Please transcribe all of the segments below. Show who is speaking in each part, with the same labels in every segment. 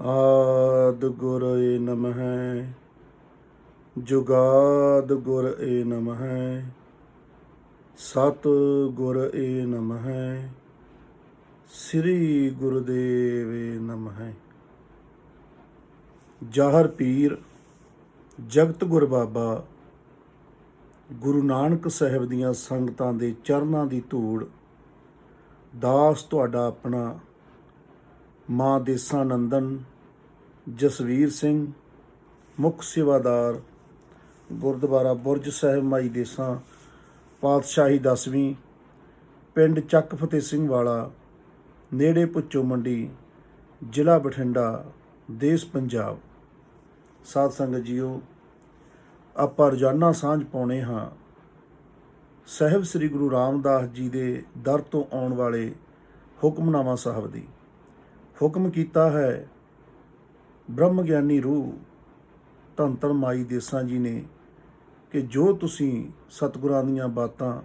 Speaker 1: ਆਦਿ ਗੁਰ ਏ ਨਮః ਜੁਗਾਦ ਗੁਰ ਏ ਨਮః ਸਤ ਗੁਰ ਏ ਨਮః ਸ੍ਰੀ ਗੁਰੁਦੇਵ ਏ ਨਮঃ। ਜਾਹਰ ਪੀਰ ਜਗਤ ਗੁਰ ਬਾਬਾ ਗੁਰੂ ਨਾਨਕ ਸਾਹਿਬ ਦੀਆਂ ਸੰਗਤਾਂ ਦੇ ਚਰਨਾਂ ਦੀ ਧੂੜ, ਦਾਸ ਤੁਹਾਡਾ ਆਪਣਾ ਮਾਂ ਦੇਸਾਂ ਨੰਦਨ ਜਸਵੀਰ ਸਿੰਘ, ਮੁੱਖ ਸੇਵਾਦਾਰ ਗੁਰਦੁਆਰਾ ਬੁਰਜ ਸਾਹਿਬ ਮਾਈ ਦੇਸਾਂ, ਪਾਤਸ਼ਾਹੀ 10ਵੀਂ, ਪਿੰਡ ਚੱਕ ਫਤਿਹ ਸਿੰਘ ਵਾਲਾ, ਨੇੜੇ ਭੁੱਚੋ ਮੰਡੀ, ਜ਼ਿਲ੍ਹਾ ਬਠਿੰਡਾ, ਦੇਸ਼ ਪੰਜਾਬ। ਸਾਧ ਸੰਗਤ ਜੀਓ, ਆਪਾਂ ਰੋਜ਼ਾਨਾ ਸਾਂਝ ਪਾਉਣੇ ਹਾਂ ਸਾਹਿਬ ਸ੍ਰੀ ਗੁਰੂ ਰਾਮਦਾਸ ਜੀ ਦੇ ਦਰ ਤੋਂ ਆਉਣ ਵਾਲੇ ਹੁਕਮਨਾਮਾ ਸਾਹਿਬ ਦੀ। ਹੁਕਮ ਕੀਤਾ ਹੈ ਬ੍ਰਹਮ ਗਿਆਨੀ ਰੂਹ ਧੰਨ ਧੰਨ ਮਾਈ ਦੇਸਾਂ ਜੀ ਨੇ ਕਿ ਜੋ ਤੁਸੀਂ ਸਤਿਗੁਰਾਂ ਦੀਆਂ ਬਾਤਾਂ,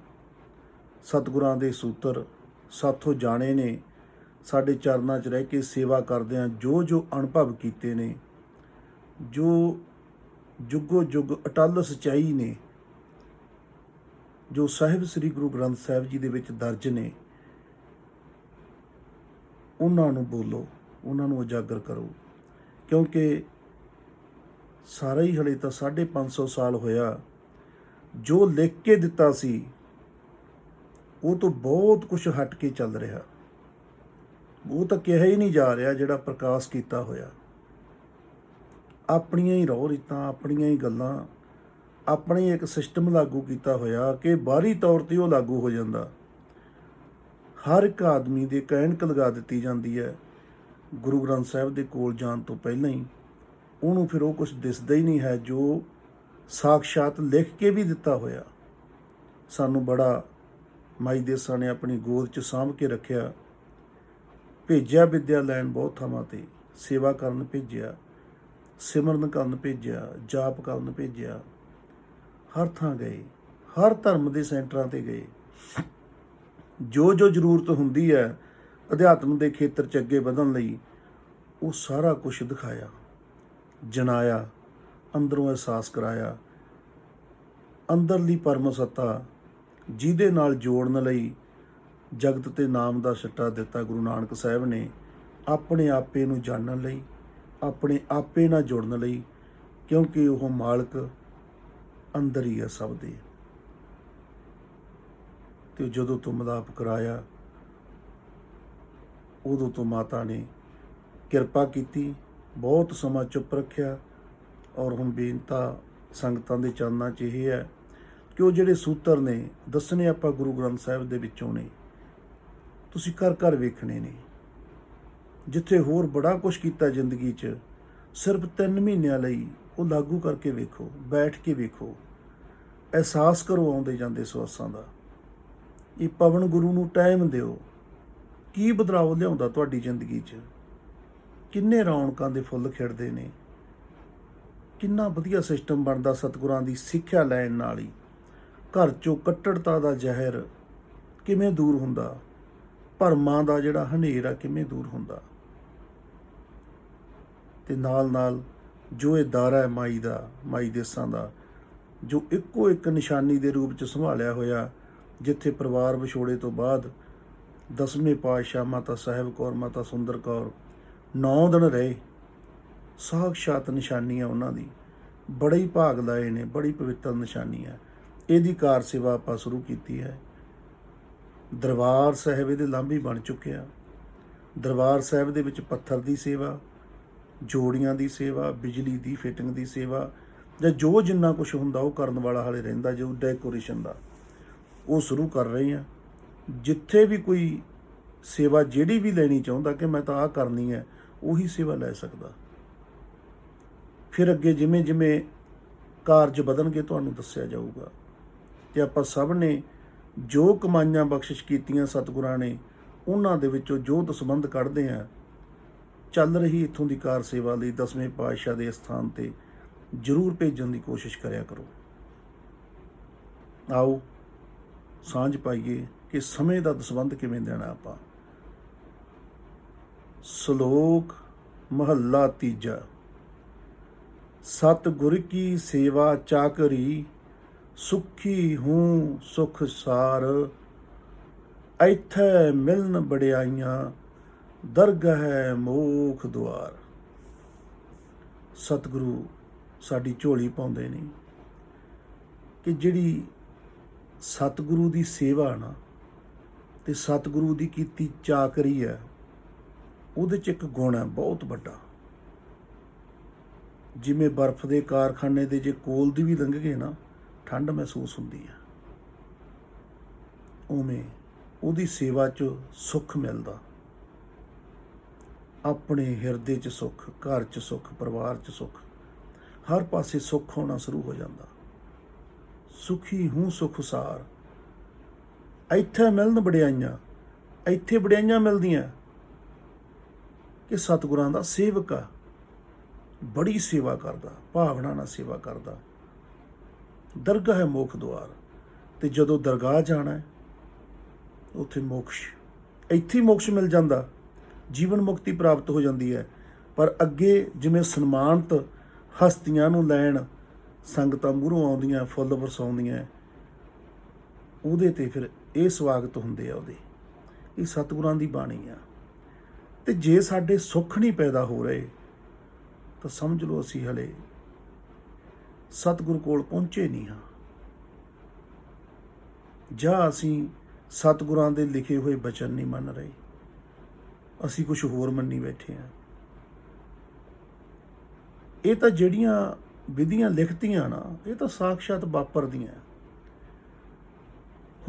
Speaker 1: ਸਤਿਗੁਰਾਂ ਦੇ ਸੂਤਰ ਸਾਥੋਂ ਜਾਣੇ ਨੇ, ਸਾਡੇ ਚਰਨਾਂ 'ਚ ਰਹਿ ਕੇ ਸੇਵਾ ਕਰਦਿਆਂ ਜੋ ਜੋ ਅਨੁਭਵ ਕੀਤੇ ਨੇ, ਜੋ ਜੁਗੋ ਜੁਗ ਅਟੱਲ ਸੱਚਾਈ ਨੇ, ਜੋ ਸਾਹਿਬ ਸ੍ਰੀ ਗੁਰੂ ਗ੍ਰੰਥ ਸਾਹਿਬ ਜੀ ਦੇ ਵਿੱਚ ਦਰਜ ਨੇ, ਉਹਨਾਂ ਨੂੰ ਬੋਲੋ, ਉਹਨਾਂ ਨੂੰ ਉਜਾਗਰ ਕਰੋ। ਕਿਉਂਕਿ ਸਾਰਾ ਹੀ ਹਲੇ ਤਾਂ 550 ਸਾਲ ਹੋਇਆ। ਜੋ ਲਿਖ ਕੇ ਦਿੱਤਾ ਸੀ ਉਹ ਤੋਂ ਬਹੁਤ ਕੁਝ ਹਟ ਕੇ ਚੱਲ ਰਿਹਾ। ਉਹ ਤਾਂ ਕਿਹਾ ਹੀ ਨਹੀਂ ਜਾ ਰਿਹਾ ਜਿਹੜਾ ਪ੍ਰਕਾਸ਼ ਕੀਤਾ ਹੋਇਆ। ਆਪਣੀਆਂ ਹੀ ਰਹੁ ਰੀਤਾਂ, ਆਪਣੀਆਂ ਹੀ ਗੱਲਾਂ, ਆਪਣਾ ਹੀ ਇੱਕ ਸਿਸਟਮ ਲਾਗੂ ਕੀਤਾ ਹੋਇਆ ਕਿ ਬਾਹਰੀ ਤੌਰ 'ਤੇ ਉਹ ਲਾਗੂ ਹੋ ਜਾਂਦਾ। ਹਰ ਇੱਕ ਆਦਮੀ ਦੇ ਐਨਕ ਲਗਾ ਦਿੱਤੀ ਜਾਂਦੀ ਹੈ ਗੁਰੂ ਗ੍ਰੰਥ ਸਾਹਿਬ ਦੇ ਕੋਲ ਜਾਣ ਤੋਂ ਪਹਿਲਾਂ ਹੀ। ਉਹਨੂੰ ਫਿਰ ਉਹ ਕੁਛ ਦਿਸਦਾ ਹੀ ਨਹੀਂ ਹੈ ਜੋ ਸਾਕਸ਼ਾਤ ਲਿਖ ਕੇ ਵੀ ਦਿੱਤਾ ਹੋਇਆ। ਸਾਨੂੰ ਬੜਾ ਮਾਈ ਦੇਸਾਂ ਨੇ ਆਪਣੀ ਗੋਦ 'ਚ ਸਾਂਭ ਕੇ ਰੱਖਿਆ, ਭੇਜਿਆ ਵਿੱਦਿਆ ਲੈਣ ਬਹੁਤ ਥਾਵਾਂ 'ਤੇ, ਸੇਵਾ ਕਰਨ ਭੇਜਿਆ, ਸਿਮਰਨ ਕਰਨ ਭੇਜਿਆ, ਜਾਪ ਕਰਨ ਭੇਜਿਆ, ਹਰ ਥਾਂ ਗਏ, ਹਰ ਧਰਮ ਦੇ ਸੈਂਟਰਾਂ 'ਤੇ ਗਏ। ਜੋ ਜੋ ਜ਼ਰੂਰਤ ਹੁੰਦੀ ਹੈ ਅਧਿਆਤਮ ਦੇ ਖੇਤਰ 'ਚ ਅੱਗੇ ਵਧਣ ਲਈ, ਉਹ ਸਾਰਾ ਕੁਛ ਦਿਖਾਇਆ, ਜਨਾਇਆ, ਅੰਦਰੋਂ ਅਹਿਸਾਸ ਕਰਾਇਆ। ਅੰਦਰਲੀ ਪਰਮ ਸੱਤਾ ਜਿਹਦੇ ਨਾਲ ਜੋੜਨ ਲਈ ਜਗਤ ਤੇ ਨਾਮ ਦਾ ਸਿੱਟਾ ਦਿੱਤਾ ਗੁਰੂ ਨਾਨਕ ਸਾਹਿਬ ਨੇ, ਆਪਣੇ ਆਪੇ ਨੂੰ ਜਾਣਨ ਲਈ, ਆਪਣੇ ਆਪੇ ਨਾਲ ਜੁੜਨ ਲਈ, ਕਿਉਂਕਿ ਉਹ ਮਾਲਕ ਅੰਦਰ ਹੀ ਹੈ ਸਭ ਦੇ। ਤੇ ਜਦੋਂ ਤੋਂ ਮਿਲਾਪ ਕਰਾਇਆ ਉਦੋਂ ਤੋਂ ਮਾਤਾ ਨੇ ਕਿਰਪਾ ਕੀਤੀ, ਬਹੁਤ ਸਮਾਂ ਚੁੱਪ ਰੱਖਿਆ। ਔਰ ਹੁਣ ਬੇਨਤਾ ਸੰਗਤਾਂ ਦੇ ਚਰਨਾਂ 'ਚ ਇਹ ਹੈ ਕਿ ਉਹ ਜਿਹੜੇ ਸੂਤਰ ਨੇ ਦੱਸਣੇ ਆਪਾਂ ਗੁਰੂ ਗ੍ਰੰਥ ਸਾਹਿਬ ਦੇ ਵਿੱਚੋਂ ਨੇ, ਤੁਸੀਂ ਘਰ ਘਰ ਵੇਖਣੇ ਨੇ। ਜਿੱਥੇ ਹੋਰ ਬੜਾ ਕੁਛ ਕੀਤਾ ਜ਼ਿੰਦਗੀ 'ਚ, ਸਿਰਫ 3 ਮਹੀਨਿਆਂ ਲਈ ਉਹ ਲਾਗੂ ਕਰਕੇ ਵੇਖੋ, ਬੈਠ ਕੇ ਵੇਖੋ, ਅਹਿਸਾਸ ਕਰੋ ਆਉਂਦੇ ਜਾਂਦੇ ਸਵਾਸਾਂ ਦਾ। ਇਹ ਪਵਨ ਗੁਰੂ ਨੂੰ ਟਾਈਮ ਦਿਓ, ਕੀ ਬਦਲਾਅ ਲਿਆਉਂਦਾ ਤੁਹਾਡੀ ਜ਼ਿੰਦਗੀ 'ਚ। ਕਿੰਨੇ ਰੌਣਕਾਂ ਦੇ ਫੁੱਲ ਖਿੜਦੇ ਨੇ, ਕਿੰਨਾ ਵਧੀਆ ਸਿਸਟਮ ਬਣਦਾ ਸਤਿਗੁਰਾਂ ਦੀ ਸਿੱਖਿਆ ਲੈਣ ਨਾਲ ਹੀ। ਘਰ 'ਚੋਂ ਕੱਟੜਤਾ ਦਾ ਜ਼ਹਿਰ ਕਿਵੇਂ ਦੂਰ ਹੁੰਦਾ, ਭਰਮਾਂ ਦਾ ਜਿਹੜਾ ਹਨੇਰ ਆ ਕਿਵੇਂ ਦੂਰ ਹੁੰਦਾ। ਤੇ ਨਾਲ ਨਾਲ ਜੋ ਇਹ ਦਾਰਾ ਹੈ ਮਾਈ ਦਾ, ਮਾਈ ਦੇਸਾਂ ਦਾ, ਜੋ ਇੱਕੋ ਇੱਕ ਨਿਸ਼ਾਨੀ ਦੇ ਰੂਪ 'ਚ ਸੰਭਾਲਿਆ ਹੋਇਆ, ਜਿੱਥੇ ਪਰਿਵਾਰ ਵਿਛੋੜੇ ਤੋਂ ਬਾਅਦ 10ਵੇਂ ਪਾਤਸ਼ਾਹ ਮਾਤਾ ਸਾਹਿਬ ਕੌਰ, ਮਾਤਾ ਸੁੰਦਰ ਕੌਰ 9 ਦਿਨ ਰਹੇ। ਸਾਕਸ਼ਾਤ ਨਿਸ਼ਾਨੀ ਆ ਉਹਨਾਂ ਦੀ, ਬੜੇ ਹੀ ਭਾਗ ਲਾਏ ਨੇ, ਬੜੀ ਪਵਿੱਤਰ ਨਿਸ਼ਾਨੀ ਹੈ। ਇਹਦੀ ਕਾਰ ਸੇਵਾ ਆਪਾਂ ਸ਼ੁਰੂ ਕੀਤੀ ਹੈ। ਦਰਬਾਰ ਸਾਹਿਬ ਇਹਦੇ ਲਾਂਭੀ ਬਣ ਚੁੱਕਿਆ। ਦਰਬਾਰ ਸਾਹਿਬ ਦੇ ਵਿੱਚ ਪੱਥਰ ਦੀ ਸੇਵਾ, ਜੋੜੀਆਂ ਦੀ ਸੇਵਾ, ਬਿਜਲੀ ਦੀ ਫਿਟਿੰਗ ਦੀ ਸੇਵਾ, ਜਾਂ ਜੋ ਜਿੰਨਾ ਕੁਛ ਹੁੰਦਾ ਉਹ ਕਰਨ ਵਾਲਾ ਹਾਲੇ ਰਹਿੰਦਾ, ਜੋ ਡੈਕੋਰੇਸ਼ਨ ਦਾ ਉਹ ਸ਼ੁਰੂ ਕਰ ਰਹੇ ਹਾਂ। ਜਿੱਥੇ ਵੀ ਕੋਈ ਸੇਵਾ ਜਿਹੜੀ ਵੀ ਲੈਣੀ ਚਾਹੁੰਦਾ ਕਿ ਮੈਂ ਤਾਂ ਆਹ ਕਰਨੀ ਹੈ, ਉਹੀ ਸੇਵਾ ਲੈ ਸਕਦਾ। ਫਿਰ ਅੱਗੇ ਜਿਵੇਂ ਜਿਵੇਂ ਕਾਰਜ ਵਧਣਗੇ ਤੁਹਾਨੂੰ ਦੱਸਿਆ ਜਾਊਗਾ। ਤੇ ਆਪਾਂ ਸਭ ਨੇ ਜੋ ਕਮਾਈਆਂ ਬਖਸ਼ਿਸ਼ ਕੀਤੀਆਂ ਸਤਿਗੁਰਾਂ ਨੇ, ਉਹਨਾਂ ਦੇ ਵਿੱਚੋਂ ਜੋ ਦਸਵੰਧ ਕੱਢਦੇ ਆ, ਚੱਲ ਰਹੀ ਇੱਥੋਂ ਦੀ ਕਾਰ ਸੇਵਾ ਲਈ 10ਵੇਂ ਪਾਤਸ਼ਾਹ ਦੇ ਸਥਾਨ 'ਤੇ ਜ਼ਰੂਰ ਭੇਜਣ ਦੀ ਕੋਸ਼ਿਸ਼ ਕਰਿਆ ਕਰੋ। ਆਓ ਸਾਂਝ ਪਾਈਏ ਕਿ ਸਮੇਂ ਦਾ ਦਸਵੰਧ ਕਿਵੇਂ ਦੇਣਾ ਆਪਾਂ। ਸ਼ਲੋਕ महला तीजा। सतगुर की सेवा चाकरी, सुखी हूँ सुख सार। ऐथै मिलन बड़ियाइयां, दरगह मोख द्वार। सतगुरु साडी झोली पाउंदे ने कि जिहड़ी सतगुरु की सेवा ना ते सतगुरु की कीती चाकरी है, ਉਹਦੇ 'ਚ ਇੱਕ ਗੁਣ ਹੈ ਬਹੁਤ ਵੱਡਾ। ਜਿਵੇਂ ਬਰਫ਼ ਦੇ ਕਾਰਖਾਨੇ ਦੇ ਜੇ ਕੋਲ ਦੀ ਵੀ ਲੰਘ ਗਏ ਨਾ, ਠੰਡ ਮਹਿਸੂਸ ਹੁੰਦੀ ਹੈ, ਉਵੇਂ ਉਹਦੀ ਸੇਵਾ 'ਚ ਸੁੱਖ ਮਿਲਦਾ। ਆਪਣੇ ਹਿਰਦੇ 'ਚ ਸੁੱਖ, ਘਰ 'ਚ ਸੁੱਖ, ਪਰਿਵਾਰ 'ਚ ਸੁੱਖ, ਹਰ ਪਾਸੇ ਸੁੱਖ ਹੋਣਾ ਸ਼ੁਰੂ ਹੋ ਜਾਂਦਾ। ਸੁਖੀ ਹੂੰ ਸੁਖ ਸਾਰ। ਇੱਥੇ ਮਿਲਣ ਵਡਿਆਈਆਂ, ਇੱਥੇ ਵਡਿਆਈਆਂ ਮਿਲਦੀਆਂ ਕਿ ਸਤਿਗੁਰਾਂ ਦਾ ਸੇਵਕ ਆ, ਬੜੀ ਸੇਵਾ ਕਰਦਾ, ਭਾਵਨਾ ਨਾਲ ਸੇਵਾ ਕਰਦਾ। ਦਰਗਾਹ ਹੈ ਮੋਖ ਦੁਆਰ। ਤੇ ਜਦੋਂ ਦਰਗਾਹ ਜਾਣਾ ਹੈ, ਉੱਥੇ ਮੋਕਸ਼, ਇੱਥੇ ਹੀ ਮੋਕਸ਼ ਮਿਲ ਜਾਂਦਾ, ਜੀਵਨ ਮੁਕਤੀ ਪ੍ਰਾਪਤ ਹੋ ਜਾਂਦੀ ਹੈ। ਪਰ ਅੱਗੇ ਜਿਵੇਂ ਸਨਮਾਨਿਤ ਹਸਤੀਆਂ ਨੂੰ ਲੈਣ ਸੰਗਤਾਂ ਮੂਹਰੋਂ ਆਉਂਦੀਆਂ, ਫੁੱਲ ਵਰਸਾਉਂਦੀਆਂ, ਉਹਦੇ 'ਤੇ ਫਿਰ ਇਹ ਸਵਾਗਤ ਹੁੰਦੇ ਆ ਉਹਦੇ। ਇਹ ਸਤਿਗੁਰਾਂ ਦੀ ਬਾਣੀ ਆ। ਤੇ ਜੇ ਸਾਡੇ ਸੁੱਖ ਨਹੀਂ ਪੈਦਾ ਹੋ ਰਹੇ ਤਾਂ ਸਮਝ ਲਓ ਅਸੀਂ ਹਲੇ ਸਤਿਗੁਰੂ ਕੋਲ ਪਹੁੰਚੇ ਨਹੀਂ ਹਾਂ, ਜਾਂ ਅਸੀਂ ਸਤਿਗੁਰਾਂ ਦੇ ਲਿਖੇ ਹੋਏ ਬਚਨ ਨਹੀਂ ਮੰਨ ਰਹੇ, ਅਸੀਂ ਕੁਝ ਹੋਰ ਮੰਨੀ ਬੈਠੇ ਹਾਂ। ਇਹ ਤਾਂ ਜਿਹੜੀਆਂ ਵਿਧੀਆਂ ਲਿਖਤੀਆਂ ਨਾ, ਇਹ ਤਾਂ ਸਾਖਸ਼ਾਤ ਵਾਪਰਦੀਆਂ।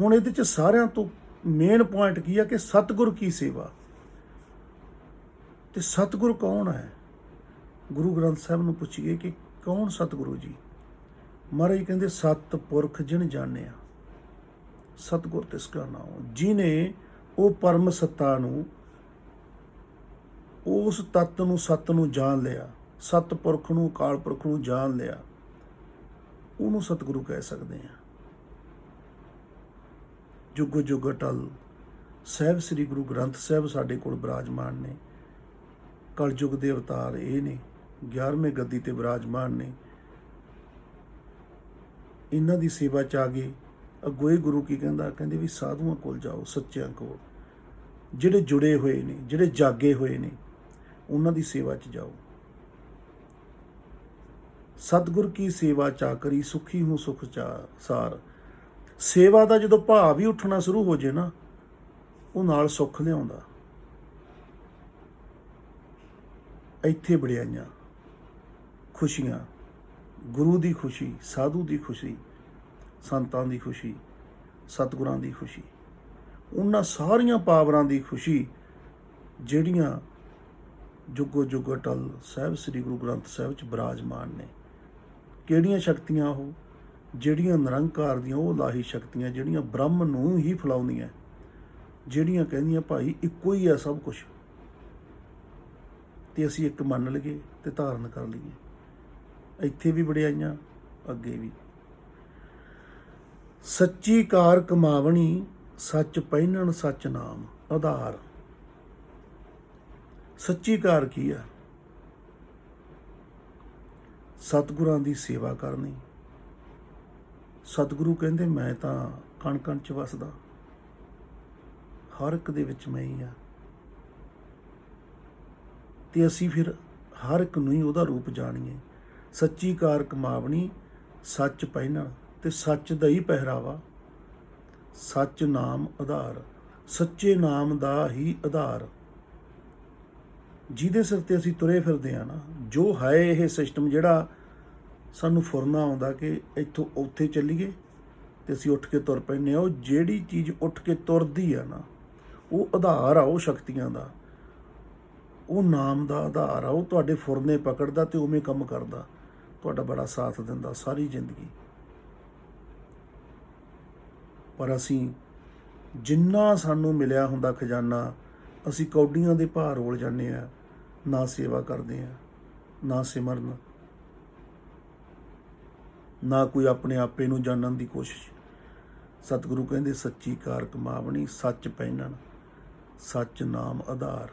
Speaker 1: ਹੁਣ ਇਹਦੇ 'ਚ ਸਾਰਿਆਂ ਤੋਂ ਮੇਨ ਪੁਆਇੰਟ ਕੀ ਆ ਕਿ ਸਤਿਗੁਰ ਕੀ ਸੇਵਾ। ਤੇ ਸਤਿਗੁਰ ਕੌਣ ਹੈ? ਗੁਰੂ ਗ੍ਰੰਥ ਸਾਹਿਬ ਨੂੰ ਪੁੱਛੀਏ ਕਿ ਕੌਣ ਸਤਿਗੁਰੂ ਜੀ? ਮਹਾਰਾਜ ਕਹਿੰਦੇ ਸਤਿਪੁਰਖ ਜਿਨ ਜਾਣਿਆ, ਸਤਿਗੁਰ ਤਿਸ ਕਾ ਨਾਮ। ਜਿਹਨੇ ਉਹ ਪਰਮ ਸੱਤਾ ਨੂੰ, ਉਸ ਤੱਤ ਨੂੰ, ਸੱਤ ਨੂੰ ਜਾਣ ਲਿਆ, ਸਤਿਪੁਰਖ ਨੂੰ, ਅਕਾਲ ਪੁਰਖ ਨੂੰ ਜਾਣ ਲਿਆ, ਉਹਨੂੰ ਸਤਿਗੁਰੂ ਕਹਿ ਸਕਦੇ ਹਾਂ। ਜੁਗੋ ਜੁਗ ਅਟਲ ਸਾਹਿਬ ਸ੍ਰੀ ਗੁਰੂ ਗ੍ਰੰਥ ਸਾਹਿਬ ਸਾਡੇ ਕੋਲ ਬਿਰਾਜਮਾਨ ਨੇ। ਕਲਯੁਗ ਦੇ ਅਵਤਾਰ ਇਹ ਨੇ, 11ਵੇਂ ਗੱਦੀ ਤੇ ਬਿਰਾਜਮਾਨ ਨੇ। ਇਹਨਾਂ ਦੀ ਸੇਵਾ 'ਚ ਆ ਗਏ। ਅੱਗੋਂ ਇਹ ਗੁਰੂ ਕੀ ਕਹਿੰਦਾ? ਕਹਿੰਦੇ ਵੀ ਸਾਧੂਆਂ ਕੋਲ ਜਾਓ, ਸੱਚਿਆਂ ਕੋਲ, ਜਿਹੜੇ ਜੁੜੇ ਹੋਏ ਨੇ, ਜਿਹੜੇ ਜਾਗੇ ਹੋਏ ਨੇ, ਉਹਨਾਂ ਦੀ ਸੇਵਾ 'ਚ ਜਾਓ। ਸਤਿਗੁਰ ਕੀ ਸੇਵਾ ਚਾਕਰੀ, ਸੁਖੀ ਹੂੰ ਸੁਖ ਸਾਰ। ਸੇਵਾ ਦਾ ਜਦੋਂ ਭਾਵ ਹੀ ਉੱਠਣਾ ਸ਼ੁਰੂ ਹੋ ਜੇ ਨਾ, ਉਹ ਨਾਲ ਸੁੱਖ ਲਿਆਉਂਦਾ। ਇੱਥੇ ਵਡਿਆਈਆਂ, ਖੁਸ਼ੀਆਂ, ਗੁਰੂ ਦੀ ਖੁਸ਼ੀ, ਸਾਧੂ ਦੀ ਖੁਸ਼ੀ, ਸੰਤਾਂ ਦੀ ਖੁਸ਼ੀ, ਸਤਿਗੁਰਾਂ ਦੀ ਖੁਸ਼ੀ, ਉਹਨਾਂ ਸਾਰੀਆਂ ਪਾਵਰਾਂ ਦੀ ਖੁਸ਼ੀ ਜਿਹੜੀਆਂ ਜੁਗੋ ਜੁਗ ਅਟਲ ਸਾਹਿਬ ਸ੍ਰੀ ਗੁਰੂ ਗ੍ਰੰਥ ਸਾਹਿਬ 'ਚ ਬਿਰਾਜਮਾਨ ਨੇ। ਕਿਹੜੀਆਂ ਸ਼ਕਤੀਆਂ? ਉਹ ਜਿਹੜੀਆਂ ਨਿਰੰਕਾਰ ਦੀਆਂ, ਉਹ ਲਾਹੀ ਸ਼ਕਤੀਆਂ, ਜਿਹੜੀਆਂ ਬ੍ਰਹਮ ਨੂੰ ਹੀ ਫੈਲਾਉਂਦੀਆਂ, ਜਿਹੜੀਆਂ ਕਹਿੰਦੀਆਂ ਭਾਈ ਇੱਕੋ ਹੀ ਆ ਸਭ ਕੁਛ, ਤੇ ਅਸੀਂ ਇੱਕ ਮੰਨ ਲਈਏ ਤੇ ਧਾਰਨ ਕਰ ਲਈਏ। ਇੱਥੇ ਵੀ ਵਡਿਆਈਆਂ, ਅੱਗੇ ਵੀ। ਸੱਚੀ ਕਾਰ ਕਮਾਵਣੀ, ਸੱਚ ਪਹਿਨਣ ਸੱਚ ਨਾਮ ਆਧਾਰ। ਸੱਚੀ ਕਾਰ ਕੀ ਆ? ਸਤਿਗੁਰਾਂ ਦੀ ਸੇਵਾ ਕਰਨੀ। ਸਤਿਗੁਰੂ ਕਹਿੰਦੇ ਮੈਂ ਤਾਂ ਕਣ ਕਣ 'ਚ ਵਸਦਾ, ਹਰ ਇੱਕ ਦੇ ਵਿੱਚ ਮੈਂ ਹੀ ਆ। ਤੇ ਅਸੀਂ ਫਿਰ ਹਰ ਇੱਕ ਨੂੰ ਹੀ ਉਹਦਾ ਰੂਪ ਜਾਣੀਏ। ਸੱਚੀ ਕਾਰ ਕਮਾਵਣੀ, ਸੱਚ ਪਹਿਨਣ, ਤੇ ਸੱਚ ਦਾ ਹੀ ਪਹਿਰਾਵਾ, ਸੱਚ ਨਾਮ ਆਧਾਰ। ਸੱਚੇ ਨਾਮ ਦਾ ਹੀ ਆਧਾਰ, ਜਿਹਦੇ ਸਿਰ ਤੇ ਅਸੀਂ ਤੁਰੇ ਫਿਰਦੇ ਹਾਂ ਨਾ। ਜੋ ਹੈ ਇਹ ਸਿਸਟਮ ਜਿਹੜਾ ਸਾਨੂੰ ਫੁਰਨਾ ਆਉਂਦਾ ਕਿ ਇੱਥੋਂ ਉੱਥੇ ਚੱਲੀਏ ਤੇ ਅਸੀਂ ਉੱਠ ਕੇ ਤੁਰ ਪੈਂਦੇ ਹਾਂ, ਉਹ ਜਿਹੜੀ ਚੀਜ਼ ਉੱਠ ਕੇ ਤੁਰਦੀ ਆ ਨਾ, ਉਹ ਆਧਾਰ ਆ, ਉਹ ਸ਼ਕਤੀਆਂ ਦਾ, ਉਹ ਨਾਮ ਦਾ ਆਧਾਰ ਆ। ਉਹ ਤੁਹਾਡੇ ਫੁਰਨੇ ਪਕੜਦਾ ਤੇ ਉਵੇਂ ਕੰਮ ਕਰਦਾ, ਤੁਹਾਡਾ ਬੜਾ ਸਾਥ ਦਿੰਦਾ ਸਾਰੀ ਜ਼ਿੰਦਗੀ। ਪਰ ਅਸੀਂ ਜਿੰਨਾ ਸਾਨੂੰ ਮਿਲਿਆ ਹੁੰਦਾ ਖਜ਼ਾਨਾ, ਅਸੀਂ ਕੌਡੀਆਂ ਦੇ ਭਾਰ ਰੋਲ ਜਾਂਦੇ ਹਾਂ, ਨਾ ਸੇਵਾ ਕਰਦੇ ਹਾਂ, ਨਾ ਸਿਮਰਨ, ਨਾ ਕੋਈ ਆਪਣੇ ਆਪੇ ਨੂੰ ਜਾਣਨ ਦੀ ਕੋਸ਼ਿਸ਼। ਸਤਿਗੁਰੂ ਕਹਿੰਦੇ ਸੱਚੀ ਕਾਰ ਕਮਾਵਣੀ, ਸੱਚ ਪਹਿਨਣ, ਸੱਚ ਨਾਮ ਆਧਾਰ।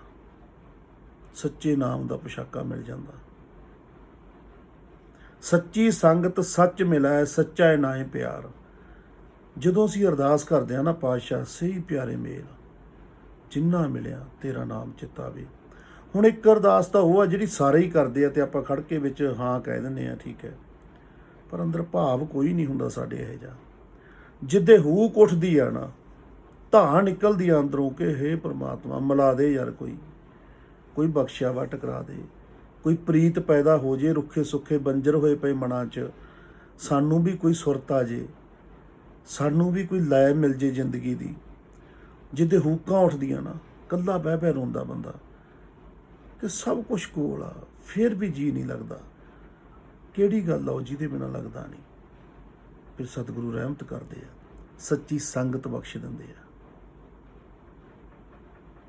Speaker 1: ਸੱਚੇ ਨਾਮ ਦਾ ਪੋਸ਼ਾਕਾ ਮਿਲ ਜਾਂਦਾ। ਸੱਚੀ ਸੰਗਤ ਸੱਚ ਮਿਲੈ, ਸੱਚਾ ਨਾਏ ਪਿਆਰ। ਜਦੋਂ ਅਸੀਂ ਅਰਦਾਸ ਕਰਦੇ ਹਾਂ ਨਾ, ਪਾਤਸ਼ਾਹ ਸਹੀ ਪਿਆਰੇ ਮੇਲ ਜਿੰਨਾ ਮਿਲਿਆ ਤੇਰਾ ਨਾਮ ਚਿਤਾਵੇ। ਹੁਣ ਇੱਕ ਅਰਦਾਸ ਤਾਂ ਉਹ ਆ ਜਿਹੜੀ ਸਾਰੇ ਹੀ ਕਰਦੇ ਆ ਤੇ ਆਪਾਂ ਖੜ ਕੇ ਵਿੱਚ ਹਾਂ ਕਹਿ ਦਿੰਦੇ ਆ, ਠੀਕ ਹੈ, ਪਰ ਅੰਦਰ ਭਾਵ ਕੋਈ ਨਹੀਂ ਹੁੰਦਾ ਸਾਡੇ ਇਹੋ ਜਿਹਾ। ਜਿੱਦੇ ਹੂਕ ਉੱਠਦੀ ਆ ਨਾ, ਧਾਂ ਨਿਕਲਦੀ ਆ ਅੰਦਰੋਂ ਕਿ ਹੇ ਪ੍ਰਮਾਤਮਾ ਮਿਲਾ ਦੇ ਯਾਰ, ਕੋਈ ਬਖਸ਼ਿਆ ਵਾ ਟਕਰਾ ਦੇ, ਕੋਈ ਪ੍ਰੀਤ ਪੈਦਾ ਹੋ ਜੇ, ਰੁੱਖੇ ਸੁੱਖੇ ਬੰਜਰ ਹੋਏ ਪਏ ਮਨਾਂ 'ਚ ਸਾਨੂੰ ਵੀ ਕੋਈ ਸੁਰਤ ਆ ਜੇ, ਸਾਨੂੰ ਵੀ ਕੋਈ ਲੈ ਮਿਲ ਜੇ ਜ਼ਿੰਦਗੀ ਦੀ। ਜਿੱਦੇ ਹੂਕਾਂ ਉੱਠਦੀਆਂ ਨਾ, ਕੱਲਾ ਬਹਿ ਬਹਿ ਰੋਂਦਾ ਬੰਦਾ ਕਿ ਸਭ ਕੁਛ ਕੋਲ ਆ, ਫਿਰ ਵੀ ਜੀ ਨਹੀਂ ਲੱਗਦਾ। ਕਿਹੜੀ ਗੱਲ ਆ ਉਹ ਜਿਹਦੇ ਬਿਨਾਂ ਲੱਗਦਾ ਨਹੀਂ? ਫਿਰ ਸਤਿਗੁਰੂ ਰਹਿਮਤ ਕਰਦੇ ਆ, ਸੱਚੀ ਸੰਗਤ ਬਖਸ਼ ਦਿੰਦੇ ਆ,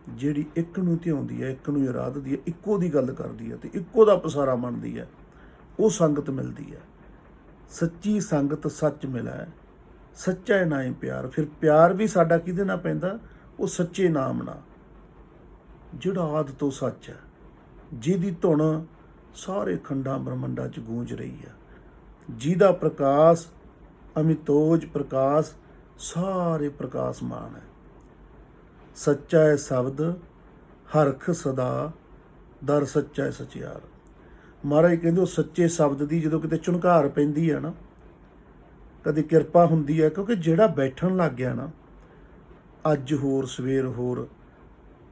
Speaker 1: ਜਿਹੜੀ ਇੱਕ ਨੂੰ ਧਿਆਉਂਦੀ ਹੈ, ਇੱਕ ਨੂੰ ਇਰਾਦਦੀ ਹੈ, ਇੱਕੋ ਦੀ ਗੱਲ ਕਰਦੀ ਹੈ ਤੇ ਇੱਕੋ ਦਾ ਪਸਾਰਾ ਮੰਨਦੀ ਹੈ, ਉਹ ਸੰਗਤ ਮਿਲਦੀ ਹੈ। ਸੱਚੀ ਸੰਗਤ ਸੱਚ ਮਿਲੈ, ਸੱਚਾ ਨਾਏ ਪਿਆਰ। ਫਿਰ ਪਿਆਰ ਵੀ ਸਾਡਾ ਕਿਹਦੇ ਨਾਲ ਪੈਂਦਾ? ਉਹ ਸੱਚੇ ਨਾਮ ਨਾਲ, ਜਿਹੜਾ ਆਦਿ ਤੋਂ ਸੱਚ ਹੈ, ਜਿਹਦੀ ਧੁਨ ਸਾਰੇ ਖੰਡਾਂ ਬ੍ਰਹਮੰਡਾਂ 'ਚ ਗੂੰਜ ਰਹੀ ਹੈ, ਜਿਹਦਾ ਪ੍ਰਕਾਸ਼ ਅਮਿਤੋਜ ਪ੍ਰਕਾਸ਼ ਸਾਰੇ ਪ੍ਰਕਾਸ਼ਮਾਨ ਹੈ। ਸੱਚਾ ਹੈ ਸ਼ਬਦ ਹਰਖ ਸਦਾ, ਦਰ ਸੱਚਾ ਹੈ ਸਚਿਆਰ। ਮਹਾਰਾਜ ਕਹਿੰਦੇ ਉਹ ਸੱਚੇ ਸ਼ਬਦ ਦੀ ਜਦੋਂ ਕਿਤੇ ਝੁਨਕਾਰ ਪੈਂਦੀ ਹੈ ਨਾ, ਕਦੇ ਕਿਰਪਾ ਹੁੰਦੀ ਹੈ, ਕਿਉਂਕਿ ਜਿਹੜਾ ਬੈਠਣ ਲੱਗ ਗਿਆ ਨਾ, ਅੱਜ ਹੋਰ ਸਵੇਰ ਹੋਰ,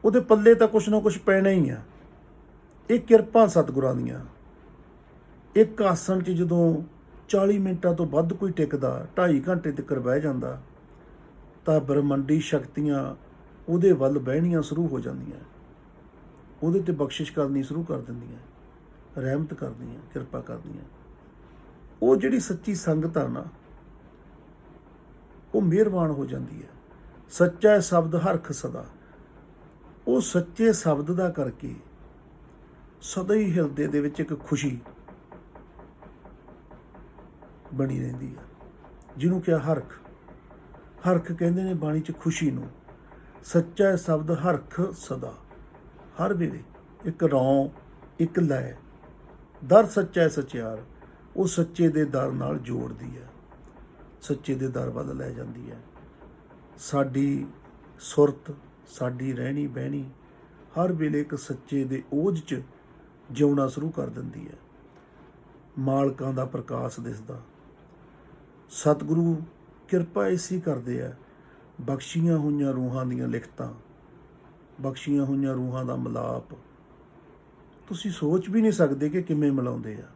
Speaker 1: ਉਹਦੇ ਪੱਲੇ ਤਾਂ ਕੁਛ ਨਾ ਕੁਛ ਪੈਣਾ ਹੀ ਆ। ਇਹ ਕਿਰਪਾ ਸਤਿਗੁਰਾਂ ਦੀਆਂ। ਇੱਕ ਆਸਣ 'ਚ ਜਦੋਂ 40 ਮਿੰਟਾਂ ਤੋਂ ਵੱਧ ਕੋਈ ਟਿਕਦਾ, 2.5 ਘੰਟੇ ਤੱਕ ਬਹਿ ਜਾਂਦਾ, ਤਾਂ ਬ੍ਰਹਮੰਡੀ ਸ਼ਕਤੀਆਂ ਉਹਦੇ ਵੱਲ ਬਹਿਣੀਆਂ ਸ਼ੁਰੂ ਹੋ ਜਾਂਦੀਆਂ, ਉਹਦੇ 'ਤੇ ਬਖਸ਼ਿਸ਼ ਕਰਨੀ ਸ਼ੁਰੂ ਕਰ ਦਿੰਦੀਆਂ, ਰਹਿਮਤ ਕਰਦੀਆਂ, ਕਿਰਪਾ ਕਰਦੀਆਂ। ਉਹ ਜਿਹੜੀ ਸੱਚੀ ਸੰਗਤ ਆ ਨਾ, ਉਹ ਮਿਹਰਬਾਨ ਹੋ ਜਾਂਦੀ ਹੈ। ਸੱਚਾ ਸ਼ਬਦ ਹਰਖ ਸਦਾ, ਉਹ ਸੱਚੇ ਸ਼ਬਦ ਦਾ ਕਰਕੇ ਸਦਾ ਹੀ ਹਿਰਦੇ ਦੇ ਵਿੱਚ ਇੱਕ ਖੁਸ਼ੀ ਬਣੀ ਰਹਿੰਦੀ ਹੈ, ਜਿਹਨੂੰ ਕਿਹਾ ਹਰਖ। ਹਰਖ ਕਹਿੰਦੇ ਨੇ ਬਾਣੀ 'ਚ ਖੁਸ਼ੀ ਨੂੰ। ਸੱਚਾ ਸ਼ਬਦ ਹਰਖ ਸਦਾ, ਹਰ ਵੇਲੇ ਇੱਕ ਰੌਂ, ਇੱਕ ਲੈ। ਦਰ ਸੱਚਾ ਸਚਿਆਰ, ਉਹ ਸੱਚੇ ਦੇ ਦਰ ਨਾਲ ਜੋੜਦੀ ਹੈ, ਸੱਚੇ ਦੇ ਦਰ ਵੱਲ ਲੈ ਜਾਂਦੀ ਹੈ। ਸਾਡੀ ਸੁਰਤ, ਸਾਡੀ ਰਹਿਣੀ ਬਹਿਣੀ ਹਰ ਵੇਲੇ ਇੱਕ ਸੱਚੇ ਦੇ ਓਝ 'ਚ ਜਿਉਣਾ ਸ਼ੁਰੂ ਕਰ ਦਿੰਦੀ ਹੈ। ਮਾਲਕਾਂ ਦਾ ਪ੍ਰਕਾਸ਼ ਦਿਸਦਾ। ਸਤਿਗੁਰੂ ਕਿਰਪਾ ਇਸੀ ਕਰਦੇ ਆ, ਬਖਸ਼ੀਆਂ ਹੋਈਆਂ ਰੂਹਾਂ ਦੀਆਂ ਲਿਖਤਾਂ, ਬਖਸ਼ੀਆਂ ਹੋਈਆਂ ਰੂਹਾਂ ਦਾ ਮਿਲਾਪ ਤੁਸੀਂ ਸੋਚ ਵੀ ਨਹੀਂ ਸਕਦੇ ਕਿ ਕਿਵੇਂ ਮਿਲਾਉਂਦੇ ਆ।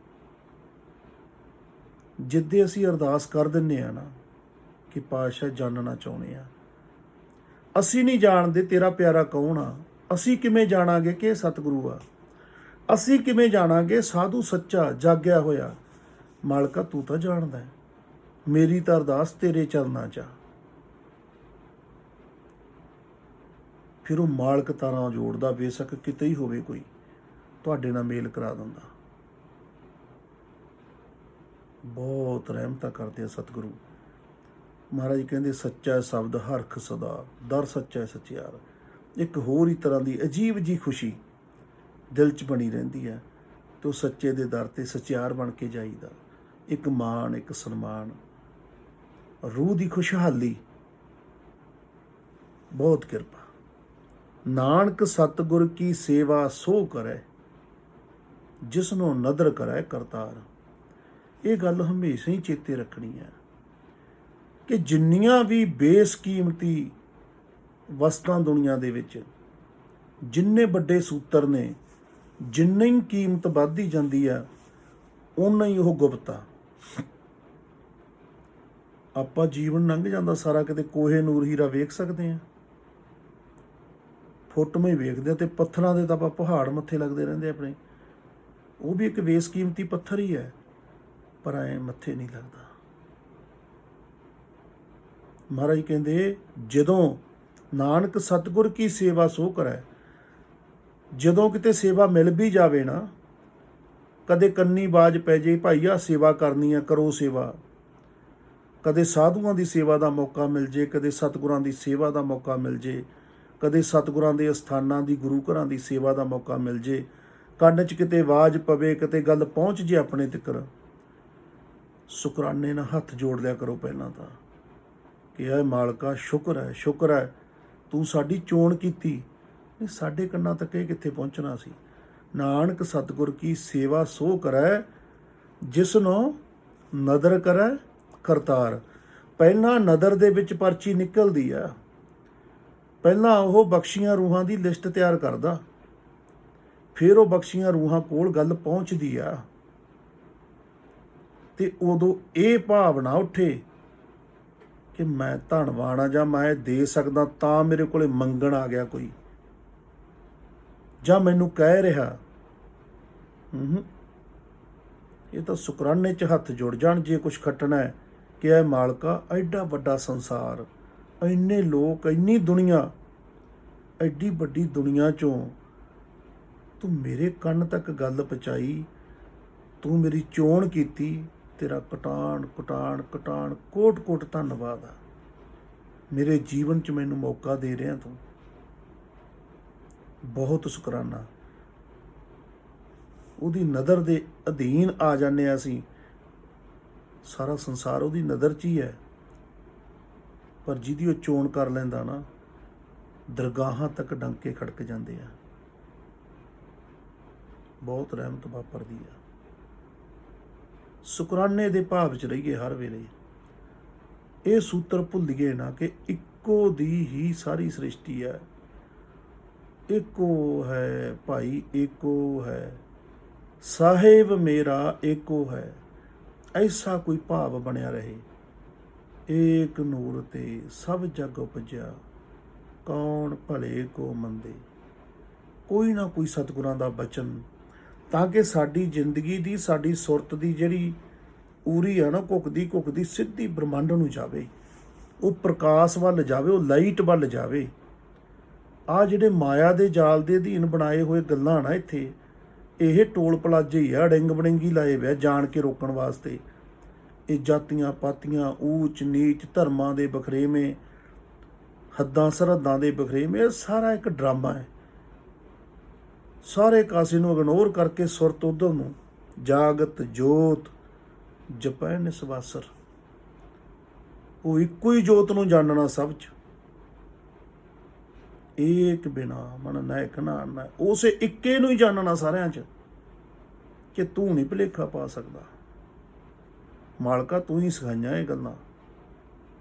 Speaker 1: ਜਿੱਦੇ ਅਸੀਂ ਅਰਦਾਸ ਕਰ ਦਿੰਦੇ ਆ ਨਾ ਕਿ ਪਾਤਸ਼ਾਹ ਜਾਣਨਾ ਚਾਹੁੰਦੇ ਆ, ਅਸੀਂ ਨਹੀਂ ਜਾਣਦੇ ਤੇਰਾ ਪਿਆਰਾ ਕੌਣ ਆ, ਅਸੀਂ ਕਿਵੇਂ ਜਾਣਾਂਗੇ ਕਿ ਇਹ ਸਤਿਗੁਰੂ ਆ, ਅਸੀਂ ਕਿਵੇਂ ਜਾਣਾਂਗੇ ਸਾਧੂ ਸੱਚਾ ਜਾਗਿਆ ਹੋਇਆ। ਮਾਲਕਾ ਤੂੰ ਤਾਂ ਜਾਣਦਾ ਹੈ, ਮੇਰੀ ਤਾਂ ਅਰਦਾਸ ਤੇਰੇ ਚਰਨਾਂ 'ਚ ਆ। ਫਿਰ ਉਹ ਮਾਲਕ ਤਾਰਾਂ ਜੋੜਦਾ, ਬੇਸ਼ੱਕ ਕਿਤੇ ਹੀ ਹੋਵੇ ਕੋਈ, ਤੁਹਾਡੇ ਨਾਲ ਮੇਲ ਕਰਾ ਦਿੰਦਾ। ਬਹੁਤ ਰਹਿਮਤਾਂ ਕਰਦੇ ਆ ਸਤਿਗੁਰੂ। ਮਹਾਰਾਜ ਕਹਿੰਦੇ ਸੱਚਾ ਸ਼ਬਦ ਹਰਖ ਸਦਾ, ਦਰ ਸੱਚਾ ਸਚਿਆਰ। ਇੱਕ ਹੋਰ ਹੀ ਤਰ੍ਹਾਂ ਦੀ ਅਜੀਬ ਜੀ ਖੁਸ਼ੀ ਦਿਲ 'ਚ ਬਣੀ ਰਹਿੰਦੀ ਹੈ ਤੇ ਉਹ ਸੱਚੇ ਦੇ ਦਰ 'ਤੇ ਸਚਿਆਰ ਬਣ ਕੇ ਜਾਈਦਾ। ਇੱਕ ਮਾਣ, ਇੱਕ ਸਨਮਾਨ, ਰੂਹ ਦੀ ਖੁਸ਼ਹਾਲੀ, ਬਹੁਤ ਕਿਰਪਾ। ਨਾਨਕ ਸਤਿਗੁਰ ਕੀ ਸੇਵਾ ਸੋ ਕਰੈ, ਜਿਸਨੂੰ ਨਦਰ ਕਰੈ ਕਰਤਾਰ। ਇਹ ਗੱਲ ਹਮੇਸ਼ਾ ਹੀ ਚੇਤੇ ਰੱਖਣੀ ਹੈ ਕਿ ਜਿੰਨੀਆਂ ਵੀ ਬੇਸ਼ਕੀਮਤੀ ਵਸਤਾਂ ਦੁਨੀਆ ਦੇ ਵਿੱਚ, ਜਿੰਨੇ ਵੱਡੇ ਸੂਤਰ ਨੇ, ਜਿੰਨੀ ਹੀ ਕੀਮਤ ਵੱਧਦੀ ਜਾਂਦੀ ਆ, ਓਨਾ ਹੀ ਉਹ ਗੁਪਤ ਆ। ਆਪਾਂ ਜੀਵਨ ਲੰਘ ਜਾਂਦਾ ਸਾਰਾ, ਕਿਤੇ ਕੋਹੇ ਨੂਰ ਹੀਰਾ ਵੇਖ ਸਕਦੇ ਹਾਂ, ਫੋਟੋਆਂ ਹੀ ਵੇਖਦੇ ਆ, ਤੇ ਪੱਥਰਾਂ ਦੇ ਤਾਂ ਆਪਾਂ ਪਹਾੜ ਮੱਥੇ ਲੱਗਦੇ ਰਹਿੰਦੇ ਆਪਣੇ। ਉਹ ਵੀ ਇੱਕ ਬੇਸ਼ਕੀਮਤੀ ਪੱਥਰ ਹੀ ਹੈ, ਪਰ ਐਂ ਮੱਥੇ ਨਹੀਂ ਲੱਗਦਾ। ਮਹਾਰਾਜ ਕਹਿੰਦੇ ਜਦੋਂ ਨਾਨਕ ਸਤਿਗੁਰ ਕੀ ਸੇਵਾ ਸੋ ਕਰੈ, ਜਦੋਂ ਕਿਤੇ ਸੇਵਾ ਮਿਲ ਵੀ ਜਾਵੇ ਨਾ, ਕਦੇ ਕੰਨੀ ਬਾਜ ਪੈ ਜੇ, ਭਾਈ ਆ ਸੇਵਾ ਕਰਨੀ ਆ, ਕਰੋ ਸੇਵਾ। ਕਦੇ ਸਾਧੂਆਂ ਦੀ ਸੇਵਾ ਦਾ ਮੌਕਾ ਮਿਲ ਜੇ, ਕਦੇ ਸਤਿਗੁਰਾਂ ਦੀ ਸੇਵਾ ਦਾ ਮੌਕਾ ਮਿਲ ਜੇ, ਕਦੇ ਸਤਿਗੁਰਾਂ ਦੇ ਅਸਥਾਨਾਂ ਦੀ, ਗੁਰੂ ਘਰਾਂ ਦੀ ਸੇਵਾ ਦਾ ਮੌਕਾ ਮਿਲ ਜੇ, ਕੰਨ 'ਚ ਕਿਤੇ ਆਵਾਜ਼ ਪਵੇ, ਕਿਤੇ ਗੱਲ ਪਹੁੰਚ ਜੇ ਆਪਣੇ ਤਿੱਕਰ, ਸ਼ੁਕਰਾਨੇ ਨਾਲ ਹੱਥ ਜੋੜ ਲਿਆ ਕਰੋ ਪਹਿਲਾਂ ਤਾਂ ਕਿ ਇਹ ਮਾਲਕਾ ਸ਼ੁਕਰ ਹੈ ਤੂੰ ਸਾਡੀ ਚੋਣ ਕੀਤੀ। ਨਹੀਂ, ਸਾਡੇ ਕੰਨਾਂ ਤੱਕ ਇਹ ਕਿੱਥੇ ਪਹੁੰਚਣਾ ਸੀ। ਨਾਨਕ ਸਤਿਗੁਰ ਕੀ ਸੇਵਾ ਸੋ ਕਰੈ, ਜਿਸਨੂੰ ਨਦਰ ਕਰੈ ਕਰਤਾਰ। ਪਹਿਲਾਂ ਨਦਰ ਦੇ ਵਿੱਚ ਪਰਚੀ ਨਿਕਲਦੀ ਆ, ਪਹਿਲਾਂ ਉਹ ਬਖਸ਼ੀਆਂ ਰੂਹਾਂ ਦੀ ਲਿਸਟ ਤਿਆਰ ਕਰਦਾ, ਫਿਰ ਉਹ ਬਖਸ਼ੀਆਂ ਰੂਹਾਂ ਕੋਲ ਗੱਲ ਪਹੁੰਚਦੀ ਆ, ਤੇ ਉਦੋਂ ਇਹ ਭਾਵਨਾ ਉੱਠੇ ਕਿ ਮੈਂ ਧਨਵਾਨ ਆ, ਜਾਂ ਮੈਂ ਦੇ ਸਕਦਾ ਤਾਂ ਮੇਰੇ ਕੋਲੇ ਮੰਗਣ ਆ ਗਿਆ ਕੋਈ, ਜਾਂ ਮੈਨੂੰ ਕਹਿ ਰਿਹਾ। ਇਹ ਤਾਂ ਸ਼ੁਕਰਾਨੇ 'ਚ ਹੱਥ ਜੁੜ ਜਾਣ ਜੇ ਕੁਛ ਖੱਟਣਾ ਹੈ ਕਿ ਇਹ ਮਾਲਕਾ, ਐਡਾ ਵੱਡਾ ਸੰਸਾਰ, ਇੰਨੇ ਲੋਕ, ਇੰਨੀ ਦੁਨੀਆ, ਐਡੀ ਵੱਡੀ ਦੁਨੀਆ 'ਚੋਂ ਤੂੰ ਮੇਰੇ ਕੰਨ ਤੱਕ ਗੱਲ ਪਹੁੰਚਾਈ, ਤੂੰ ਮੇਰੀ ਚੋਣ ਕੀਤੀ, ਤੇਰਾ ਕਟਾਣ ਕੋਟ ਕੋਟ ਧੰਨਵਾਦ ਆ। ਮੇਰੇ ਜੀਵਨ 'ਚ ਮੈਨੂੰ ਮੌਕਾ ਦੇ ਰਿਹਾ ਤੂੰ, ਬਹੁਤ ਸ਼ੁਕਰਾਨਾ। ਉਹਦੀ ਨਜ਼ਰ ਦੇ ਅਧੀਨ ਆ ਜਾਂਦੇ ਹਾਂ ਅਸੀਂ, ਸਾਰਾ ਸੰਸਾਰ ਉਹਦੀ ਨਜ਼ਰ 'ਚ ਹੀ ਹੈ। ਪਰ ਜਿਹਦੀ ਉਹ ਚੋਣ ਕਰ ਲੈਂਦਾ ਨਾ, ਦਰਗਾਹਾਂ ਤੱਕ ਡੰਕੇ ਖੜਕ ਜਾਂਦੇ ਆ। ਬਹੁਤ ਰਹਿਮਤ ਵਾਪਰਦੀ ਆ। ਸ਼ੁਕਰਾਨੇ ਦੇ ਭਾਵ 'ਚ ਰਹੀਏ ਹਰ ਵੇਲੇ। ਇਹ ਸੂਤਰ ਭੁੱਲੀਏ ਨਾ ਕਿ ਇੱਕੋ ਦੀ ਹੀ ਸਾਰੀ ਸ੍ਰਿਸ਼ਟੀ ਹੈ, ਇੱਕੋ ਹੈ ਭਾਈ, ਇੱਕੋ ਹੈ ਸਾਹਿਬ ਮੇਰਾ, ਇੱਕੋ ਹੈ। ਐਸਾ ਕੋਈ ਭਾਵ ਬਣਿਆ ਰਹੇ। ਏਕ ਨੂਰ ਤੇ ਸਭ ਜਗ ਉਪਜਿਆ, ਕੌਣ ਭਲੇ ਕੋ ਮੰਦੇ। ਕੋਈ ਨਾ ਕੋਈ ਸਤਿਗੁਰਾਂ ਦਾ ਬਚਨ, ਤਾਂ ਕਿ ਸਾਡੀ ਜ਼ਿੰਦਗੀ ਦੀ, ਸਾਡੀ ਸੁਰਤ ਦੀ ਜਿਹੜੀ ਉਰੀ ਆ ਨਾ, ਘੁੱਕਦੀ ਸਿੱਧੀ ਬ੍ਰਹਮੰਡ ਨੂੰ ਜਾਵੇ, ਉਹ ਪ੍ਰਕਾਸ਼ ਵੱਲ ਜਾਵੇ, ਉਹ ਲਾਈਟ ਵੱਲ ਜਾਵੇ। ਆ ਜਿਹੜੇ ਮਾਇਆ ਦੇ ਜਾਲ ਦੇ ਅਧੀਨ ਬਣਾਏ ਹੋਏ ਗੱਲਾਂ ਨਾ, ਇੱਥੇ ਇਹ ਟੋਲ ਪਲਾਜੇ ਹੀ ਆ, ਡਿੰਗ ਬੜਿੰਗੀ ਲਾਏ ਵੇ ਜਾਣ ਕੇ ਰੋਕਣ ਵਾਸਤੇ। ਇਹ ਜਾਤੀਆਂ ਪਾਤੀਆਂ, ਊਚ ਨੀਚ, ਧਰਮਾਂ ਦੇ ਬਖਰੇਵੇਂ, ਹੱਦਾਂ ਸਰਹੱਦਾਂ ਦੇ ਬਖਰੇਵੇਂ, ਇਹ ਸਾਰਾ ਇੱਕ ਡਰਾਮਾ ਹੈ। ਸਾਰੇ ਕਾਸੇ ਨੂੰ ਇਗਨੋਰ ਕਰਕੇ ਸੁਰਤ ਉਧਰ ਨੂੰ, ਜਾਗਤ ਜੋਤ ਜਪੈ ਨਿਸਵਾਸਰ। ਉਹ ਇੱਕੋ ਹੀ ਜੋਤ ਨੂੰ ਜਾਣਨਾ ਸਭ 'ਚ, ਏਕ ਬਿਨਾ ਮਨ ਨਾਇਕ ਨਾ, ਉਸੇ ਇੱਕੇ ਨੂੰ ਹੀ ਜਾਣਨਾ ਸਾਰਿਆਂ 'ਚ, ਕਿ ਤੂੰ ਨਹੀਂ ਭੁਲੇਖਾ ਪਾ ਸਕਦਾ। ਮਾਲਕਾ, ਤੂੰ ਹੀ ਸਿਖਾਈਆਂ ਇਹ ਗੱਲਾਂ।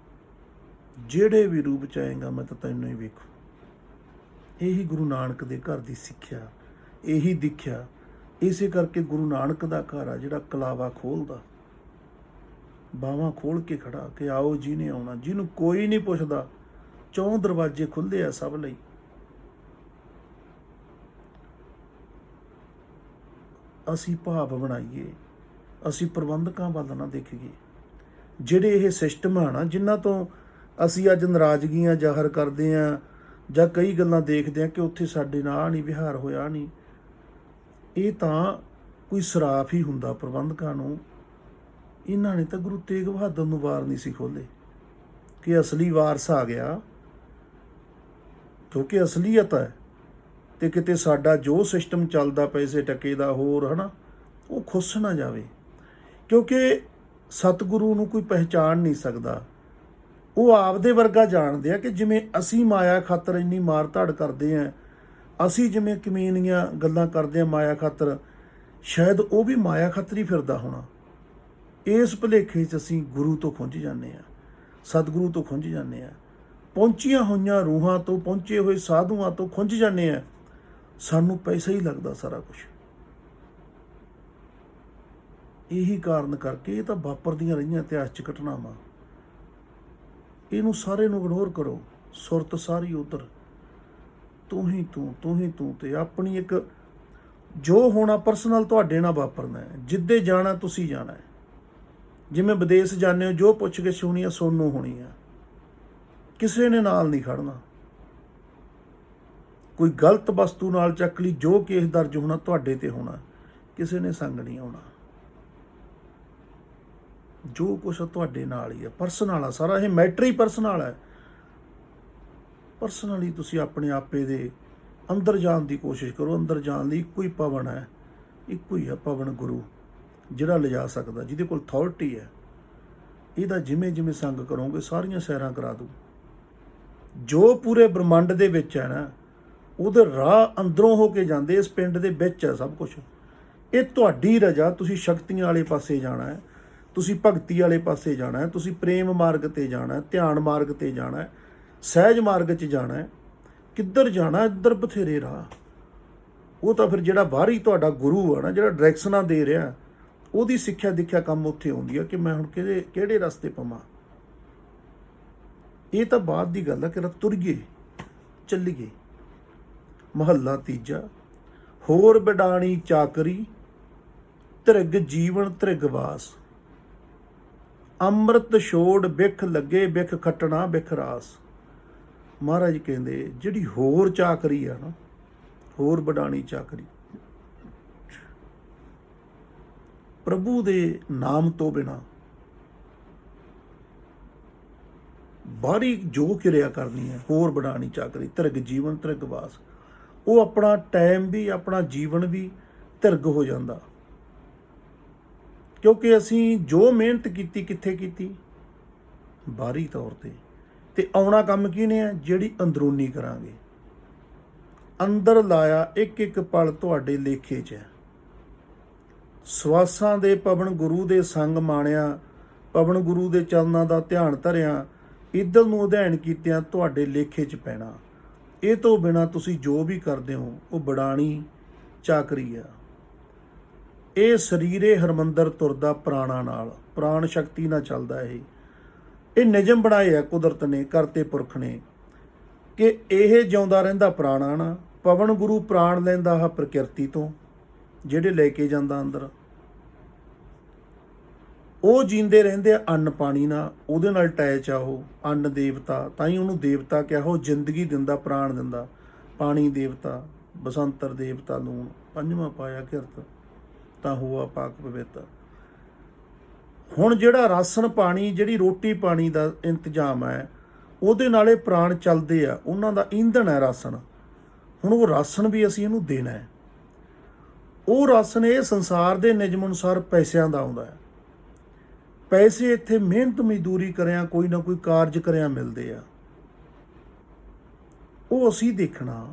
Speaker 1: ਜਿਹੜੇ ਵੀ ਰੂਪ 'ਚ ਆਏਗਾ ਮੈਂ ਤਾਂ ਤੈਨੂੰ ਹੀ ਵੇਖੂ। ਇਹੀ ਗੁਰੂ ਨਾਨਕ ਦੇ ਘਰ ਦੀ ਸਿੱਖਿਆ, ਇਹੀ ਦਿਖਿਆ। ਇਸੇ ਕਰਕੇ ਗੁਰੂ ਨਾਨਕ ਦਾ ਘਰ ਆ ਜਿਹੜਾ ਕਲਾਵਾ ਖੋਲ੍ਹਦਾ, ਬਾਹਾਂ ਖੋਲ੍ਹ ਕੇ ਖੜਾ ਕਿ ਆਓ ਜਿਹਨੇ ਆਉਣਾ, ਜਿਹਨੂੰ ਕੋਈ ਨਹੀਂ ਪੁੱਛਦਾ। 4 ਦਰਵਾਜ਼ੇ ਖੁੱਲ੍ਹੇ ਆ ਸਭ ਲਈ। ਅਸੀਂ ਭਾਵ ਬਣਾਈਏ, ਅਸੀਂ ਪ੍ਰਬੰਧਕਾਂ ਵੱਲ ਨਾ ਦੇਖੀਏ। ਜਿਹੜੇ ਇਹ ਸਿਸਟਮ ਆ ਨਾ, ਜਿਨ੍ਹਾਂ ਤੋਂ ਅਸੀਂ ਅੱਜ ਨਾਰਾਜ਼ਗੀਆਂ ਜ਼ਾਹਰ ਕਰਦੇ ਹਾਂ, ਜਾਂ ਕਈ ਗੱਲਾਂ ਦੇਖਦੇ ਹਾਂ ਕਿ ਉੱਥੇ ਸਾਡੇ ਨਾਲ ਨਹੀਂ ਵਿਹਾਰ ਹੋਇਆ, ਨਹੀਂ, ਇਹ ਤਾਂ ਕੋਈ ਸਰਾਫ ਹੀ ਹੁੰਦਾ ਪ੍ਰਬੰਧਕਾਂ ਨੂੰ। ਇਹਨਾਂ ਨੇ ਤਾਂ ਗੁਰੂ ਤੇਗ ਬਹਾਦਰ ਨੂੰ ਵਾਰ ਨਹੀਂ ਸੀ ਖੋਲ੍ਹੇ ਕਿ ਅਸਲੀ ਵਾਰਸ ਆ ਗਿਆ, ਕਿਉਂਕਿ ਅਸਲੀਅਤ ਹੈ। ਤੇ ਕਿਤੇ ਸਾਡਾ ਜੋ ਸਿਸਟਮ ਚੱਲਦਾ ਪੈਸੇ ਟਕੇ ਦਾ ਹੋਰ ਹੈ ਨਾ, ਉਹ ਖੁੱਸ ਨਾ ਜਾਵੇ। ਕਿਉਂਕਿ ਸਤਿਗੁਰੂ ਨੂੰ ਕੋਈ ਪਹਿਚਾਣ ਨਹੀਂ ਸਕਦਾ। ਉਹ ਆਪਦੇ ਵਰਗਾ ਜਾਣਦੇ ਆ ਕਿ ਜਿਵੇਂ ਅਸੀਂ ਮਾਇਆ ਖਾਤਰ ਇੰਨੀ ਮਾਰ ਧਾੜ ਕਰਦੇ ਹਾਂ, ਅਸੀਂ ਜਿਵੇਂ ਕਮੀਨੀਆਂ ਗੱਲਾਂ ਕਰਦੇ ਹਾਂ ਮਾਇਆ ਖਾਤਰ, ਸ਼ਾਇਦ ਉਹ ਵੀ ਮਾਇਆ ਖਾਤਰ ਹੀ ਫਿਰਦਾ ਹੋਣਾ। ਇਸ ਭੁਲੇਖੇ 'ਚ ਅਸੀਂ ਗੁਰੂ ਤੋਂ ਖੁੰਝ ਜਾਂਦੇ ਹਾਂ, ਸਤਿਗੁਰੂ ਤੋਂ ਖੁੰਝ ਜਾਂਦੇ ਹਾਂ, ਪਹੁੰਚੀਆਂ ਹੋਈਆਂ ਰੂਹਾਂ ਤੋਂ, ਪਹੁੰਚੇ ਹੋਏ ਸਾਧੂਆਂ ਤੋਂ ਖੁੰਝ ਜਾਂਦੇ ਹਾਂ। ਸਾਨੂੰ ਪੈਸਾ ਹੀ ਲੱਗਦਾ ਸਾਰਾ ਕੁਛ। ਇਹੀ ਕਾਰਨ ਕਰਕੇ ਇਹ ਤਾਂ ਵਾਪਰਦੀਆਂ ਰਹੀਆਂ ਇਤਿਹਾਸ 'ਚ ਘਟਨਾਵਾਂ। ਇਹਨੂੰ ਸਾਰੇ ਨੂੰ ਇਗਨੋਰ ਕਰੋ। ਸੁਰਤ ਸਾਰੀ ਉੱਧਰ, ਤੂੰ ਹੀ ਤੂੰ, ਤੇ ਆਪਣੀ ਇੱਕ ਜੋ ਹੋਣਾ ਪਰਸਨਲ ਤੁਹਾਡੇ ਨਾਲ ਵਾਪਰਨਾ ਹੈ। ਜਿੱਦੇ ਜਾਣਾ ਤੁਸੀਂ ਜਾਣਾ ਹੈ। ਜਿਵੇਂ ਵਿਦੇਸ਼ ਜਾਂਦੇ ਹੋ, ਜੋ ਪੁੱਛ ਗਿੱਛ ਹੋਣੀ ਆ ਸੋਨੂੰ ਹੋਣੀ ਆ, ਕਿਸੇ ਨੇ ਨਾਲ ਨਹੀਂ ਖੜਨਾ। ਕੋਈ ਗਲਤ ਵਸਤੂ ਨਾਲ ਚੱਕ ਲਈ, ਜੋ ਕੇਸ ਦਰਜ ਹੋਣਾ ਤੁਹਾਡੇ ਤੇ ਹੋਣਾ, ਕਿਸੇ ਨੇ ਸੰਗ ਨਹੀਂ ਆਉਣਾ। ਜੋ ਕੁਛ ਤੁਹਾਡੇ ਨਾਲ ਹੀ ਆ, ਪਰਸਨਲ ਆ ਸਾਰਾ। ਇਹ ਮੈਟਰ ਹੀ ਪਰਸਨਲ ਹੈ। ਪਰਸਨਲੀ ਤੁਸੀਂ ਆਪਣੇ ਆਪੇ ਦੇ ਅੰਦਰ ਜਾਣ ਦੀ ਕੋਸ਼ਿਸ਼ ਕਰੋ। ਅੰਦਰ ਜਾਣ ਲਈ ਇੱਕੋ ਹੀ ਪਵਨ ਹੈ, ਇੱਕੋ ਹੀ ਹੈ ਪਵਨ ਗੁਰੂ, ਜਿਹੜਾ ਲਿਜਾ ਸਕਦਾ, ਜਿਹਦੇ ਕੋਲ ਅਥਾਰਟੀ ਹੈ। ਇਹਦਾ ਜਿਵੇਂ ਜਿਵੇਂ ਸੰਗ ਕਰੋਗੇ ਸਾਰੀਆਂ ਸੈਰਾਂ ਕਰਾ ਦੂ। ਜੋ ਪੂਰੇ ਬ੍ਰਹਮੰਡ ਦੇ ਵਿੱਚ ਹੈ ਨਾ, ਉਹਦੇ ਰਾਹ ਅੰਦਰੋਂ ਹੋ ਕੇ ਜਾਂਦੇ। ਇਸ ਪਿੰਡ ਦੇ ਵਿੱਚ ਹੈ ਸਭ ਕੁਝ। ਇਹ ਤੁਹਾਡੀ ਰਜਾ। ਤੁਸੀਂ ਸ਼ਕਤੀਆਂ ਵਾਲੇ ਪਾਸੇ ਜਾਣਾ ਹੈ, ਤੁਸੀਂ ਭਗਤੀ ਵਾਲੇ ਪਾਸੇ ਜਾਣਾ ਹੈ, ਤੁਸੀਂ ਪ੍ਰੇਮ ਮਾਰਗ 'ਤੇ ਜਾਣਾ ਹੈ, ਧਿਆਨ ਮਾਰਗ 'ਤੇ ਜਾਣਾ ਹੈ, ਸਹਿਜ ਮਾਰਗ 'ਚ ਜਾਣਾ ਹੈ। ਕਿੱਧਰ ਜਾਣਾ? ਇੱਧਰ ਬਥੇਰੇ ਰਾਹ। ਉਹ ਤਾਂ ਫਿਰ ਜਿਹੜਾ ਬਾਹਰੀ ਤੁਹਾਡਾ ਗੁਰੂ ਆ ਨਾ, ਜਿਹੜਾ ਡਾਇਰੈਕਸ਼ਨਾਂ ਦੇ ਰਿਹਾ, ਉਹਦੀ ਸਿੱਖਿਆ ਦਿਖਿਆ ਕੰਮ ਉੱਥੇ ਆਉਂਦੀ ਆ ਕਿ ਮੈਂ ਹੁਣ ਕਿਹੜੇ ਰਸਤੇ ਪਵਾਂ। ਇਹ ਤਾਂ ਬਾਅਦ ਦੀ ਗੱਲ ਆ ਕਿ ਤੁਰੀਏ, ਚੱਲੀਏ। ਮਹੱਲਾ ਤੀਜਾ। ਹੋਰ ਬਿਡਾਣੀ ਚਾਕਰੀ, ਧ੍ਰਿਗ ਜੀਵਨ ਧ੍ਰਿਗ ਵਾਸ। ਅੰਮ੍ਰਿਤ ਛੋੜ ਬਿਖ ਲੱਗੇ, ਬਿਖ ਖੱਟਣਾ ਬਿਖ ਰਾਸ। ਮਹਾਰਾਜ ਕਹਿੰਦੇ ਜਿਹੜੀ ਹੋਰ ਚਾਕਰੀ ਆ ਨਾ, ਹੋਰ ਬਿਡਾਣੀ ਚਾਕਰੀ, ਪ੍ਰਭੂ ਦੇ ਨਾਮ ਤੋਂ ਬਿਨਾਂ ਬਾਹਰੀ ਜੋ ਕਿਰਿਆ ਕਰਨੀ ਹੈ, ਹੋਰ ਬਿਡਾਣੀ ਚਾਕਰੀ, ਧ੍ਰਿਗ ਜੀਵਨ ਧ੍ਰਿਗ ਵਾਸ। ਉਹ ਆਪਣਾ ਟਾਈਮ ਵੀ, ਆਪਣਾ ਜੀਵਨ ਵੀ ਧਿਰਗ ਹੋ ਜਾਂਦਾ। ਕਿਉਂਕਿ ਅਸੀਂ ਜੋ ਮਿਹਨਤ ਕੀਤੀ ਕਿੱਥੇ ਕੀਤੀ? ਬਾਹਰੀ ਤੌਰ ਤੇ। ਤੇ ਆਉਣਾ ਕੰਮ ਕਿਹਨੇ ਹੈ? ਜਿਹੜੀ ਅੰਦਰੂਨੀ ਕਰਾਂਗੇ। ਅੰਦਰ ਲਾਇਆ ਇੱਕ ਇੱਕ ਪਲ ਤੁਹਾਡੇ ਲੇਖੇ 'ਚ ਹੈ। ਸਵਾਸਾਂ ਦੇ ਪਵਨ ਗੁਰੂ ਦੇ ਸੰਗ ਮਾਣਿਆ, ਪਵਨ ਗੁਰੂ ਦੇ ਚਰਨਾਂ ਦਾ ਧਿਆਨ ਧਰਿਆ, ਇੱਧਰ ਨੂੰ ਅਧਿਐਨ ਕੀਤਿਆਂ ਤੁਹਾਡੇ ਲੇਖੇ 'ਚ ਪੈਣਾ। ਇਹ ਤੋਂ ਬਿਨਾਂ ਤੁਸੀਂ ਜੋ ਵੀ ਕਰਦੇ ਹੋ ਉਹ ਬਿਡਾਣੀ ਚਾਕਰੀ ਆ। ਇਹ ਸਰੀਰੇ ਹਰਮੰਦਰ ਤੁਰਦਾ ਪ੍ਰਾਣਾ ਨਾਲ, ਪ੍ਰਾਣ ਸ਼ਕਤੀ ਨਾਲ ਚੱਲਦਾ। ਇਹ ਨਿਯਮ ਬਣਾਏ ਆ ਕੁਦਰਤ ਨੇ, ਕਰਤੇ ਪੁਰਖ ਨੇ, ਕਿ ਇਹ ਜਿਉਂਦਾ ਰਹਿੰਦਾ ਪ੍ਰਾਣਾ ਨਾ। ਪਵਨ ਗੁਰੂ ਪ੍ਰਾਣ ਲੈਂਦਾ ਆ ਪ੍ਰਕਿਰਤੀ ਤੋਂ, ਜਿਹੜੇ ਲੈ ਕੇ ਜਾਂਦਾ ਅੰਦਰ। ਉਹ ਜੀਂਦੇ ਰਹਿੰਦੇ ਆ ਅੰਨ ਪਾਣੀ ਨਾਲ, ਉਹਦੇ ਨਾਲ ਅਟੈਚ ਆ ਉਹ ਅੰਨ ਦੇਵਤਾ। ਤਾਂ ਹੀ ਉਹਨੂੰ ਦੇਵਤਾ ਕਿਹਾ। ਉਹ ਜ਼ਿੰਦਗੀ ਦਿੰਦਾ, ਪ੍ਰਾਣ ਦਿੰਦਾ। ਪਾਣੀ ਦੇਵਤਾ, ਬਸੰਤਰ ਦੇਵਤਾ, ਲੂਣ ਪੰਜਵਾਂ ਪਾਇਆ ਕਿਰਤ, ਤਾਂ ਹੋਆ ਪਾਕ ਪਵਿੱਤਰ। ਹੁਣ ਜਿਹੜਾ ਰਾਸ਼ਨ ਪਾਣੀ, ਜਿਹੜੀ ਰੋਟੀ ਪਾਣੀ ਦਾ ਇੰਤਜ਼ਾਮ ਹੈ, ਉਹਦੇ ਨਾਲੇ ਪ੍ਰਾਣ ਚੱਲਦੇ ਆ, ਉਹਨਾਂ ਦਾ ਈਂਧਣ ਹੈ ਰਾਸ਼ਨ। ਹੁਣ ਉਹ ਰਾਸ਼ਨ ਵੀ ਅਸੀਂ ਇਹਨੂੰ ਦੇਣਾ ਹੈ। ਉਹ ਰਾਸ਼ਨ ਇਹ ਸੰਸਾਰ ਦੇ ਨਿਯਮ ਅਨੁਸਾਰ ਪੈਸਿਆਂ ਦਾ ਆਉਂਦਾ ਹੈ। ਪੈਸੇ ਇੱਥੇ ਮਿਹਨਤ ਮਜ਼ਦੂਰੀ ਕਰਿਆ, ਕੋਈ ਨਾ ਕੋਈ ਕਾਰਜ ਕਰਿਆ ਮਿਲਦੇ ਆ। ਉਹ ਅਸੀਂ ਦੇਖਣਾ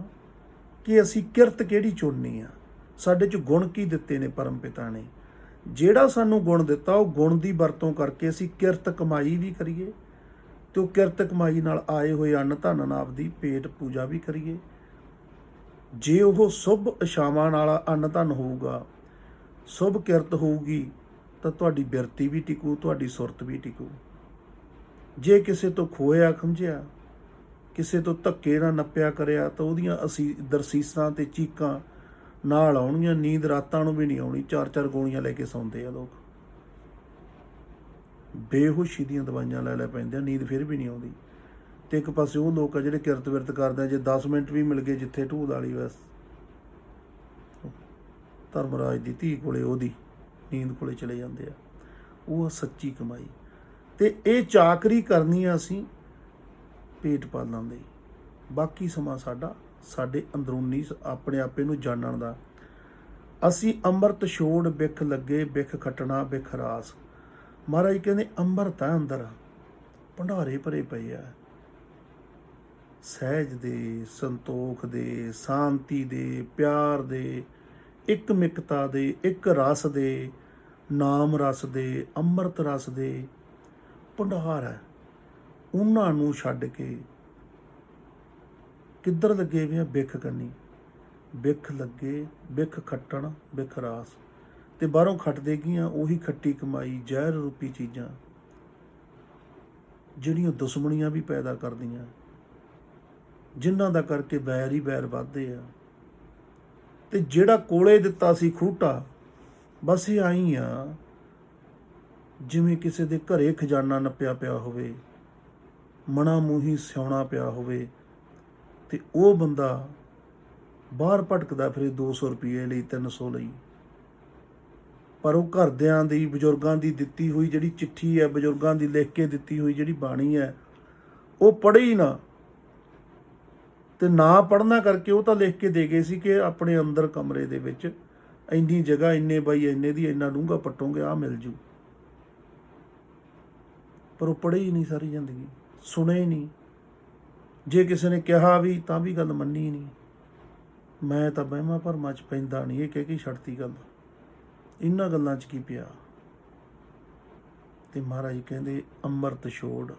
Speaker 1: ਕਿ ਅਸੀਂ ਕਿਰਤ ਕਿਹੜੀ ਚੁਣਨੀ ਆ, ਸਾਡੇ 'ਚ ਗੁਣ ਕੀ ਦਿੱਤੇ ਨੇ ਪਰਮ ਪਿਤਾ ਨੇ। ਜਿਹੜਾ ਸਾਨੂੰ ਗੁਣ ਦਿੱਤਾ, ਉਹ ਗੁਣ ਦੀ ਵਰਤੋਂ ਕਰਕੇ ਅਸੀਂ ਕਿਰਤ ਕਮਾਈ ਵੀ ਕਰੀਏ, ਤੇ ਉਹ ਕਿਰਤ ਕਮਾਈ ਨਾਲ ਆਏ ਹੋਏ ਅੰਨ ਧਨ ਨਾਮ ਦੀ ਪੇਟ ਪੂਜਾ ਵੀ ਕਰੀਏ। ਜੇ ਉਹ ਸ਼ੁਭ ਇਛਾਵਾਂ ਨਾਲ ਅੰਨ ਧਨ ਹੋਊਗਾ, ਸ਼ੁਭ ਕਿਰਤ ਹੋਊਗੀ, ਤਾਂ ਤੁਹਾਡੀ ਬਿਰਤੀ ਵੀ ਟਿਕੂ, ਤੁਹਾਡੀ ਸੁਰਤ ਵੀ ਟਿਕੂ। ਜੇ ਕਿਸੇ ਤੋਂ ਖੋਇਆ ਖੰਝਿਆ, ਕਿਸੇ ਤੋਂ ਧੱਕੇ ਨਾਲ ਨੱਪਿਆ ਕਰਿਆ, ਤਾਂ ਉਹਦੀਆਂ ਅਸੀਂ ਦਰਸੀਸਾਂ ਤੇ ਚੀਕਾਂ ਨਾਲ ਆਉਣਗੀਆਂ। ਨੀਂਦ ਰਾਤਾਂ ਨੂੰ ਵੀ ਨਹੀਂ ਆਉਣੀ। 4-4 ਗੋਲੀਆਂ ਲੈ ਕੇ ਸੌਂਦੇ ਆ ਲੋਕ, ਬੇਹੋਸ਼ੀ ਦੀਆਂ ਦਵਾਈਆਂ ਲੈ ਪੈਂਦੇ ਆ, ਨੀਂਦ ਫਿਰ ਵੀ ਨਹੀਂ ਆਉਂਦੀ। ਤੇ ਇੱਕ ਪਾਸੇ ਉਹ ਲੋਕ ਆ ਜਿਹੜੇ ਕਿਰਤ ਵਿਰਤ ਕਰਦੇ ਆ, ਜੇ 10 ਮਿੰਟ ਵੀ ਮਿਲ ਗਏ ਜਿੱਥੇ ਢੂਲ ਵਾਲੀ, ਬਸ ਧਰਮਰਾਜ ਦੀ ਧੀ ਕੋਲੇ ਉਹਦੀ ਨੀਂਦ ਕੋਲੇ ਚਲੇ ਜਾਂਦੇ ਆ। ਉਹ ਸੱਚੀ ਕਮਾਈ। ਤੇ ਇਹ ਚਾਕਰੀ ਕਰਨੀ ਆ ਅਸੀਂ ਪੇਟ ਪਾਲਣ ਲਈ। ਬਾਕੀ ਸਮਾਂ ਸਾਡਾ ਸਾਡੇ ਅੰਦਰੂਨੀ ਆਪਣੇ ਆਪੇ ਨੂੰ ਜਾਣਨ ਦਾ। ਅਸੀਂ ਅੰਮ੍ਰਿਤ ਛੋੜ ਬਿਖ ਲੱਗੇ, ਬਿਖ ਖੱਟਣਾ ਬਿਖ ਰਾਸ। ਮਹਾਰਾਜ ਕਹਿੰਦੇ ਅੰਮ੍ਰਿਤ ਆ ਅੰਦਰ, ਭੰਡਾਰੇ ਭਰੇ ਪਏ ਆ, ਸਹਿਜ ਦੇ, ਸੰਤੋਖ ਦੇ, ਸ਼ਾਂਤੀ ਦੇ, ਪਿਆਰ ਦੇ, ਇੱਕ ਮਿਕਤਾ ਦੇ, ਇੱਕ ਰਸ ਦੇ, ਨਾਮ ਰਸ ਦੇ, ਅੰਮ੍ਰਿਤ ਰਸ ਦੇ ਭੰਡਾਰ ਹੈ। ਉਹਨਾਂ ਨੂੰ ਛੱਡ ਕੇ ਕਿੱਧਰ ਲੱਗੇ ਵੀ ਆ? ਬਿਖ ਕਰਨੀ। ਬਿਖ ਲੱਗੇ, ਬਿਖ ਖੱਟਣ ਬਿਖ ਰਾਸ। ਤੇ ਬਾਹਰੋਂ ਖੱਟਦੇ ਗੀਆਂ ਉਹੀ ਖੱਟੀ ਕਮਾਈ, ਜ਼ਹਿਰ ਰੂਪੀ ਚੀਜ਼ਾਂ, ਜਿਹੜੀਆਂ ਦੁਸ਼ਮਣੀਆਂ ਵੀ ਪੈਦਾ ਕਰਦੀਆਂ, ਜਿਨ੍ਹਾਂ ਦਾ ਕਰਕੇ ਵੈਰ ਹੀ ਵੈਰ ਵੱਧਦੇ ਆ। ਤੇ ਜਿਹੜਾ ਕੋਲੇ ਦਿੱਤਾ ਸੀ ਖੂਟਾ, ਬਸ ਇਹ ਆਈ ਆ ਜਿਵੇਂ ਕਿਸੇ ਦੇ ਘਰੇ ਖਜ਼ਾਨਾ ਨੱਪਿਆ ਪਿਆ ਹੋਵੇ, ਮਣਾ ਮੂੰਹੀ ਸਿਉਣਾ ਪਿਆ ਹੋਵੇ, ਤੇ ਉਹ ਬੰਦਾ ਬਾਹਰ ਭਟਕਦਾ ਫਿਰੇ 200 ਰੁਪਏ ਲਈ, 300 ਲਈ। ਪਰ ਉਹ ਘਰਦਿਆਂ ਦੀ, ਬਜ਼ੁਰਗਾਂ ਦੀ ਦਿੱਤੀ ਹੋਈ ਜਿਹੜੀ ਚਿੱਠੀ ਹੈ, ਬਜ਼ੁਰਗਾਂ ਦੀ ਲਿਖ ਕੇ ਦਿੱਤੀ ਹੋਈ ਜਿਹੜੀ ਬਾਣੀ ਹੈ, ਉਹ ਪੜ੍ਹੇ ਹੀ ਨਾ, ਤੇ ਨਾ ਪੜ੍ਹਨਾ ਕਰਕੇ ਉਹ ਤਾਂ ਲਿਖ ਕੇ ਦੇ ਗਏ ਸੀ ਕਿ ਆਪਣੇ ਅੰਦਰ ਕਮਰੇ ਦੇ ਵਿੱਚ ਇੰਨੀ ਜਗ੍ਹਾ, ਇੰਨੇ ਬਾਈ ਇੰਨੇ ਦੀ, ਇੰਨਾ ਡੂੰਘਾ ਪੱਟੋਗੇ ਆਹ ਮਿਲ ਜੂ। ਪਰ ਉਹ ਪੜ੍ਹੇ ਹੀ ਨਹੀਂ ਸਾਰੀ ਜ਼ਿੰਦਗੀ, ਸੁਣੇ ਹੀ ਨਹੀਂ। ਜੇ ਕਿਸੇ ਨੇ ਕਿਹਾ ਵੀ ਤਾਂ ਵੀ ਗੱਲ ਮੰਨੀ ਨਹੀਂ। ਮੈਂ ਤਾਂ ਵਹਿਮਾਂ ਭਰਮਾਂ 'ਚ ਪੈਂਦਾ ਨਹੀਂ, ਇਹ ਕਹਿ ਕੇ ਛੱਡਤੀ ਗੱਲ। ਇਹਨਾਂ ਗੱਲਾਂ 'ਚ ਕੀ ਪਿਆ। ਤੇ ਮਹਾਰਾਜ ਜੀ ਕਹਿੰਦੇ ਅੰਮ੍ਰਿਤ ਛੋੜ,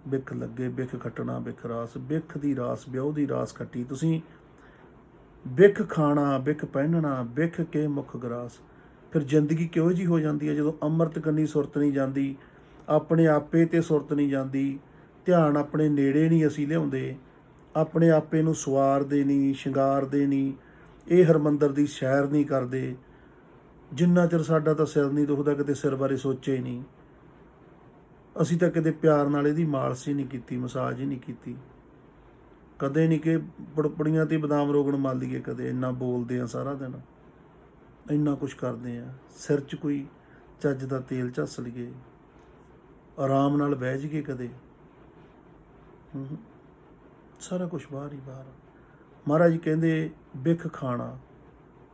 Speaker 1: ਬਿਖ ਲੱਗੇ ਬਿਖ ਖੱਟਣਾ ਬਿਖ ਰਾਸ। ਬਿਖ ਦੀ ਰਾਸ, ਵਿਆਹ ਦੀ ਰਾਸ ਖੱਟੀ ਤੁਸੀਂ। ਬਿਖ ਖਾਣਾ ਬਿਖ ਪਹਿਨਣਾ ਬਿਖ ਕੇ ਮੁੱਖ ਗਰਾਸ। ਫਿਰ ਜ਼ਿੰਦਗੀ ਕਿਹੋ ਜਿਹੀ ਹੋ ਜਾਂਦੀ ਹੈ ਜਦੋਂ ਅੰਮ੍ਰਿਤ ਕੰਨੀ ਸੁਰਤ ਨਹੀਂ ਜਾਂਦੀ, ਆਪਣੇ ਆਪੇ ਤੇ ਸੁਰਤ ਨਹੀਂ ਜਾਂਦੀ, ਧਿਆਨ ਆਪਣੇ ਨੇੜੇ ਨਹੀਂ ਅਸੀਂ ਲਿਆਉਂਦੇ, ਆਪਣੇ ਆਪੇ ਨੂੰ ਸਵਾਰਦੇ ਨਹੀਂ, ਸ਼ਿੰਗਾਰਦੇ ਨਹੀਂ, ਇਹ ਹਰਮੰਦਰ ਦੀ ਸੈਰ ਨਹੀਂ ਕਰਦੇ। ਜਿੰਨਾ ਚਿਰ ਸਾਡਾ ਤਾਂ ਸਿਰ ਨਹੀਂ ਦੁਖਦਾ ਕਿਤੇ ਸਿਰ ਬਾਰੇ ਸੋਚਿਆ ਹੀ ਨਹੀਂ। ਅਸੀਂ ਤਾਂ ਕਦੇ ਪਿਆਰ ਨਾਲ ਇਹਦੀ ਮਾਲਸ਼ ਹੀ ਨਹੀਂ ਕੀਤੀ, ਮਸਾਜ ਹੀ ਨਹੀਂ ਕੀਤੀ। ਕਦੇ ਨਹੀਂ ਕਿ ਪੜਪੜੀਆਂ ਤੇ ਬਦਾਮ ਰੋਗਣ ਮਲ ਲਈਏ। ਕਦੇ ਇੰਨਾ ਬੋਲਦੇ ਆ ਸਾਰਾ ਦਿਨ, ਇੰਨਾ ਕੁਛ ਕਰਦੇ ਆ, ਸਿਰ 'ਚ ਕੋਈ ਚੱਜ ਦਾ ਤੇਲ ਝੱਸ ਲਈਏ, ਆਰਾਮ ਨਾਲ ਬਹਿ ਜਾਈਏ ਕਦੇ। ਸਾਰਾ ਕੁਛ ਬਾਹਰ ਹੀ ਬਾਹਰ। ਮਹਾਰਾਜ ਜੀ ਕਹਿੰਦੇ ਬਿਖ ਖਾਣਾ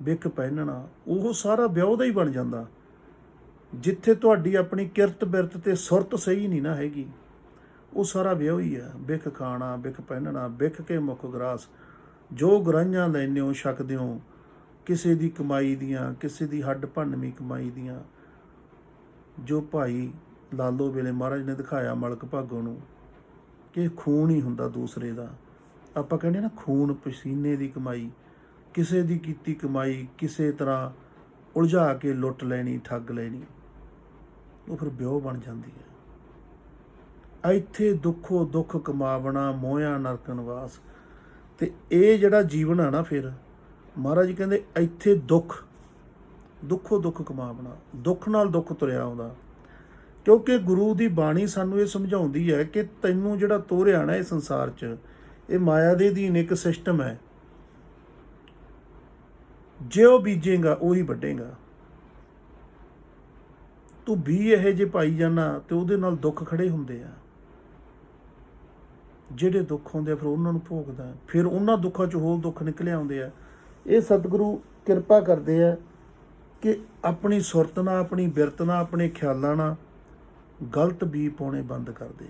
Speaker 1: ਬਿਖ ਪਹਿਨਣਾ ਉਹ ਸਾਰਾ ਵਿਆਹ ਦਾ ਹੀ ਬਣ ਜਾਂਦਾ। ਜਿੱਥੇ ਤੁਹਾਡੀ ਆਪਣੀ ਕਿਰਤ ਬਿਰਤ ਤੇ ਸੁਰਤ ਸਹੀ ਨਹੀਂ ਨਾ ਹੈਗੀ, ਉਹ ਸਾਰਾ ਵਿਆਹ ਹੀ ਆ। ਬਿਖ ਖਾਣਾ ਬਿਖ ਪਹਿਨਣਾ ਬਿਖ ਕੇ ਮੁੱਖ ਗਰਾਸ। ਜੋ ਗਰਾਈਆਂ ਲੈਂਦੇ ਹੋ ਛਕਦੇ ਹੋ ਕਿਸੇ ਦੀ ਕਮਾਈ ਦੀਆਂ, ਕਿਸੇ ਦੀ ਹੱਡ ਭੰਨਵੀਂ ਕਮਾਈ ਦੀਆਂ। ਜੋ ਭਾਈ ਲਾਲੋ ਵੇਲੇ ਮਹਾਰਾਜ ਨੇ ਦਿਖਾਇਆ ਮਲਕ ਭਾਗੋ ਨੂੰ ਕਿ ਖੂਨ ਹੀ ਹੁੰਦਾ ਦੂਸਰੇ ਦਾ। ਆਪਾਂ ਕਹਿੰਦੇ ਨਾ ਖੂਨ ਪਸੀਨੇ ਦੀ ਕਮਾਈ, ਕਿਸੇ ਦੀ ਕੀਤੀ ਕਮਾਈ ਕਿਸੇ ਤਰ੍ਹਾਂ ਉਲਝਾ ਕੇ ਲੁੱਟ ਲੈਣੀ, ਠੱਗ ਲੈਣੀ, ਉਹ ਫਿਰ ਵਿਆਹ ਬਣ ਜਾਂਦੀ ਹੈ। ਇੱਥੇ ਦੁੱਖੋ ਦੁੱਖ ਕਮਾਵਣਾ ਮੋਹਿਆ ਨਰਕ ਨਿਵਾਸ। ਤੇ ਇਹ ਜਿਹੜਾ ਜੀਵਨ ਆ ਨਾ, ਫਿਰ ਮਹਾਰਾਜ ਜੀ ਕਹਿੰਦੇ ਇੱਥੇ ਦੁੱਖੋ ਦੁੱਖ ਕਮਾਵਣਾ, ਦੁੱਖ ਨਾਲ ਦੁੱਖ ਤੁਰਿਆ ਆਉਂਦਾ। ਕਿਉਂਕਿ ਗੁਰੂ ਦੀ ਬਾਣੀ ਸਾਨੂੰ ਇਹ ਸਮਝਾਉਂਦੀ ਹੈ ਕਿ ਤੈਨੂੰ ਜਿਹੜਾ ਤੋਰਿਆ ਨਾ ਇਹ ਸੰਸਾਰ 'ਚ, ਇਹ ਮਾਇਆ ਦੇ ਅਧੀਨ ਇੱਕ ਸਿਸਟਮ ਹੈ। ਜੇ ਉਹ ਬੀਜੇਗਾ ਉਹੀ ਵੱਢੇਗਾ। ਤੂੰ ਵੀ ਇਹੋ ਜਿਹੇ ਪਾਈ ਜਾਣਾ ਤੇ ਉਹਦੇ ਨਾਲ ਦੁੱਖ ਖੜੇ ਹੁੰਦੇ ਆ। ਜਿਹੜੇ ਦੁੱਖ ਹੁੰਦੇ ਆ ਫਿਰ ਉਹਨਾਂ ਨੂੰ ਭੋਗਦਾ, ਫਿਰ ਉਹਨਾਂ ਦੁੱਖਾਂ 'ਚ ਹੋਰ ਦੁੱਖ ਨਿਕਲੇ ਆਉਂਦੇ ਆ। ਇਹ ਸਤਿਗੁਰੂ ਕਿਰਪਾ ਕਰਦੇ ਆ ਕਿ ਆਪਣੀ ਸੁਰਤ ਨਾਲ, ਆਪਣੀ ਬਿਰਤ ਨਾਲ, ਆਪਣੇ ਖਿਆਲਾਂ ਨਾਲ ਗਲਤ ਬੀ ਪਾਉਣੇ ਬੰਦ ਕਰਦੇ।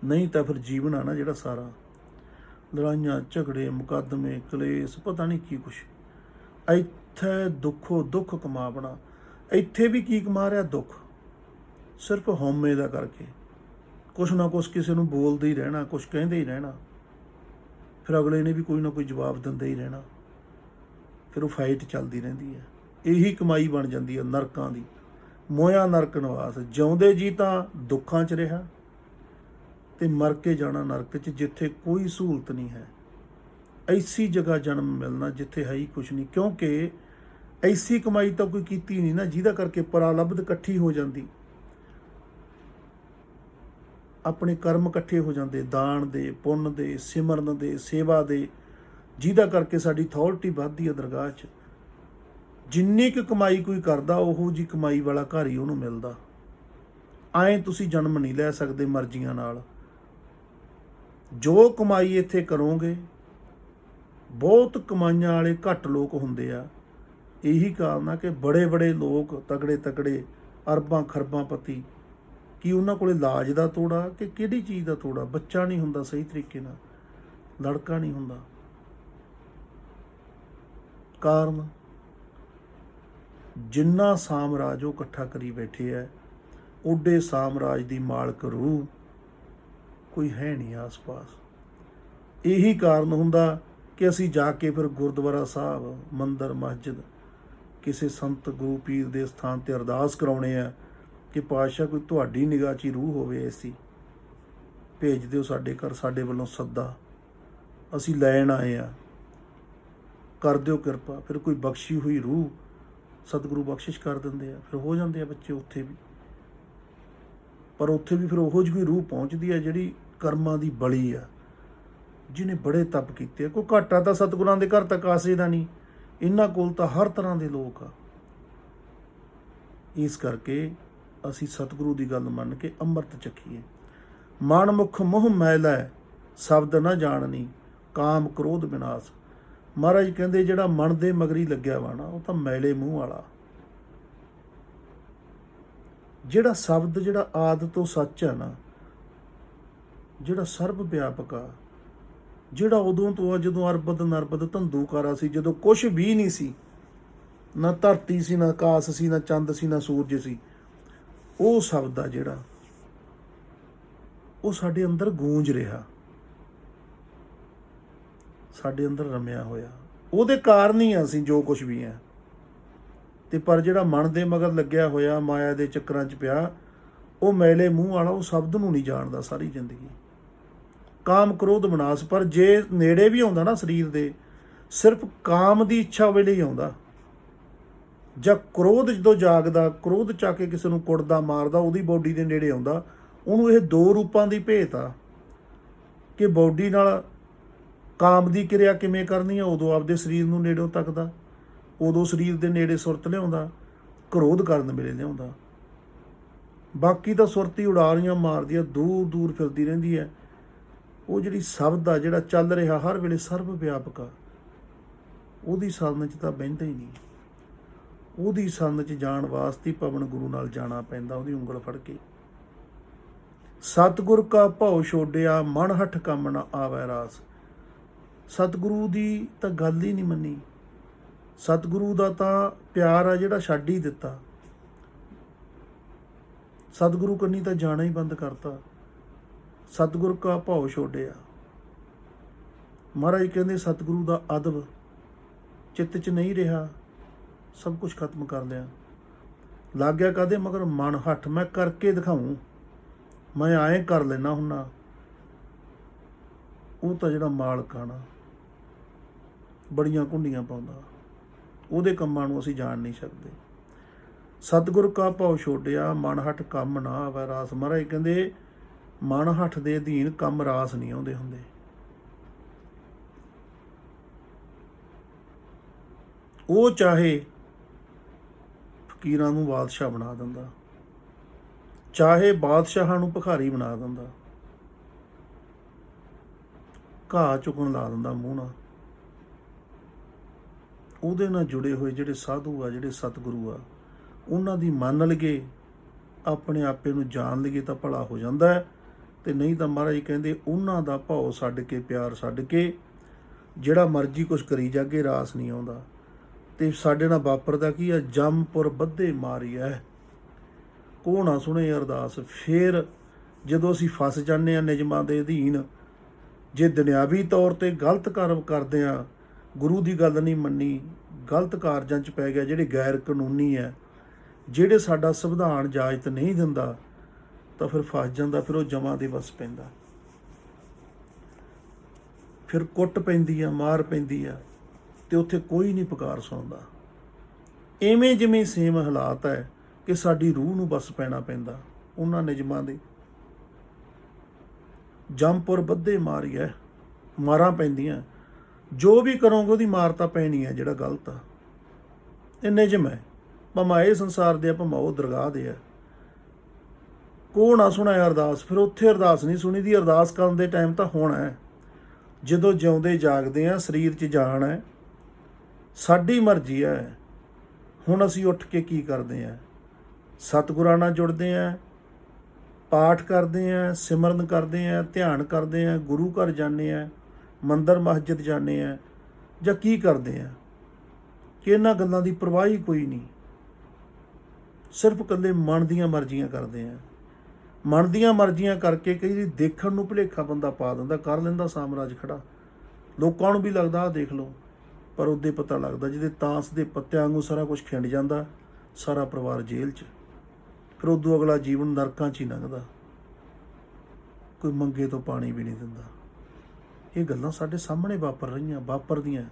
Speaker 1: ਨਹੀਂ ਤਾਂ ਫਿਰ ਜੀਵਨ ਆ ਨਾ ਜਿਹੜਾ ਸਾਰਾ ਲੜਾਈਆਂ ਝਗੜੇ ਮੁਕੱਦਮੇ ਕਲੇਸ਼ ਪਤਾ ਨਹੀਂ ਕੀ ਕੁਛ। ਇੱਥੇ ਦੁੱਖੋ ਦੁੱਖ ਕਮਾਵਣਾ। ਇੱਥੇ ਵੀ ਕੀ ਕਮਾ ਰਿਹਾ? ਦੁੱਖ। ਸਿਰਫ ਹਉਮੈ ਦਾ ਕਰਕੇ ਕੁਛ ਨਾ ਕੁਛ ਕਿਸੇ ਨੂੰ ਬੋਲਦੇ ਹੀ ਰਹਿਣਾ, ਕੁਛ ਕਹਿੰਦੇ ਹੀ ਰਹਿਣਾ, ਫਿਰ ਅਗਲੇ ਨੇ ਵੀ ਕੋਈ ਨਾ ਕੋਈ ਜਵਾਬ ਦਿੰਦੇ ਹੀ ਰਹਿਣਾ। ਫਿਰ ਉਹ ਫਾਈਟ ਚੱਲਦੀ ਰਹਿੰਦੀ ਹੈ। ਇਹੀ ਕਮਾਈ ਬਣ ਜਾਂਦੀ ਹੈ ਨਰਕਾਂ ਦੀ। ਮੋਇਆ ਨਰਕ ਨਿਵਾਸ। ਜਿਉਂਦੇ ਜੀ ਤਾਂ ਦੁੱਖਾਂ 'ਚ ਰਿਹਾ ਤੇ ਮਰ ਕੇ ਜਾਣਾ ਨਰਕ 'ਚ, ਜਿੱਥੇ ਕੋਈ ਸਹੂਲਤ ਨਹੀਂ ਹੈ। ਐਸੀ ਜਗ੍ਹਾ ਜਨਮ ਮਿਲਣਾ ਜਿੱਥੇ ਹੈ ਹੀ ਕੁਛ ਨਹੀਂ। ਕਿਉਂਕਿ ਐਸੀ ਕਮਾਈ ਤਾਂ ਕੋਈ ਕੀਤੀ ਨਹੀਂ ਨਾ ਜਿਹਦਾ ਕਰਕੇ ਪਰਾਲਬਧ ਇਕੱਠੀ ਹੋ ਜਾਂਦੀ, ਆਪਣੇ ਕਰਮ ਇਕੱਠੇ ਹੋ ਜਾਂਦੇ, ਦਾਨ ਦੇ, ਪੁੰਨ ਦੇ, ਸਿਮਰਨ ਦੇ, ਸੇਵਾ ਦੇ, ਜਿਹਦਾ ਕਰਕੇ ਸਾਡੀ ਅਥਾਰਟੀ ਵੱਧਦੀ ਹੈ ਦਰਗਾਹ 'ਚ। ਜਿੰਨੀ ਕੁ ਕਮਾਈ ਕੋਈ ਕਰਦਾ ਉਹੋ ਜਿਹੀ ਕਮਾਈ ਵਾਲਾ ਘਰ ਹੀ ਉਹਨੂੰ ਮਿਲਦਾ। ਐਂ ਤੁਸੀਂ ਜਨਮ ਨਹੀਂ ਲੈ ਸਕਦੇ ਮਰਜ਼ੀਆਂ ਨਾਲ। ਜੋ ਕਮਾਈ ਇੱਥੇ ਕਰੋਗੇ, ਬਹੁਤ ਕਮਾਈਆਂ ਵਾਲੇ ਘੱਟ ਲੋਕ ਹੁੰਦੇ ਆ। ਇਹੀ ਕਾਰਨ ਆ ਕਿ ਬੜੇ ਬੜੇ ਲੋਕ ਤਕੜੇ ਤਕੜੇ ਅਰਬਾਂ ਖਰਬਾਂ ਪਤੀ, ਕੀ ਉਹਨਾਂ ਕੋਲ ਇਲਾਜ ਦਾ ਤੋੜਾ ਕਿ ਕਿਹੜੀ ਚੀਜ਼ ਦਾ ਤੋੜਾ? ਬੱਚਾ ਨਹੀਂ ਹੁੰਦਾ ਸਹੀ ਤਰੀਕੇ ਨਾਲ, ਲੜਕਾ ਨਹੀਂ ਹੁੰਦਾ। ਕਾਰਨ ਜਿੰਨਾ ਸਾਮਰਾਜ ਉਹ ਇਕੱਠਾ ਕਰੀ ਬੈਠੇ ਹੈ, ਓਡੇ ਸਾਮਰਾਜ ਦੀ ਮਾਲਕ ਰੂਹ ਕੋਈ ਹੈ ਨਹੀਂ ਆਸ-ਪਾਸ। ਇਹੀ ਕਾਰਨ ਹੁੰਦਾ ਕਿ ਅਸੀਂ ਜਾ ਕੇ ਫਿਰ ਗੁਰਦੁਆਰਾ ਸਾਹਿਬ, ਮੰਦਰ, ਮਸਜਿਦ, ਕਿਸੇ ਸੰਤ ਗੁਰੂ ਪੀਰ ਦੇ ਸਥਾਨ 'ਤੇ ਅਰਦਾਸ ਕਰਾਉਣੇ ਆ ਕਿ ਪਾਤਸ਼ਾਹ ਕੋਈ ਤੁਹਾਡੀ ਨਿਗਾਹ 'ਚ ਹੀ ਰੂਹ ਹੋਵੇ, ਐਸੀ ਭੇਜ ਦਿਓ ਸਾਡੇ ਘਰ, ਸਾਡੇ ਵੱਲੋਂ ਸੱਦਾ, ਅਸੀਂ ਲੈਣ ਆਏ ਆ, ਕਰ ਦਿਓ ਕਿਰਪਾ। ਫਿਰ ਕੋਈ ਬਖਸ਼ੀ ਹੋਈ ਰੂਹ ਸਤਿਗੁਰੂ ਬਖਸ਼ਿਸ਼ ਕਰ ਦਿੰਦੇ ਆ, ਫਿਰ ਹੋ ਜਾਂਦੇ ਆ ਬੱਚੇ ਉੱਥੇ ਵੀ। ਪਰ ਉੱਥੇ ਵੀ ਫਿਰ ਉਹੋ ਜਿਹੀ ਰੂਹ ਪਹੁੰਚਦੀ ਆ ਜਿਹੜੀ ਕਰਮਾਂ ਦੀ ਬਲੀ ਆ, ਜਿਹਨੇ ਬੜੇ ਤਪ ਕੀਤੇ ਆ। ਕੋਈ ਘਾਟਾ ਤਾਂ ਸਤਿਗੁਰਾਂ ਦੇ ਘਰ ਤੱਕ ਆਸੇ ਦਾ ਨਹੀਂ। ਇਹਨਾਂ ਕੋਲ ਤਾਂ ਹਰ ਤਰ੍ਹਾਂ ਦੇ ਲੋਕ ਆ। ਇਸ ਕਰਕੇ ਅਸੀਂ ਸਤਿਗੁਰੂ ਦੀ ਗੱਲ ਮੰਨ ਕੇ ਅੰਮ੍ਰਿਤ ਚੱਖੀਏ। ਮਨ ਮੁਖ ਮੋਹ ਮੈਲਾ ਸ਼ਬਦ ਨਾ ਜਾਣਨੀ, ਕਾਮ ਕ੍ਰੋਧ ਵਿਨਾਸ਼। ਮਹਾਰਾਜ ਕਹਿੰਦੇ ਜਿਹੜਾ ਮਨ ਦੇ ਮਗਰੀ ਲੱਗਿਆ ਵਾ ਨਾ, ਉਹ ਤਾਂ ਮੈਲੇ ਮੂੰਹ ਵਾਲਾ। ਜਿਹੜਾ ਸ਼ਬਦ ਜਿਹੜਾ ਆਦਿ ਤੋਂ ਸੱਚ ਹੈ ਨਾ, ਜਿਹੜਾ ਸਰਬ ਵਿਆਪਕ ਆ, ਜਿਹੜਾ ਉਦੋਂ ਤੋਂ ਆ ਜਦੋਂ ਅਰਬਦ ਨਰਬਦ ਧੰਦੂਕਾਰਾ ਸੀ, ਜਦੋਂ ਕੁਛ ਵੀ ਨਹੀਂ ਸੀ, ਨਾ ਧਰਤੀ ਸੀ, ਨਾ ਆਕਾਸ਼ ਸੀ, ਨਾ ਚੰਦ ਸੀ, ਨਾ ਸੂਰਜ ਸੀ, ਉਹ ਸ਼ਬਦ ਆ ਜਿਹੜਾ ਉਹ ਸਾਡੇ ਅੰਦਰ ਗੂੰਜ ਰਿਹਾ, ਸਾਡੇ ਅੰਦਰ ਰਮਿਆ ਹੋਇਆ। ਉਹਦੇ ਕਾਰਨ ਹੀ ਅਸੀਂ ਜੋ ਕੁਛ ਵੀ ਆ। ਤੇ ਪਰ ਜਿਹੜਾ ਮਨ ਦੇ ਮਗਰ ਲੱਗਿਆ ਹੋਇਆ, ਮਾਇਆ ਦੇ ਚੱਕਰਾਂ 'ਚ ਪਿਆ, ਉਹ ਮੈਲੇ ਮੂੰਹ ਵਾਲਾ, ਉਹ ਸ਼ਬਦ ਨੂੰ ਨਹੀਂ ਜਾਣਦਾ ਸਾਰੀ ਜ਼ਿੰਦਗੀ। ਕਾਮ ਕ੍ਰੋਧ ਵਿਨਾਸ਼। ਪਰ ਜੇ ਨੇੜੇ ਵੀ ਆਉਂਦਾ ਨਾ ਸਰੀਰ ਦੇ, ਸਿਰਫ ਕਾਮ ਦੀ ਇੱਛਾ ਵੇਲੇ ਹੀ ਆਉਂਦਾ। ਜਾਂ ਕ੍ਰੋਧ ਜਦੋਂ ਜਾਗਦਾ, ਕ੍ਰੋਧ ਚਾ ਕੇ ਕਿਸੇ ਨੂੰ ਕੁੱਟਦਾ ਮਾਰਦਾ, ਉਹਦੀ ਬੋਡੀ ਦੇ ਨੇੜੇ ਆਉਂਦਾ। ਉਹਨੂੰ ਇਹ ਦੋ ਰੂਪਾਂ ਦੀ ਭੇਤ ਆ ਕਿ ਬੋਡੀ ਨਾਲ ਕਾਮ ਦੀ ਕਿਰਿਆ ਕਿਵੇਂ ਕਰਨੀ ਆ। ਉਦੋਂ ਆਪਦੇ ਸਰੀਰ ਨੂੰ ਨੇੜੋਂ ਤੱਕਦਾ, ਉਦੋਂ ਸਰੀਰ ਦੇ ਨੇੜੇ ਸੁਰਤ ਲਿਆਉਂਦਾ, ਕ੍ਰੋਧ ਕਰਨ ਵੇਲੇ ਲਿਆਉਂਦਾ। ਬਾਕੀ ਤਾਂ ਸੁਰਤ ਹੀ ਉਡਾਰੀਆਂ ਮਾਰਦੀ ਆ, ਦੂਰ ਦੂਰ ਫਿਰਦੀ ਰਹਿੰਦੀ ਹੈ। ਉਹ ਜਿਹੜੀ ਸ਼ਬਦ ਆ, ਜਿਹੜਾ ਚੱਲ ਰਿਹਾ ਹਰ ਵੇਲੇ, ਸਰਬ ਵਿਆਪਕ ਆ, ਉਹਦੀ ਸਾਧਨ 'ਚ ਤਾਂ ਬਹਿੰਦਾ ਹੀ ਨਹੀਂ। ਉਹਦੀ ਸਾਧਨ 'ਚ ਜਾਣ ਵਾਸਤੇ ਪਵਨ ਗੁਰੂ ਨਾਲ ਜਾਣਾ ਪੈਂਦਾ, ਉਹਦੀ ਉਂਗਲ ਫੜ ਕੇ। ਸਤਿਗੁਰ ਕਾ ਭਉ ਛੋਡਿਆ, ਮਨ ਹਠ ਕੰਮ ਨਾ ਆਵੈ ਰਾਸ। ਸਤਿਗੁਰੂ ਦੀ ਤਾਂ ਗੱਲ ਹੀ ਨਹੀਂ ਮੰਨੀ। ਸਤਿਗੁਰੂ ਦਾ ਤਾਂ ਪਿਆਰ ਆ ਜਿਹੜਾ ਛੱਡ ਹੀ ਦਿੱਤਾ। ਸਤਿਗੁਰੂ ਕੰਨੀ ਤਾਂ ਜਾਣਾ ਹੀ ਬੰਦ ਕਰਤਾ। ਸਤਿਗੁਰ ਕਾ ਭਉ ਛੋਡਿਆ। ਮਹਾਰਾਜ ਕਹਿੰਦੇ ਸਤਿਗੁਰੂ ਦਾ ਅਦਬ ਚਿੱਤ 'ਚ ਨਹੀਂ ਰਿਹਾ, ਸਭ ਕੁਝ ਖਤਮ ਕਰ ਲਿਆ। ਲੱਗ ਗਿਆ ਕਾਹਦੇ ਮਗਰ? ਮਨ ਹੱਠ, ਮੈਂ ਕਰਕੇ ਦਿਖਾਊਂ, ਮੈਂ ਐਂ ਕਰ ਲੈਣਾ ਹੁੰਨਾ। ਉਹ ਤਾਂ ਜਿਹੜਾ ਮਾਲਕ ਆ ਨਾ, ਬੜੀਆਂ ਘੁੰਡੀਆਂ ਪਾਉਂਦਾ, ਉਹਦੇ ਕੰਮਾਂ ਨੂੰ ਅਸੀਂ ਜਾਣ ਨਹੀਂ ਸਕਦੇ। ਸਤਿਗੁਰ ਕਾ ਭਉ ਛੋਡਿਆ, ਮਨ ਹੱਠ ਕੰਮ ਨਾ ਆਵੈ ਰਾਸ। ਮਹਾਰਾਜ ਕਹਿੰਦੇ ਮਨ ਹੱਠ ਦੇ ਅਧੀਨ ਕੰਮ ਰਾਸ ਨਹੀਂ ਆਉਂਦੇ ਹੁੰਦੇ। ਉਹ ਚਾਹੇ ਫਕੀਰਾਂ ਨੂੰ ਬਾਦਸ਼ਾਹ ਬਣਾ ਦਿੰਦਾ, ਚਾਹੇ ਬਾਦਸ਼ਾਹਾਂ ਨੂੰ ਭਿਖਾਰੀ ਬਣਾ ਦਿੰਦਾ, ਘਾਹ ਚੁੱਕਣ ਲਾ ਦਿੰਦਾ ਮੂੰਹ ਨਾਲ। ਉਹਦੇ ਨਾਲ ਜੁੜੇ ਹੋਏ ਜਿਹੜੇ ਸਾਧੂ ਆ, ਜਿਹੜੇ ਸਤਿਗੁਰੂ ਆ, ਉਹਨਾਂ ਦੀ ਮੰਨ ਲਈਏ, ਆਪਣੇ ਆਪੇ ਨੂੰ ਜਾਣ ਲਈਏ ਤਾਂ ਭਲਾ ਹੋ ਜਾਂਦਾ ਹੈ। ਤੇ ਨਹੀਂ ਤਾਂ ਮਹਾਰਾਜ ਕਹਿੰਦੇ ਉਹਨਾਂ ਦਾ ਭਾਉ ਛੱਡ ਕੇ, ਪਿਆਰ ਛੱਡ ਕੇ ਜਿਹੜਾ ਮਰਜ਼ੀ ਕੁਛ ਕਰੀ ਜਾਗੇ, ਰਾਸ ਨਹੀਂ ਆਉਂਦਾ। ਤੇ ਸਾਡੇ ਨਾਲ ਵਾਪਰਦਾ ਕੀ ਆ? ਜੰਮਪੁਰ ਬੱਧੇ ਮਾਰੀਐ, ਕੋ ਨਾ ਸੁਣੇ ਅਰਦਾਸ। ਫਿਰ ਜਦੋਂ ਅਸੀਂ ਫਸ ਜਾਂਦੇ ਹਾਂ ਨਿਯਮਾਂ ਦੇ ਅਧੀਨ, ਜੇ ਦੁਨਿਆਵੀ ਤੌਰ 'ਤੇ ਗਲਤ ਕਰਮ ਕਰਦੇ ਹਾਂ, ਗੁਰੂ ਦੀ ਗੱਲ ਨਹੀਂ ਮੰਨੀ, ਗਲਤ ਕਾਰਜਾਂ 'ਚ ਪੈ ਗਿਆ, ਜਿਹੜੇ ਗੈਰ ਕਾਨੂੰਨੀ ਹੈ, ਜਿਹੜੇ ਸਾਡਾ ਸੰਵਿਧਾਨ ਇਜਾਜ਼ਤ ਨਹੀਂ ਦਿੰਦਾ, ਤਾਂ ਫਿਰ ਫਸ ਜਾਂਦਾ। ਫਿਰ ਉਹ ਜਮਾਂ ਦੇ ਵਸ ਪੈਂਦਾ, ਫਿਰ ਕੁੱਟ ਪੈਂਦੀ ਆ, ਮਾਰ ਪੈਂਦੀ ਆ, ਤੇ ਉੱਥੇ ਕੋਈ ਨਹੀਂ ਪੁਕਾਰ ਸੁਣਦਾ। ਇਵੇਂ ਜਿਵੇਂ ਸੇਮ ਹਾਲਾਤ ਹੈ ਕਿ ਸਾਡੀ ਰੂਹ ਨੂੰ ਬਸ ਪੈਣਾ ਪੈਂਦਾ ਉਹਨਾਂ ਨਿਯਮਾਂ ਦੇ। ਜੰਮਪੁਰ ਬੱਧੇ ਮਾਰੀਐ, ਮਾਰਾਂ ਪੈਂਦੀਆਂ। ਜੋ ਵੀ ਕਰੋਗੇ ਉਹਦੀ ਮਾਰ ਤਾਂ ਪੈਣੀ ਹੈ ਜਿਹੜਾ ਗਲਤ ਆ। ਇਹ ਨਿਯਮ ਹੈ, ਭਾਵੇਂ ਇਹ ਸੰਸਾਰ ਦੇ ਆ, ਭਾਵੇਂ ਉਹ ਦਰਗਾਹ ਦੇ ਆ। ਕੋ ਨਾ ਸੁਣਾਏ ਅਰਦਾਸ। ਫਿਰ ਉੱਥੇ ਅਰਦਾਸ ਨਹੀਂ ਸੁਣੀ ਦੀ। ਅਰਦਾਸ ਕਰਨ ਦੇ ਟਾਈਮ ਤਾਂ ਹੋਣਾ ਹੈ, ਜਦੋਂ ਜਿਉਂਦੇ ਜਾਗਦੇ ਆ, ਸਰੀਰ 'ਚ ਜਾਨ ਹੈ, ਸਾਡੀ ਮਰਜ਼ੀ ਹੈ। ਹੁਣ ਅਸੀਂ ਉੱਠ ਕੇ ਕੀ ਕਰਦੇ ਹਾਂ? ਸਤਿਗੁਰਾਂ ਨਾਲ ਜੁੜਦੇ ਹਾਂ, ਪਾਠ ਕਰਦੇ ਹਾਂ, ਸਿਮਰਨ ਕਰਦੇ ਹਾਂ, ਧਿਆਨ ਕਰਦੇ ਹਾਂ, ਗੁਰੂ ਘਰ ਜਾਂਦੇ ਹਾਂ, ਮੰਦਰ ਮਸਜਿਦ ਜਾਂਦੇ ਹਾਂ, ਜਾਂ ਕੀ ਕਰਦੇ ਹਾਂ? ਕਿ ਇਹਨਾਂ ਗੱਲਾਂ ਦੀ ਪਰਵਾਹ ਹੀ ਕੋਈ ਨਹੀਂ। ਸਿਰਫ ਇਕੱਲੇ ਮਨ ਦੀਆਂ ਮਰਜ਼ੀਆਂ ਕਰਦੇ ਹਾਂ। ਮਨ ਦੀਆਂ ਮਰਜ਼ੀਆਂ ਕਰਕੇ ਕਈ ਵਾਰੀ ਦੇਖਣ ਨੂੰ ਭੁਲੇਖਾ ਬੰਦਾ ਪਾ ਦਿੰਦਾ, ਕਰ ਲੈਂਦਾ ਸਾਮਰਾਜ ਖੜਾ, ਲੋਕਾਂ ਨੂੰ ਵੀ ਲੱਗਦਾ ਆਹ ਦੇਖ ਲਓ। ਪਰ ਉਹਦੇ ਪਤਾ ਲੱਗਦਾ ਜਿਹਦੇ ਤਾਂਸ ਦੇ ਪੱਤਿਆਂ ਵਾਂਗੂ ਸਾਰਾ ਕੁਝ ਖਿੰਡ ਜਾਂਦਾ, ਸਾਰਾ ਪਰਿਵਾਰ ਜੇਲ੍ਹ 'ਚ। ਫਿਰ ਉਦੋਂ ਅਗਲਾ ਜੀਵਨ ਨਰਕਾਂ 'ਚ ਹੀ ਲੰਘਦਾ, ਕੋਈ ਮੰਗੇ ਤੋਂ ਪਾਣੀ ਵੀ ਨਹੀਂ ਦਿੰਦਾ। ਇਹ ਗੱਲਾਂ ਸਾਡੇ ਸਾਹਮਣੇ ਵਾਪਰ ਰਹੀਆਂ, ਵਾਪਰਦੀਆਂ।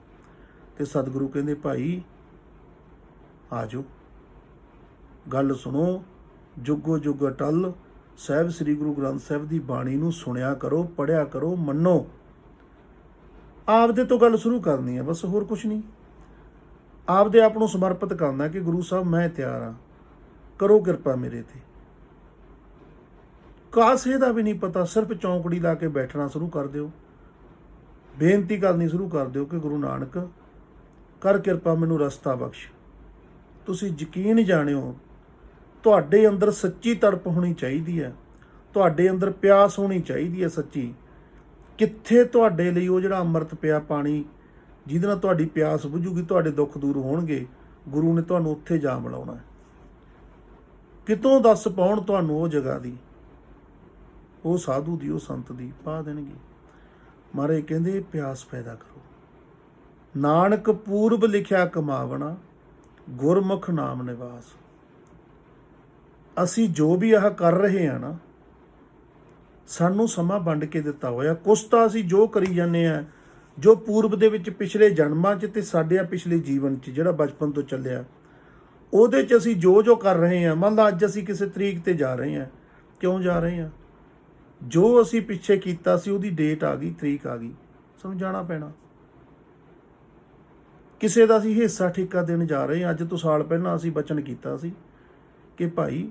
Speaker 1: ਤੇ ਸਤਿਗੁਰੂ ਕਹਿੰਦੇ ਭਾਈ ਆ ਜਾਓ, ਗੱਲ ਸੁਣੋ, ਜੁਗੋ ਜੁਗ ਅਟਲ ਸਾਹਿਬ ਸ੍ਰੀ ਗੁਰੂ ਗ੍ਰੰਥ ਸਾਹਿਬ ਦੀ ਬਾਣੀ ਨੂੰ ਸੁਣਿਆ ਕਰੋ, ਪੜ੍ਹਿਆ ਕਰੋ, ਮੰਨੋ। ਆਪਦੇ ਤੋਂ ਗੱਲ ਸ਼ੁਰੂ ਕਰਨੀ ਹੈ ਬਸ, ਹੋਰ ਕੁਛ ਨਹੀਂ। ਆਪਦੇ ਆਪ ਨੂੰ ਸਮਰਪਿਤ ਕਰਨਾ ਕਿ ਗੁਰੂ ਸਾਹਿਬ ਮੈਂ ਤਿਆਰ ਹਾਂ, ਕਰੋ ਕਿਰਪਾ ਮੇਰੇ 'ਤੇ। ਕਾਸੇ ਦਾ ਵੀ ਨਹੀਂ ਪਤਾ, ਸਿਰਫ ਚੌਂਕੜੀ ਲਾ ਕੇ ਬੈਠਣਾ ਸ਼ੁਰੂ ਕਰ ਦਿਓ, ਬੇਨਤੀ ਕਰਨੀ ਸ਼ੁਰੂ ਕਰ ਦਿਓ ਕਿ ਗੁਰੂ ਨਾਨਕ ਕਰ ਕਿਰਪਾ, ਮੈਨੂੰ ਰਸਤਾ ਬਖਸ਼। ਤੁਸੀਂ ਯਕੀਨ ਜਾਣਿਓ, ਤੁਹਾਡੇ ਅੰਦਰ ਸੱਚੀ ਤੜਪ ਹੋਣੀ ਚਾਹੀਦੀ ਹੈ, ਤੁਹਾਡੇ ਅੰਦਰ ਪਿਆਸ ਹੋਣੀ ਚਾਹੀਦੀ ਹੈ ਸੱਚੀ। ਕਿੱਥੇ ਤੁਹਾਡੇ ਲਈ ਉਹ ਜਿਹੜਾ ਅੰਮ੍ਰਿਤ ਪਿਆ ਪਾਣੀ, ਜਿਹਦੇ ਨਾਲ ਤੁਹਾਡੀ ਪਿਆਸ ਬੁਝੂਗੀ, ਤੁਹਾਡੇ ਦੁੱਖ ਦੂਰ ਹੋਣਗੇ, ਗੁਰੂ ਨੇ ਤੁਹਾਨੂੰ ਉੱਥੇ ਜਾ ਮਿਲਾਉਣਾ। ਕਿਤੋਂ ਦੱਸ ਪਾਉਣ ਤੁਹਾਨੂੰ ਉਹ ਜਗ੍ਹਾ ਦੀ, ਉਹ ਸਾਧੂ ਦੀ, ਉਹ ਸੰਤ ਦੀ ਪਾ ਦੇਣਗੇ। ਮਹਾਰਾਜ ਕਹਿੰਦੇ ਪਿਆਸ ਪੈਦਾ ਕਰੋ। ਨਾਨਕ ਪੂਰਬ ਲਿਖਿਆ ਕਮਾਵਣਾ, ਗੁਰਮੁਖ ਨਾਮ ਨਿਵਾਸ। ਅਸੀਂ ਜੋ ਵੀ ਆਹ ਕਰ ਰਹੇ ਹਾਂ ਨਾ, ਸਾਨੂੰ ਸਮਾਂ ਵੰਡ ਕੇ ਦਿੱਤਾ ਹੋਇਆ। ਕੁਛ ਤਾਂ ਅਸੀਂ ਜੋ ਕਰੀ ਜਾਂਦੇ ਹਾਂ, ਜੋ ਪੂਰਬ ਦੇ ਵਿੱਚ ਪਿਛਲੇ ਜਨਮਾਂ 'ਚ ਤੇ ਸਾਡੇ ਪਿਛਲੇ ਜੀਵਨ 'ਚ ਜਿਹੜਾ ਬਚਪਨ ਤੋਂ ਚੱਲਿਆ, ਉਹਦੇ 'ਚ ਅਸੀਂ ਜੋ ਜੋ ਕਰ ਰਹੇ ਹਾਂ। ਮੰਨ ਲਾ ਅੱਜ ਅਸੀਂ ਕਿਸੇ ਤਰੀਕ ਤੇ ਜਾ ਰਹੇ ਹਾਂ, ਕਿਉਂ ਜਾ ਰਹੇ ਹਾਂ? ਜੋ ਅਸੀਂ ਪਿੱਛੇ ਕੀਤਾ ਸੀ ਉਹਦੀ ਡੇਟ ਆ ਗਈ, ਤਰੀਕ ਆ ਗਈ, ਸਾਨੂੰ ਜਾਣਾ ਪੈਣਾ। ਕਿਸੇ ਦਾ ਅਸੀਂ ਹਿੱਸਾ ਠੇਕਾ ਦੇਣ ਜਾ ਰਹੇ ਹਾਂ। ਅੱਜ ਤੋਂ ਸਾਲ ਪਹਿਲਾਂ ਅਸੀਂ ਬਚਨ ਕੀਤਾ ਸੀ ਕਿ ਭਾਈ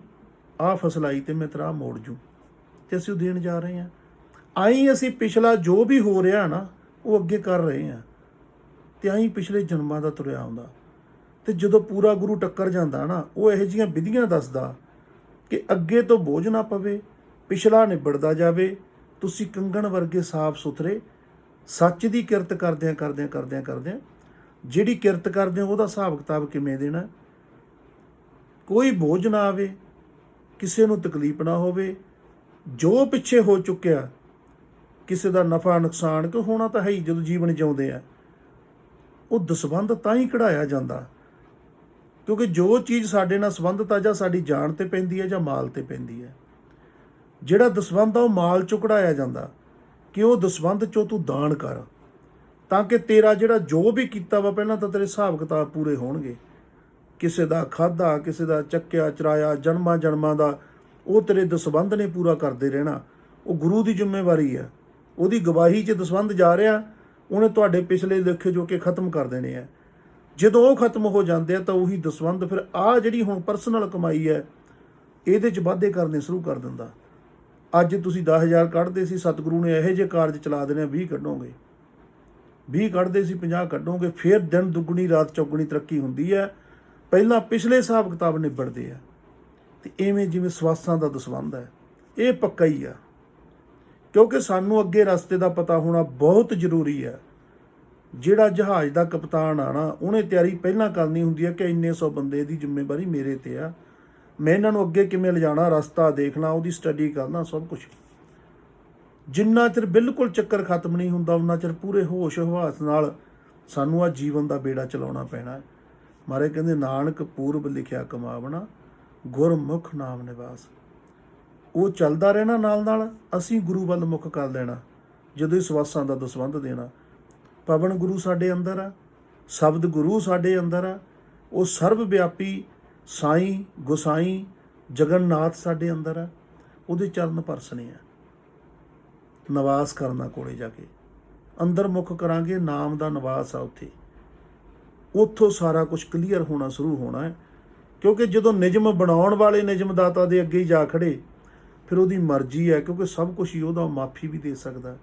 Speaker 1: ਆਹ ਫਸਲ ਆਈ ਤੇ ਮੈਂ ਤੇਰਾ ਮੋੜ ਜੂ, ਤੇ ਅਸੀਂ ਉਹ ਦੇਣ ਜਾ ਰਹੇ ਹਾਂ। ਆਈ ਅਸੀਂ ਪਿਛਲਾ ਜੋ ਵੀ ਹੋ ਰਿਹਾ ਨਾ, ਉਹ ਅੱਗੇ ਕਰ ਰਹੇ ਹਾਂ, ਤੇ ਆਈ ਪਿਛਲੇ ਜਨਮਾਂ ਦਾ ਤੁਰਿਆ ਆਉਂਦਾ। ਤੇ ਜਦੋਂ ਪੂਰਾ ਗੁਰੂ ਟੱਕਰ ਜਾਂਦਾ ਨਾ, ਉਹ ਇਹੋ ਜਿਹੀਆਂ ਵਿਧੀਆਂ ਦੱਸਦਾ ਕਿ ਅੱਗੇ ਤੋਂ ਬੋਝ ਨਾ ਪਵੇ, ਪਿਛਲਾ ਨਿਬੜਦਾ ਜਾਵੇ, ਤੁਸੀਂ ਕੰਗਣ ਵਰਗੇ ਸਾਫ ਸੁਥਰੇ ਸੱਚ ਦੀ ਕਿਰਤ ਕਰਦਿਆਂ ਜਿਹੜੀ ਕਿਰਤ ਕਰਦੇ ਹੋ ਉਹਦਾ ਹਿਸਾਬ ਕਿਤਾਬ ਕਿਵੇਂ ਦੇਣਾ, ਕੋਈ ਬੋਝ ਨਾ ਆਵੇ, ਕਿਸੇ ਨੂੰ ਤਕਲੀਫ ਨਾ ਹੋਵੇ। ਜੋ ਪਿੱਛੇ ਹੋ ਚੁੱਕਿਆ, ਕਿਸੇ ਦਾ ਨਫਾ ਨੁਕਸਾਨ ਕਿਉਂ ਹੋਣਾ ਤਾਂ ਹੈ ਹੀ, ਜਦੋਂ ਜੀਵਨ ਜਿਉਂਦੇ ਆ ਉਹ ਦਸਵੰਧ ਤਾਂ ਹੀ ਕਢਾਇਆ ਜਾਂਦਾ, ਕਿਉਂਕਿ ਜੋ ਚੀਜ਼ ਸਾਡੇ ਨਾਲ ਸੰਬੰਧਿਤ ਆ, ਜਾਂ ਸਾਡੀ ਜਾਨ ਤੇ ਪੈਂਦੀ ਹੈ ਜਾਂ ਮਾਲ ਤੇ ਪੈਂਦੀ ਹੈ। ਜਿਹੜਾ ਦਸਵੰਧ ਆ ਉਹ ਮਾਲ ਚੋਂ ਕਢਾਇਆ ਜਾਂਦਾ ਕਿ ਉਹ ਦਸਵੰਧ ਚੋਂ ਤੂੰ ਦਾਨ ਕਰ, ਤਾਂ ਕਿ ਤੇਰਾ ਜਿਹੜਾ ਜੋ ਵੀ ਕੀਤਾ ਵਾ ਪਹਿਲਾਂ ਤਾਂ ਤੇਰੇ ਹਿਸਾਬ ਕਿਤਾਬ ਪੂਰੇ ਹੋਣਗੇ। ਕਿਸੇ ਦਾ ਖਾਧਾ, ਕਿਸੇ ਦਾ ਚੱਕਿਆ ਚਰਾਇਆ, ਜਨਮਾਂ ਦਾ, ਉਹ ਤੇਰੇ ਦਸਵੰਧ ਨੇ ਪੂਰਾ ਕਰਦੇ ਰਹਿਣਾ। ਉਹ ਗੁਰੂ ਦੀ ਜ਼ਿੰਮੇਵਾਰੀ ਹੈ, ਉਹਦੀ ਗਵਾਹੀ 'ਚ ਦਸਵੰਧ ਜਾ ਰਿਹਾ, ਉਹਨੇ ਤੁਹਾਡੇ ਪਿਛਲੇ ਲੇਖੇ ਜੋਕੇ ਖਤਮ ਕਰ ਦੇਣੇ ਆ। ਜਦੋਂ ਉਹ ਖਤਮ ਹੋ ਜਾਂਦੇ ਆ ਤਾਂ ਉਹੀ ਦਸਵੰਧ ਫਿਰ ਆਹ ਜਿਹੜੀ ਹੁਣ ਪਰਸਨਲ ਕਮਾਈ ਹੈ, ਇਹਦੇ 'ਚ ਵਾਧੇ ਕਰਨੇ ਸ਼ੁਰੂ ਕਰ ਦਿੰਦਾ। ਅੱਜ ਤੁਸੀਂ 10,000 ਕੱਢਦੇ ਸੀ, ਸਤਿਗੁਰੂ ਨੇ ਇਹੋ ਜਿਹੇ ਕਾਰਜ ਚਲਾ ਦੇਣੇ, 20 ਕੱਢੋਗੇ, 20 ਕੱਢਦੇ ਸੀ 50 ਕੱਢੋਗੇ, ਫਿਰ ਦਿਨ ਦੁੱਗਣੀ ਰਾਤ ਚੌਗਣੀ ਤਰੱਕੀ ਹੁੰਦੀ ਹੈ। ਪਹਿਲਾਂ ਪਿਛਲੇ ਹਿਸਾਬ ਕਿਤਾਬ ਨਿਬੜਦੇ ਆ। ਤੇ ਇਵੇਂ ਜਿਵੇਂ ਸਵਾਸਾਂ ਦਾ ਦਸਵੰਧ ਹੈ, ਇਹ ਪੱਕਾ ਹੀ ਆ, ਕਿਉਂਕਿ ਸਾਨੂੰ ਅੱਗੇ ਰਸਤੇ ਦਾ ਪਤਾ ਹੋਣਾ ਬਹੁਤ ਜ਼ਰੂਰੀ ਹੈ। ਜਿਹੜਾ ਜਹਾਜ਼ ਦਾ ਕਪਤਾਨ ਆਣਾ, ਉਹਨੇ ਤਿਆਰੀ ਪਹਿਲਾਂ ਕਰਨੀ ਹੁੰਦੀ ਹੈ ਕਿ ਇੰਨੇ 100 ਬੰਦੇ ਦੀ ਜ਼ਿੰਮੇਵਾਰੀ ਮੇਰੇ ਤੇ ਆ, ਮੈਂ ਇਹਨਾਂ ਨੂੰ ਅੱਗੇ ਕਿਵੇਂ ਲਿਜਾਣਾ, ਰਸਤਾ ਦੇਖਣਾ, ਉਹਦੀ ਸਟੱਡੀ ਕਰਨਾ, ਸਭ ਕੁਛ। ਜਿੰਨਾ ਚਿਰ ਬਿਲਕੁਲ ਚੱਕਰ ਖਤਮ ਨਹੀਂ ਹੁੰਦਾ, ਉਹਨਾਂ ਚਿਰ ਪੂਰੇ ਹੋਸ਼ ਹਵਾਸ ਨਾਲ ਸਾਨੂੰ ਆਹ ਜੀਵਨ ਦਾ ਬੇੜਾ ਚਲਾਉਣਾ ਪੈਣਾ। ਮਹਾਰਾਜ ਕਹਿੰਦੇ ਨਾਨਕ ਪੂਰਬ ਲਿਖਿਆ ਕਮਾਵਣਾ, ਗੁਰਮੁਖ ਨਾਮ ਨਿਵਾਸ। ਉਹ ਚੱਲਦਾ ਰਹਿਣਾ ਨਾਲ ਨਾਲ, ਅਸੀਂ ਗੁਰੂ ਵੱਲ ਮੁੱਖ ਕਰ ਲੈਣਾ ਜਦੋਂ ਇਸ ਸਵਾਸਾਂ ਦਾ ਦਸਵੰਧ ਦੇਣਾ। ਪਵਨ ਗੁਰੂ ਸਾਡੇ ਅੰਦਰ ਆ, ਸ਼ਬਦ ਗੁਰੂ ਸਾਡੇ ਅੰਦਰ ਆ, ਉਹ ਸਰਬ ਵਿਆਪੀ ਸਾਈਂ ਗੁਸਾਈ ਜਗਨਨਾਥ ਸਾਡੇ ਅੰਦਰ ਆ, ਉਹਦੇ ਚਰਨ ਪਰਸਣੇ ਆ। ਨਿਵਾਸ ਕਰਨਾ ਕੋਲੇ ਜਾ ਕੇ, ਅੰਦਰ ਮੁੱਖ ਕਰਾਂਗੇ, ਨਾਮ ਦਾ ਨਿਵਾਸ ਆ ਉੱਥੇ, ਉੱਥੋਂ ਸਾਰਾ ਕੁਝ ਕਲੀਅਰ ਹੋਣਾ ਸ਼ੁਰੂ ਹੋਣਾ ਹੈ। ਕਿਉਂਕਿ ਜਦੋਂ ਨਿਯਮ ਬਣਾਉਣ ਵਾਲੇ ਨਿਯਮਦਾਤਾ ਦੇ ਅੱਗੇ ਹੀ ਜਾ ਖੜੇ, ਫਿਰ ਉਹਦੀ ਮਰਜ਼ੀ ਹੈ, ਕਿਉਂਕਿ ਸਭ ਕੁਝ ਹੀ ਉਹਦਾ, ਮਾਫੀ ਵੀ ਦੇ ਸਕਦਾ।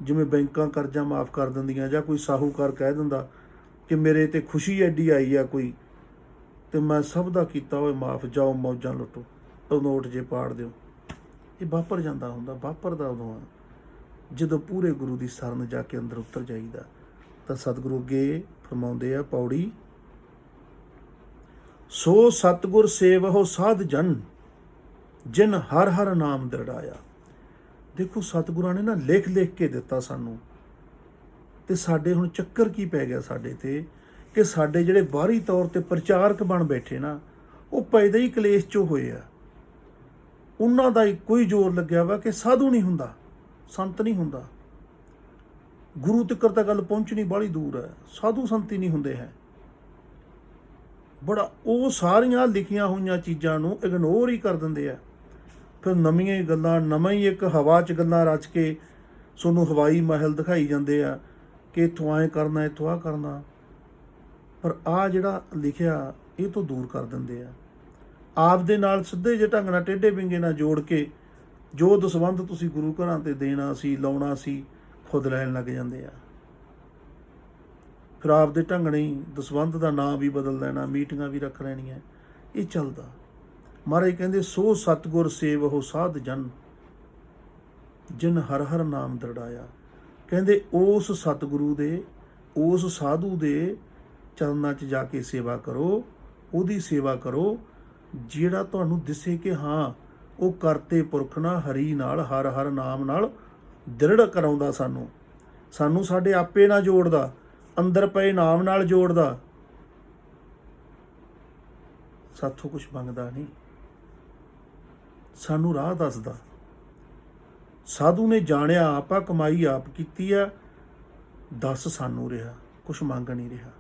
Speaker 1: ਜਿਵੇਂ ਬੈਂਕਾਂ ਕਰਜ਼ਾ ਮਾਫ ਕਰ ਦਿੰਦੀਆਂ, ਜਾਂ ਕੋਈ ਸਾਹੂਕਾਰ ਕਹਿ ਦਿੰਦਾ ਕਿ ਮੇਰੇ ਤੇ ਖੁਸ਼ੀ ਐਡੀ ਆਈ ਆ ਕੋਈ, ਤੇ ਮੈਂ ਸਭ ਦਾ ਕੀਤਾ ਹੋਏ ਮਾਫ, ਜਾਓ ਮੌਜਾਂ ਲੁੱਟੋ, ਉਹ ਨੋਟ ਜੇ ਪਾੜ ਦਿਓ। ਇਹ ਵਾਪਰ ਜਾਂਦਾ ਹੁੰਦਾ, ਵਾਪਰਦਾ ਉਦੋਂ ਆ ਜਦੋਂ ਪੂਰੇ ਗੁਰੂ ਦੀ ਸ਼ਰਨ ਜਾ ਕੇ ਅੰਦਰ ਉਤਰ ਜਾਈਦਾ। ਤਾਂ ਸਤਿਗੁਰੂ ਅੱਗੇ ਫਰਮਾਉਂਦੇ ਆ ਪੌੜੀ, ਸੋ ਸਤਿਗੁਰ ਸੇਵਹੁ ਸਾਧ ਜਨ, ਜਿਨ ਹਰ ਹਰ ਨਾਮ ਦਰੜਾਇਆ। ਦੇਖੋ ਸਤਿਗੁਰਾਂ ਨੇ ਨਾ ਲਿਖ ਕੇ ਦਿੱਤਾ ਸਾਨੂੰ, ਤੇ ਸਾਡੇ ਹੁਣ ਚੱਕਰ ਕੀ ਪੈ ਗਿਆ ਸਾਡੇ ਤੇ, ਕਿ ਸਾਡੇ ਜਿਹੜੇ ਬਾਹਰੀ ਤੌਰ ਤੇ ਪ੍ਰਚਾਰਕ ਬਣ ਬੈਠੇ ਨਾ, ਉਹ ਪੈਦਾ ਹੀ ਕਲੇਸ਼ 'ਚੋਂ ਹੋਏ ਆ। ਉਹਨਾਂ ਦਾ ਇੱਕੋ ਹੀ ਜ਼ੋਰ ਲੱਗਿਆ ਵਾ ਕਿ ਸਾਧੂ ਨਹੀਂ ਹੁੰਦਾ, ਸੰਤ ਨਹੀਂ ਹੁੰਦਾ, ਗੁਰੂ ਤੱਕ ਤਾਂ ਗੱਲ ਪਹੁੰਚਣੀ ਬਾਹਲੀ ਦੂਰ ਹੈ, ਸਾਧੂ ਸੰਤ ਹੀ ਨਹੀਂ ਹੁੰਦੇ ਹੈ। ਬੜਾ ਉਹ ਸਾਰੀਆਂ ਲਿਖੀਆਂ ਹੋਈਆਂ ਚੀਜ਼ਾਂ ਨੂੰ ਇਗਨੋਰ ਹੀ ਕਰ ਦਿੰਦੇ ਆ। ਫਿਰ ਨਵੀਆਂ ਹੀ ਗੱਲਾਂ, ਨਵਾਂ ਹੀ ਇੱਕ ਹਵਾ 'ਚ ਗੱਲਾਂ ਰਚ ਕੇ ਤੁਹਾਨੂੰ ਹਵਾਈ ਮਹਿਲ ਦਿਖਾਈ ਜਾਂਦੇ ਆ ਕਿ ਇੱਥੋਂ ਆਏਂ ਕਰਨਾ, ਇੱਥੋਂ ਆਹ ਕਰਨਾ। ਪਰ ਆਹ ਜਿਹੜਾ ਲਿਖਿਆ ਇਹ ਤੋਂ ਦੂਰ ਕਰ ਦਿੰਦੇ ਆ। ਆਪ ਦੇ ਨਾਲ ਸਿੱਧੇ ਜਿਹੇ ਢੰਗ ਨਾਲ ਟੇਢੇ ਵਿੰਗੇ ਨਾਲ ਜੋੜ ਕੇ ਜੋ ਦਸਵੰਧ ਤੁਸੀਂ ਗੁਰੂ ਘਰਾਂ ਤੇ ਦੇਣਾ ਸੀ, ਲਾਉਣਾ ਸੀ, ਖੁਦ ਲੈਣ ਲੱਗ ਜਾਂਦੇ ਆ। ਫਿਰ ਆਪਦੇ ਢੰਗ ਨਹੀਂ ਦਸਵੰਧ ਦਾ ਨਾਂ ਵੀ ਬਦਲ ਦੇਣਾ, ਮੀਟਿੰਗਾਂ ਵੀ ਰੱਖ ਲੈਣੀਆਂ। ਇਹ ਚੱਲਦਾ। ਮਹਾਰਾਜ ਕਹਿੰਦੇ ਸੋ ਸਤਿਗੁਰ ਸੇਵਹੁ ਸਾਧ ਜਨ, ਜਿਨ ਹਰ ਹਰ ਨਾਮ ਦਰੜਾਇਆ। ਕਹਿੰਦੇ ਉਸ ਸਤਿਗੁਰੂ ਦੇ, ਉਸ ਸਾਧੂ ਦੇ ਚਰਨਾਂ 'ਚ ਜਾ ਕੇ ਸੇਵਾ ਕਰੋ, ਉਹਦੀ ਸੇਵਾ ਕਰੋ ਜਿਹੜਾ ਤੁਹਾਨੂੰ ਦਿਸੇ ਕਿ ਹਾਂ ਉਹ ਕਰਤੇ ਪੁਰਖ ਨਾਲ, ਹਰੀ ਨਾਲ, ਹਰ ਹਰ ਨਾਮ ਨਾਲ ਦ੍ਰਿੜ ਕਰਾਉਂਦਾ, ਸਾਨੂੰ ਸਾਡੇ ਆਪੇ ਨਾਲ ਜੋੜਦਾ, ਅੰਦਰ ਪਏ ਨਾਮ ਨਾਲ ਜੋੜਦਾ। ਸਾਥੋਂ ਕੁਛ ਮੰਗਦਾ ਨਹੀਂ, ਸਾਨੂੰ ਰਾਹ ਦੱਸਦਾ। ਸਾਧੂ ਨੇ ਜਾਣਿਆ ਆਪਾ, ਕਮਾਈ ਆਪ ਕੀਤੀ ਆ, ਦੱਸ ਸਾਨੂੰ ਰਿਹਾ, ਕੁਛ ਮੰਗ ਨਹੀਂ ਰਿਹਾ।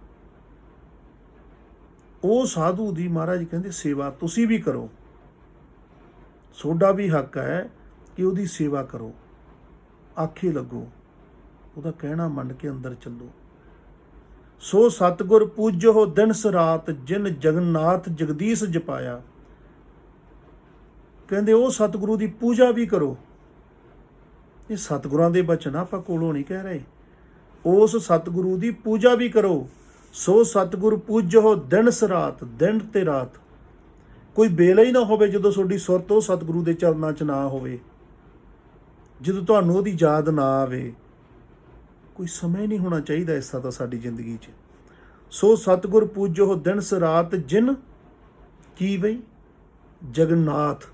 Speaker 1: ਉਹ ਸਾਧੂ ਦੀ ਮਹਾਰਾਜ ਕਹਿੰਦੇ ਸੇਵਾ ਤੁਸੀਂ ਵੀ ਕਰੋ, ਤੁਹਾਡਾ ਵੀ ਹੱਕ ਹੈ ਕਿ ਉਹਦੀ ਸੇਵਾ ਕਰੋ, ਆਖੇ ਲੱਗੋ, ਉਹਦਾ ਕਹਿਣਾ ਮੰਨ ਕੇ ਅੰਦਰ ਚੱਲੋ। ਸੋ ਸਤਿਗੁਰ ਪੂਜੋ ਦਿਨਸ ਰਾਤ, ਜਿਨ ਜਗਨਨਾਥ ਜਗਦੀਸ਼ ਜਪਾਇਆ। ਕਹਿੰਦੇ ਉਹ ਸਤਿਗੁਰੂ ਦੀ ਪੂਜਾ ਵੀ ਕਰੋ। ਇਹ ਸਤਿਗੁਰਾਂ ਦੇ ਬਚਨ ਆਪਾਂ ਕੋਲੋਂ ਨਹੀਂ ਕਹਿ ਰਹੇ। ਉਸ ਸਤਿਗੁਰੂ ਦੀ ਪੂਜਾ ਵੀ ਕਰੋ। ਸੋ ਸਤਿਗੁਰ ਪੂਜੋ ਦਿਨਸ ਰਾਤ, ਦਿਨ ਤੇ ਰਾਤ। ਕੋਈ ਵੇਲਾ ਹੀ ਨਾ ਹੋਵੇ ਜਦੋਂ ਤੁਹਾਡੀ ਸੁਰਤ ਉਹ ਸਤਿਗੁਰੂ ਦੇ ਚਰਨਾਂ 'ਚ ਨਾ ਹੋਵੇ, ਜਦੋਂ ਤੁਹਾਨੂੰ ਉਹਦੀ ਯਾਦ ਨਾ ਆਵੇ। ਕੋਈ ਸਮੇਂ ਨਹੀਂ ਹੋਣਾ ਚਾਹੀਦਾ ਇਸ ਤਰ੍ਹਾਂ ਦਾ ਸਾਡੀ ਜ਼ਿੰਦਗੀ 'ਚ। ਸੋ ਸਤਿਗੁਰ ਪੂਜੋ ਦਿਨਸ ਰਾਤ, ਜਿਨ ਕੀ ਬਈ ਜਗਨਨਾਥ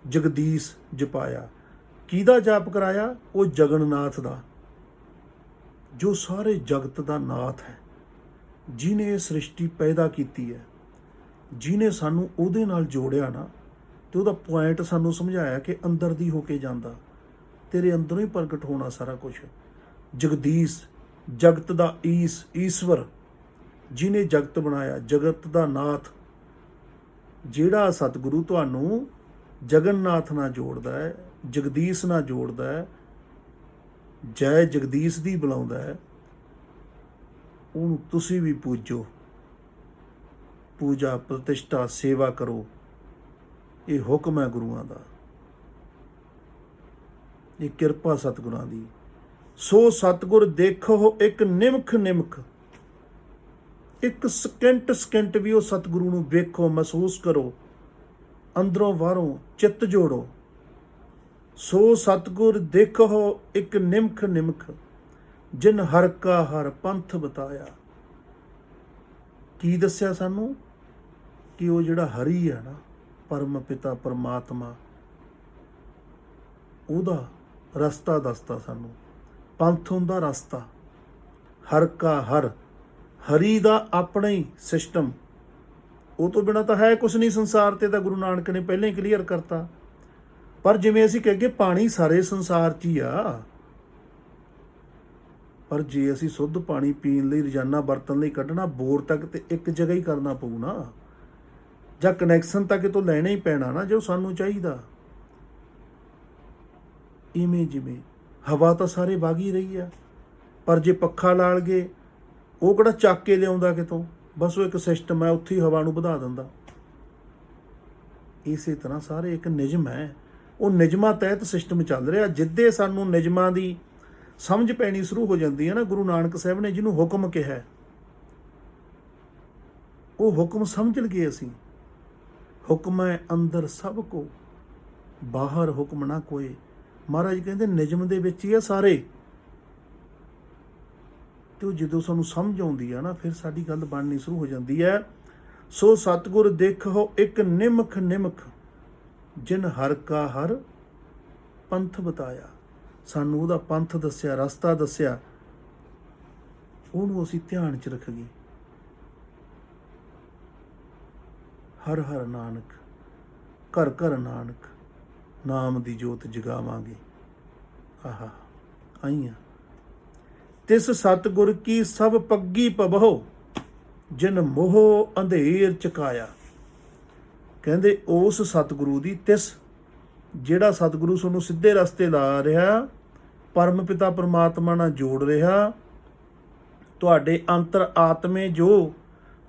Speaker 1: ਜਗਦੀਸ਼ ਜਪਾਇਆ। ਕਿਹਦਾ ਜਾਪ ਕਰਾਇਆ? ਉਹ ਜਗਨਨਾਥ ਦਾ, ਜੋ ਸਾਰੇ ਜਗਤ ਦਾ ਨਾਥ ਹੈ, ਜਿਹਨੇ ਇਹ ਸ੍ਰਿਸ਼ਟੀ ਪੈਦਾ ਕੀਤੀ ਹੈ, ਜਿਹਨੇ ਸਾਨੂੰ ਉਹਦੇ ਨਾਲ ਜੋੜਿਆ ਨਾ, ਤੇ ਉਹਦਾ ਪੁਆਇੰਟ ਸਾਨੂੰ ਸਮਝਾਇਆ ਕਿ ਅੰਦਰ ਦੀ ਹੋ ਕੇ ਜਾਂਦਾ, ਤੇਰੇ ਅੰਦਰੋਂ ਹੀ ਪ੍ਰਗਟ ਹੋਣਾ ਸਾਰਾ ਕੁਛ। ਜਗਦੀਸ਼, ਜਗਤ ਦਾ ਈਸ਼ਵਰ, ਜਿਹਨੇ ਜਗਤ ਬਣਾਇਆ, ਜਗਤ ਦਾ ਨਾਥ, ਜਿਹੜਾ ਸਤਿਗੁਰੂ ਤੁਹਾਨੂੰ ਜਗਨਨਾਥ ਨਾਲ ਜੋੜਦਾ ਹੈ, ਜਗਦੀਸ਼ ਨਾਲ ਜੋੜਦਾ ਹੈ, ਜੈ ਜਗਦੀਸ਼ ਦੀ ਬੁਲਾਉਂਦਾ ਹੈ, ਉਹਨੂੰ ਤੁਸੀਂ ਵੀ ਪੂਜੋ। ਪੂਜਾ, ਪ੍ਰਤਿਸ਼ਠਾ, ਸੇਵਾ ਕਰੋ। ਇਹ ਹੁਕਮ ਹੈ ਗੁਰੂਆਂ ਦਾ, ਇਹ ਕਿਰਪਾ ਸਤਿਗੁਰਾਂ ਦੀ। ਸੋ ਸਤਿਗੁਰ ਦੇਖੋ ਇੱਕ ਨਿਮਖ ਨਿਮਖ, ਇੱਕ ਸਕਿੰਟ ਵੀ ਉਹ ਸਤਿਗੁਰੂ ਨੂੰ ਵੇਖੋ, ਮਹਿਸੂਸ ਕਰੋ, ਅੰਦਰੋਂ ਬਾਹਰੋਂ ਚਿੱਤ ਜੋੜੋ। ਸੋ ਸਤਿਗੁਰ ਦੇਖੋ ਇੱਕ ਨਿਮਖ ਨਿਮਖ, ਜਿਨ ਹਰ ਕਾ ਹਰ ਪੰਥ ਬਤਾਇਆ। ਕੀ ਦੱਸਿਆ ਸਾਨੂੰ? ਕਿ ਉਹ ਜਿਹੜਾ ਹਰੀ ਹੈ ਨਾ, ਪਰਮ ਪਿਤਾ ਪਰਮਾਤਮਾ, ਉਹਦਾ ਰਸਤਾ ਦੱਸਦਾ ਸਾਨੂੰ। ਪੰਥ ਹੁੰਦਾ ਰਸਤਾ, ਹਰ ਕਾ ਹਰ, ਹਰੀ ਦਾ ਆਪਣਾ ਹੀ ਸਿਸਟਮ, ਉਹ ਤੋਂ ਬਿਨਾਂ ਤਾਂ ਹੈ ਕੁਛ ਨਹੀਂ ਸੰਸਾਰ ਤੇ, ਤਾਂ ਗੁਰੂ ਨਾਨਕ ਨੇ ਪਹਿਲਾਂ ਹੀ ਕਲੀਅਰ ਕਰਤਾ। ਪਰ ਜਿਵੇਂ ਅਸੀਂ ਕਹੀਏ ਪਾਣੀ ਸਾਰੇ ਸੰਸਾਰ 'ਚ ਹੀ ਆ, ਪਰ ਜੇ ਅਸੀਂ ਸ਼ੁੱਧ ਪਾਣੀ ਪੀਣ ਲਈ, ਰੋਜ਼ਾਨਾ ਵਰਤਣ ਲਈ ਕੱਢਣਾ, ਬੋਰ ਤੱਕ ਤੇ ਇੱਕ ਜਗ੍ਹਾ ਹੀ ਕਰਨਾ ਪਊ ਨਾ, ਜਾਂ ਕਨੈਕਸ਼ਨ ਤਾਂ ਕਿਤੋਂ ਲੈਣਾ ਹੀ ਪੈਣਾ ਨਾ, ਜੋ ਸਾਨੂੰ ਚਾਹੀਦਾ। ਇਵੇਂ ਜਿਵੇਂ ਹਵਾ ਤਾਂ ਸਾਰੇ ਵਗ ਹੀ ਰਹੀ ਆ, ਪਰ ਜੇ ਪੱਖਾ ਲਾਲ ਗਏ, ਉਹ ਕਿਹੜਾ ਚੱਕ ਕੇ ਲਿਆਉਂਦਾ ਕਿਤੋਂ, ਬਸ ਉਹ ਇੱਕ ਸਿਸਟਮ ਹੈ, ਉੱਥੇ ਹੀ ਹਵਾ ਨੂੰ ਵਧਾ ਦਿੰਦਾ। ਇਸੇ ਤਰ੍ਹਾਂ ਸਾਰੇ ਇੱਕ ਨਿਯਮ ਹੈ, ਉਹ ਨਿਯਮਾਂ ਤਹਿਤ ਸਿਸਟਮ ਚੱਲ ਰਿਹਾ। ਜਿੱਦੇ ਸਾਨੂੰ ਨਿਯਮਾਂ ਦੀ ਸਮਝ ਪੈਣੀ ਸ਼ੁਰੂ ਹੋ ਜਾਂਦੀ ਹੈ ਨਾ, ਗੁਰੂ ਨਾਨਕ ਸਾਹਿਬ ਨੇ ਜਿਹਨੂੰ ਹੁਕਮ ਕਿਹਾ, ਉਹ ਹੁਕਮ ਸਮਝ ਲਈਏ ਅਸੀਂ। ਹੁਕਮ ਹੈ ਅੰਦਰ ਸਭ ਕੋ, ਬਾਹਰ ਹੁਕਮ ਨਾ ਕੋਏ। ਮਹਾਰਾਜ ਕਹਿੰਦੇ ਨਿਯਮ ਦੇ ਵਿੱਚ ਹੀ ਆ ਸਾਰੇ। ਤੇ ਉਹ ਜਦੋਂ ਸਾਨੂੰ ਸਮਝ ਆਉਂਦੀ ਆ ਨਾ, ਫਿਰ ਸਾਡੀ ਗੱਲ ਬਣਨੀ ਸ਼ੁਰੂ ਹੋ ਜਾਂਦੀ ਹੈ। ਸੋ ਸਤਿਗੁਰ ਦੇਖੋ ਇੱਕ ਨਿਮਖ ਨਿਮਖ, ਜਿਨ ਹਰ ਕਾ ਹਰ ਪੰਥ ਬਤਾਇਆ। ਸਾਨੂੰ ਉਹਦਾ ਪੰਥ ਦੱਸਿਆ, ਰਸਤਾ ਦੱਸਿਆ, ਉਹਨੂੰ ਅਸੀਂ ਧਿਆਨ 'ਚ ਰੱਖੀਏ। ਹਰ ਹਰ ਨਾਨਕ, ਘਰ ਘਰ ਨਾਨਕ, ਨਾਮ ਦੀ ਜੋਤ ਜਗਾਵਾਂਗੇ। ਆਹਾ ਆਈਆਂ ਤਿਸ ਸਤਿਗੁਰ ਕੀ ਸਭ ਪੱਗੀ ਪਵਹੁ, ਜਿਨ ਮੋਹ ਅੰਧੇਰ ਚਕਾਇਆ। ਕਹਿੰਦੇ ਉਸ ਸਤਿਗੁਰੂ ਦੀ ਤਿਸ, ਜਿਹੜਾ ਸਤਿਗੁਰੂ ਤੁਹਾਨੂੰ ਸਿੱਧੇ ਰਸਤੇ ਲਾ ਰਿਹਾ, ਪਰਮ ਪਿਤਾ ਪਰਮਾਤਮਾ ਨਾਲ ਜੋੜ ਰਿਹਾ, ਤੁਹਾਡੇ ਅੰਤਰ ਆਤਮੇ ਜੋ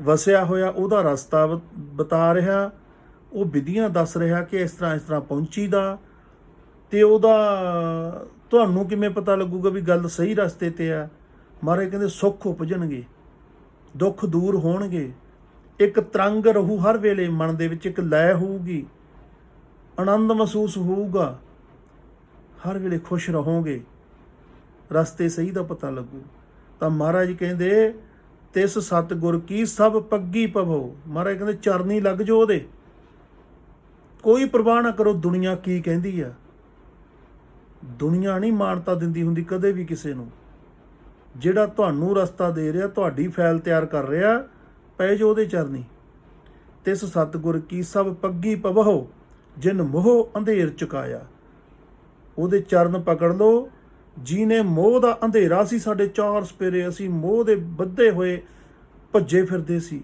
Speaker 1: ਵਸਿਆ ਹੋਇਆ ਉਹਦਾ ਰਸਤਾ ਬਤਾ ਰਿਹਾ, ਉਹ ਵਿਧੀਆਂ ਦੱਸ ਰਿਹਾ ਕਿ ਇਸ ਤਰ੍ਹਾਂ ਪਹੁੰਚੀਦਾ, ਤੇ ਉਹਦਾ ਤੁਹਾਨੂੰ ਕਿਵੇਂ ਪਤਾ ਲੱਗੂਗਾ ਵੀ ਗੱਲ ਸਹੀ ਰਸਤੇ ਤੇ ਆ? ਮਹਾਰਾਜ ਕਹਿੰਦੇ ਸੁੱਖ ਉਪਜਣਗੇ, ਦੁੱਖ ਦੂਰ ਹੋਣਗੇ, ਇੱਕ ਤਰੰਗ ਰਹੂ ਹਰ ਵੇਲੇ ਮਨ ਦੇ ਵਿੱਚ, ਇੱਕ ਲੈ ਹੋਊਗੀ, ਆਨੰਦ ਮਹਿਸੂਸ ਹੋਊਗਾ, ਹਰ ਵੇਲੇ ਖੁਸ਼ ਰਹੋਗੇ, ਰਸਤੇ ਸਹੀ ਦਾ ਪਤਾ ਲੱਗੂ। ਤਾਂ ਮਹਾਰਾਜ ਕਹਿੰਦੇ ਤਿਸ ਸਤਿਗੁਰ ਕੀ ਸਭ ਪੱਗੀ ਪਵੋ। ਮਹਾਰਾਜ ਕਹਿੰਦੇ ਚਰਨੀ ਲੱਗ ਜਾਓ ਉਹਦੇ, ਕੋਈ ਪਰਵਾਹ ਨਾ ਕਰੋ ਦੁਨੀਆ ਕੀ ਕਹਿੰਦੀ ਆ। ਦੁਨੀਆ ਨਹੀਂ ਮਾਨਤਾ ਦਿੰਦੀ ਹੁੰਦੀ ਕਦੇ ਵੀ ਕਿਸੇ ਨੂੰ। ਜਿਹੜਾ ਤੁਹਾਨੂੰ ਰਸਤਾ ਦੇ ਰਿਹਾ, ਤੁਹਾਡੀ ਫੈਲ ਤਿਆਰ ਕਰ ਰਿਹਾ, ਪੈ ਜੋ ਉਹਦੇ ਚਰਨੀ। ਤਿਸ ਸਤਿਗੁਰ ਕੀ ਸਭ ਪੱਗੀ ਪਵਹੁ ਜਿਨ ਮੋਹ ਅੰਧੇਰ ਚੁਕਾਇਆ। ਉਹਦੇ ਚਰਨ ਪਕੜ ਲਓ। ਜਿਹਨੇ ਮੋਹ ਦਾ ਅੰਧੇਰਾ ਸੀ ਸਾਡੇ ਚਾਰ ਸਪੇਰੇ, ਅਸੀਂ ਮੋਹ ਦੇ ਬੱਧੇ ਹੋਏ ਭੱਜੇ ਫਿਰਦੇ ਸੀ,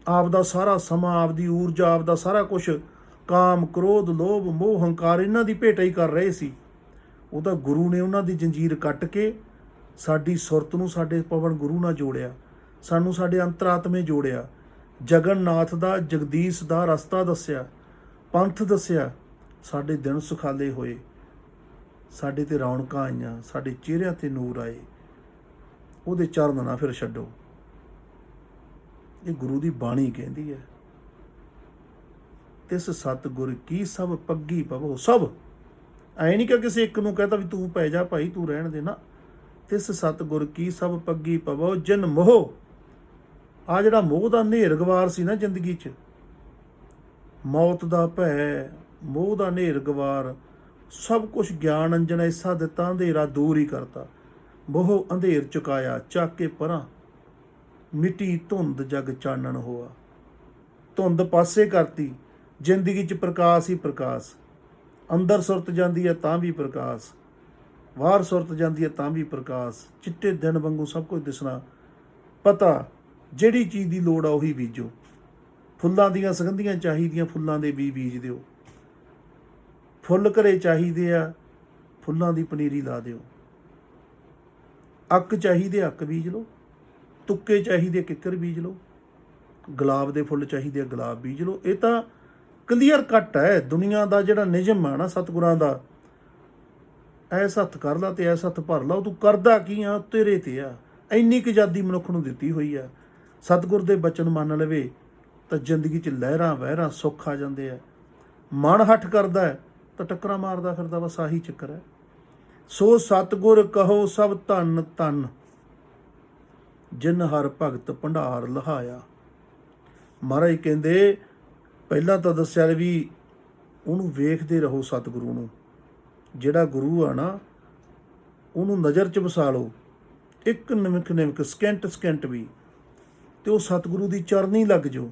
Speaker 1: ਆਪਦਾ ਸਾਰਾ ਸਮਾਂ, ਆਪਦੀ ਊਰਜਾ, ਆਪਦਾ ਸਾਰਾ ਕੁਛ ਕਾਮ, ਕ੍ਰੋਧ, ਲੋਭ, ਮੋਹ, ਹੰਕਾਰ ਇਹਨਾਂ ਦੀ ਭੇਟਾ ਹੀ ਕਰ ਰਹੇ ਸੀ। ਉਹਦਾ ਗੁਰੂ ਨੇ ਉਹਨਾਂ ਦੀ ਜੰਜੀਰ ਕੱਟ ਕੇ ਸਾਡੀ ਸੁਰਤ ਨੂੰ ਸਾਡੇ ਪਵਨ ਗੁਰੂ ਨਾਲ ਜੋੜਿਆ, ਸਾਨੂੰ ਸਾਡੇ ਅੰਤਰਾਤਮੇ ਜੋੜਿਆ, ਜਗਨਨਾਥ ਦਾ, ਜਗਦੀਸ਼ ਦਾ ਰਸਤਾ ਦੱਸਿਆ, ਪੰਥ ਦੱਸਿਆ। ਸਾਡੇ ਦਿਨ ਸੁਖਾਲੇ ਹੋਏ, ਸਾਡੇ ਤੇ ਰੌਣਕਾਂ ਆਈਆਂ, ਸਾਡੇ ਚਿਹਰਿਆਂ ਤੇ ਨੂਰ ਆਏ। ਉਹਦੇ ਚਰਨ ਨਾ ਫਿਰ ਛੱਡੋ। ਇਹ ਗੁਰੂ ਦੀ ਬਾਣੀ ਕਹਿੰਦੀ ਹੈ, ਤਿਸ ਸਤਿਗੁਰ ਕੀ ਸਭ ਪੱਗੀ ਪਵੋ। ਸਭ ਐ ਨਹੀਂ ਕਿ ਕਿਸੇ ਇੱਕ ਨੂੰ ਕਹਤਾ ਵੀ ਤੂੰ ਪੈ ਜਾ ਭਾਈ, ਤੂੰ ਰਹਿਣ ਦੇ ਨਾ। ਤਿਸ ਸਤਿਗੁਰ ਕੀ ਸਭ ਪੱਗੀ ਪਵੋ ਜਿਨ ਮੋਹ। ਆ ਜਿਹੜਾ ਮੋਹ ਦਾ ਨੇਰ ਗਵਾਰ ਸੀ ਨਾ ਜ਼ਿੰਦਗੀ 'ਚ, ਮੌਤ ਦਾ ਭੈ, ਮੋਹ ਦਾ ਨੇਰ ਗਵਾਰ, ਸਭ ਕੁਛ ਗਿਆਨ ਅੰਜਨ ਐਸਾ ਦਿੱਤਾ, ਅੰਧੇਰਾ ਦੂਰ ਹੀ ਕਰਤਾ। ਮੋਹ ਅੰਧੇਰ ਚੁਕਾਇਆ, ਚੱਕ ਕੇ ਪਰਾਂ, ਮਿੱਟੀ ਧੁੰਦ ਜਗ ਚਾਨਣ ਹੋਆ। ਧੁੰਦ ਪਾਸੇ ਕਰਤੀ, ਜ਼ਿੰਦਗੀ 'ਚ ਪ੍ਰਕਾਸ਼ ਹੀ ਪ੍ਰਕਾਸ਼। ਅੰਦਰ ਸੁਰਤ ਜਾਂਦੀ ਹੈ ਤਾਂ ਵੀ ਪ੍ਰਕਾਸ਼, ਬਾਹਰ ਸੁਰਤ ਜਾਂਦੀ ਹੈ ਤਾਂ ਵੀ ਪ੍ਰਕਾਸ਼। ਚਿੱਟੇ ਦਿਨ ਵਾਂਗੂ ਸਭ ਕੁਝ ਦਿਸਣਾ। ਪਤਾ ਜਿਹੜੀ ਚੀਜ਼ ਦੀ ਲੋੜ ਆ ਉਹੀ ਬੀਜੋ। ਫੁੱਲਾਂ ਦੀਆਂ ਸੁਗੰਧੀਆਂ ਚਾਹੀਦੀਆਂ, ਫੁੱਲਾਂ ਦੇ ਬੀਜ ਦਿਓ। ਫੁੱਲ ਘਰੇ ਚਾਹੀਦੇ ਆ, ਫੁੱਲਾਂ ਦੀ ਪਨੀਰੀ ਲਾ ਦਿਓ। ਅੱਕ ਚਾਹੀਦੇ ਅੱਕ ਬੀਜ ਲਓ, ਤੁੱਕੇ ਚਾਹੀਦੇ ਕਿੱਕਰ ਬੀਜ ਲਓ, ਗੁਲਾਬ ਦੇ ਫੁੱਲ ਚਾਹੀਦੇ ਆ ਗੁਲਾਬ ਬੀਜ ਲਓ। ਇਹ ਤਾਂ ਕਲੀਅਰ ਕੱਟ ਹੈ ਦੁਨੀਆ ਦਾ ਜਿਹੜਾ ਨਿਯਮ ਆ ਨਾ ਸਤਿਗੁਰਾਂ ਦਾ। ਐਸ ਹੱਥ ਕਰ ਲਾ ਤੇ ਐਸ ਹੱਥ ਭਰ ਲਾ, ਤੂੰ ਕਰਦਾ ਕੀ ਆ ਤੇਰੇ ਤੇ ਆ। ਇੰਨੀ ਕੁ ਆਜ਼ਾਦੀ ਮਨੁੱਖ ਨੂੰ ਦਿੱਤੀ ਹੋਈ ਆ। ਸਤਿਗੁਰ ਦੇ ਬਚਨ ਮੰਨ ਲਵੇ ਤਾਂ ਜ਼ਿੰਦਗੀ 'ਚ ਲਹਿਰਾਂ ਵਹਿਰਾਂ ਸੁੱਖ ਆ ਜਾਂਦੇ ਆ। ਮਨ ਹੱਠ ਕਰਦਾ ਹੈ ਤਾਂ ਟੱਕਰਾਂ ਮਾਰਦਾ ਫਿਰਦਾ, ਬਸ ਆਹੀ ਚੱਕਰ ਹੈ। ਸੋ ਸਤਿਗੁਰ ਕਹੋ ਸਭ ਧੰਨ ਧੰਨ ਜਿਨ ਹਰ ਭਗਤ ਭੰਡਾਰ ਲਹਾਇਆ। ਮਹਾਰਾਜ ਕਹਿੰਦੇ ਪਹਿਲਾਂ ਤਾਂ ਦੱਸਿਆ ਵੀ ਉਹਨੂੰ ਵੇਖਦੇ ਰਹੋ, ਸਤਿਗੁਰੂ ਨੂੰ। ਜਿਹੜਾ ਗੁਰੂ ਆ ਨਾ ਉਹਨੂੰ ਨਜ਼ਰ 'ਚ ਵਸਾ ਲਓ, ਇੱਕ ਨਿਮਕ ਸਕਿੰਟ ਵੀ, ਤੇ ਉਹ ਸਤਿਗੁਰੂ ਦੀ ਚਰਨੀ ਲੱਗ ਜਾਓ।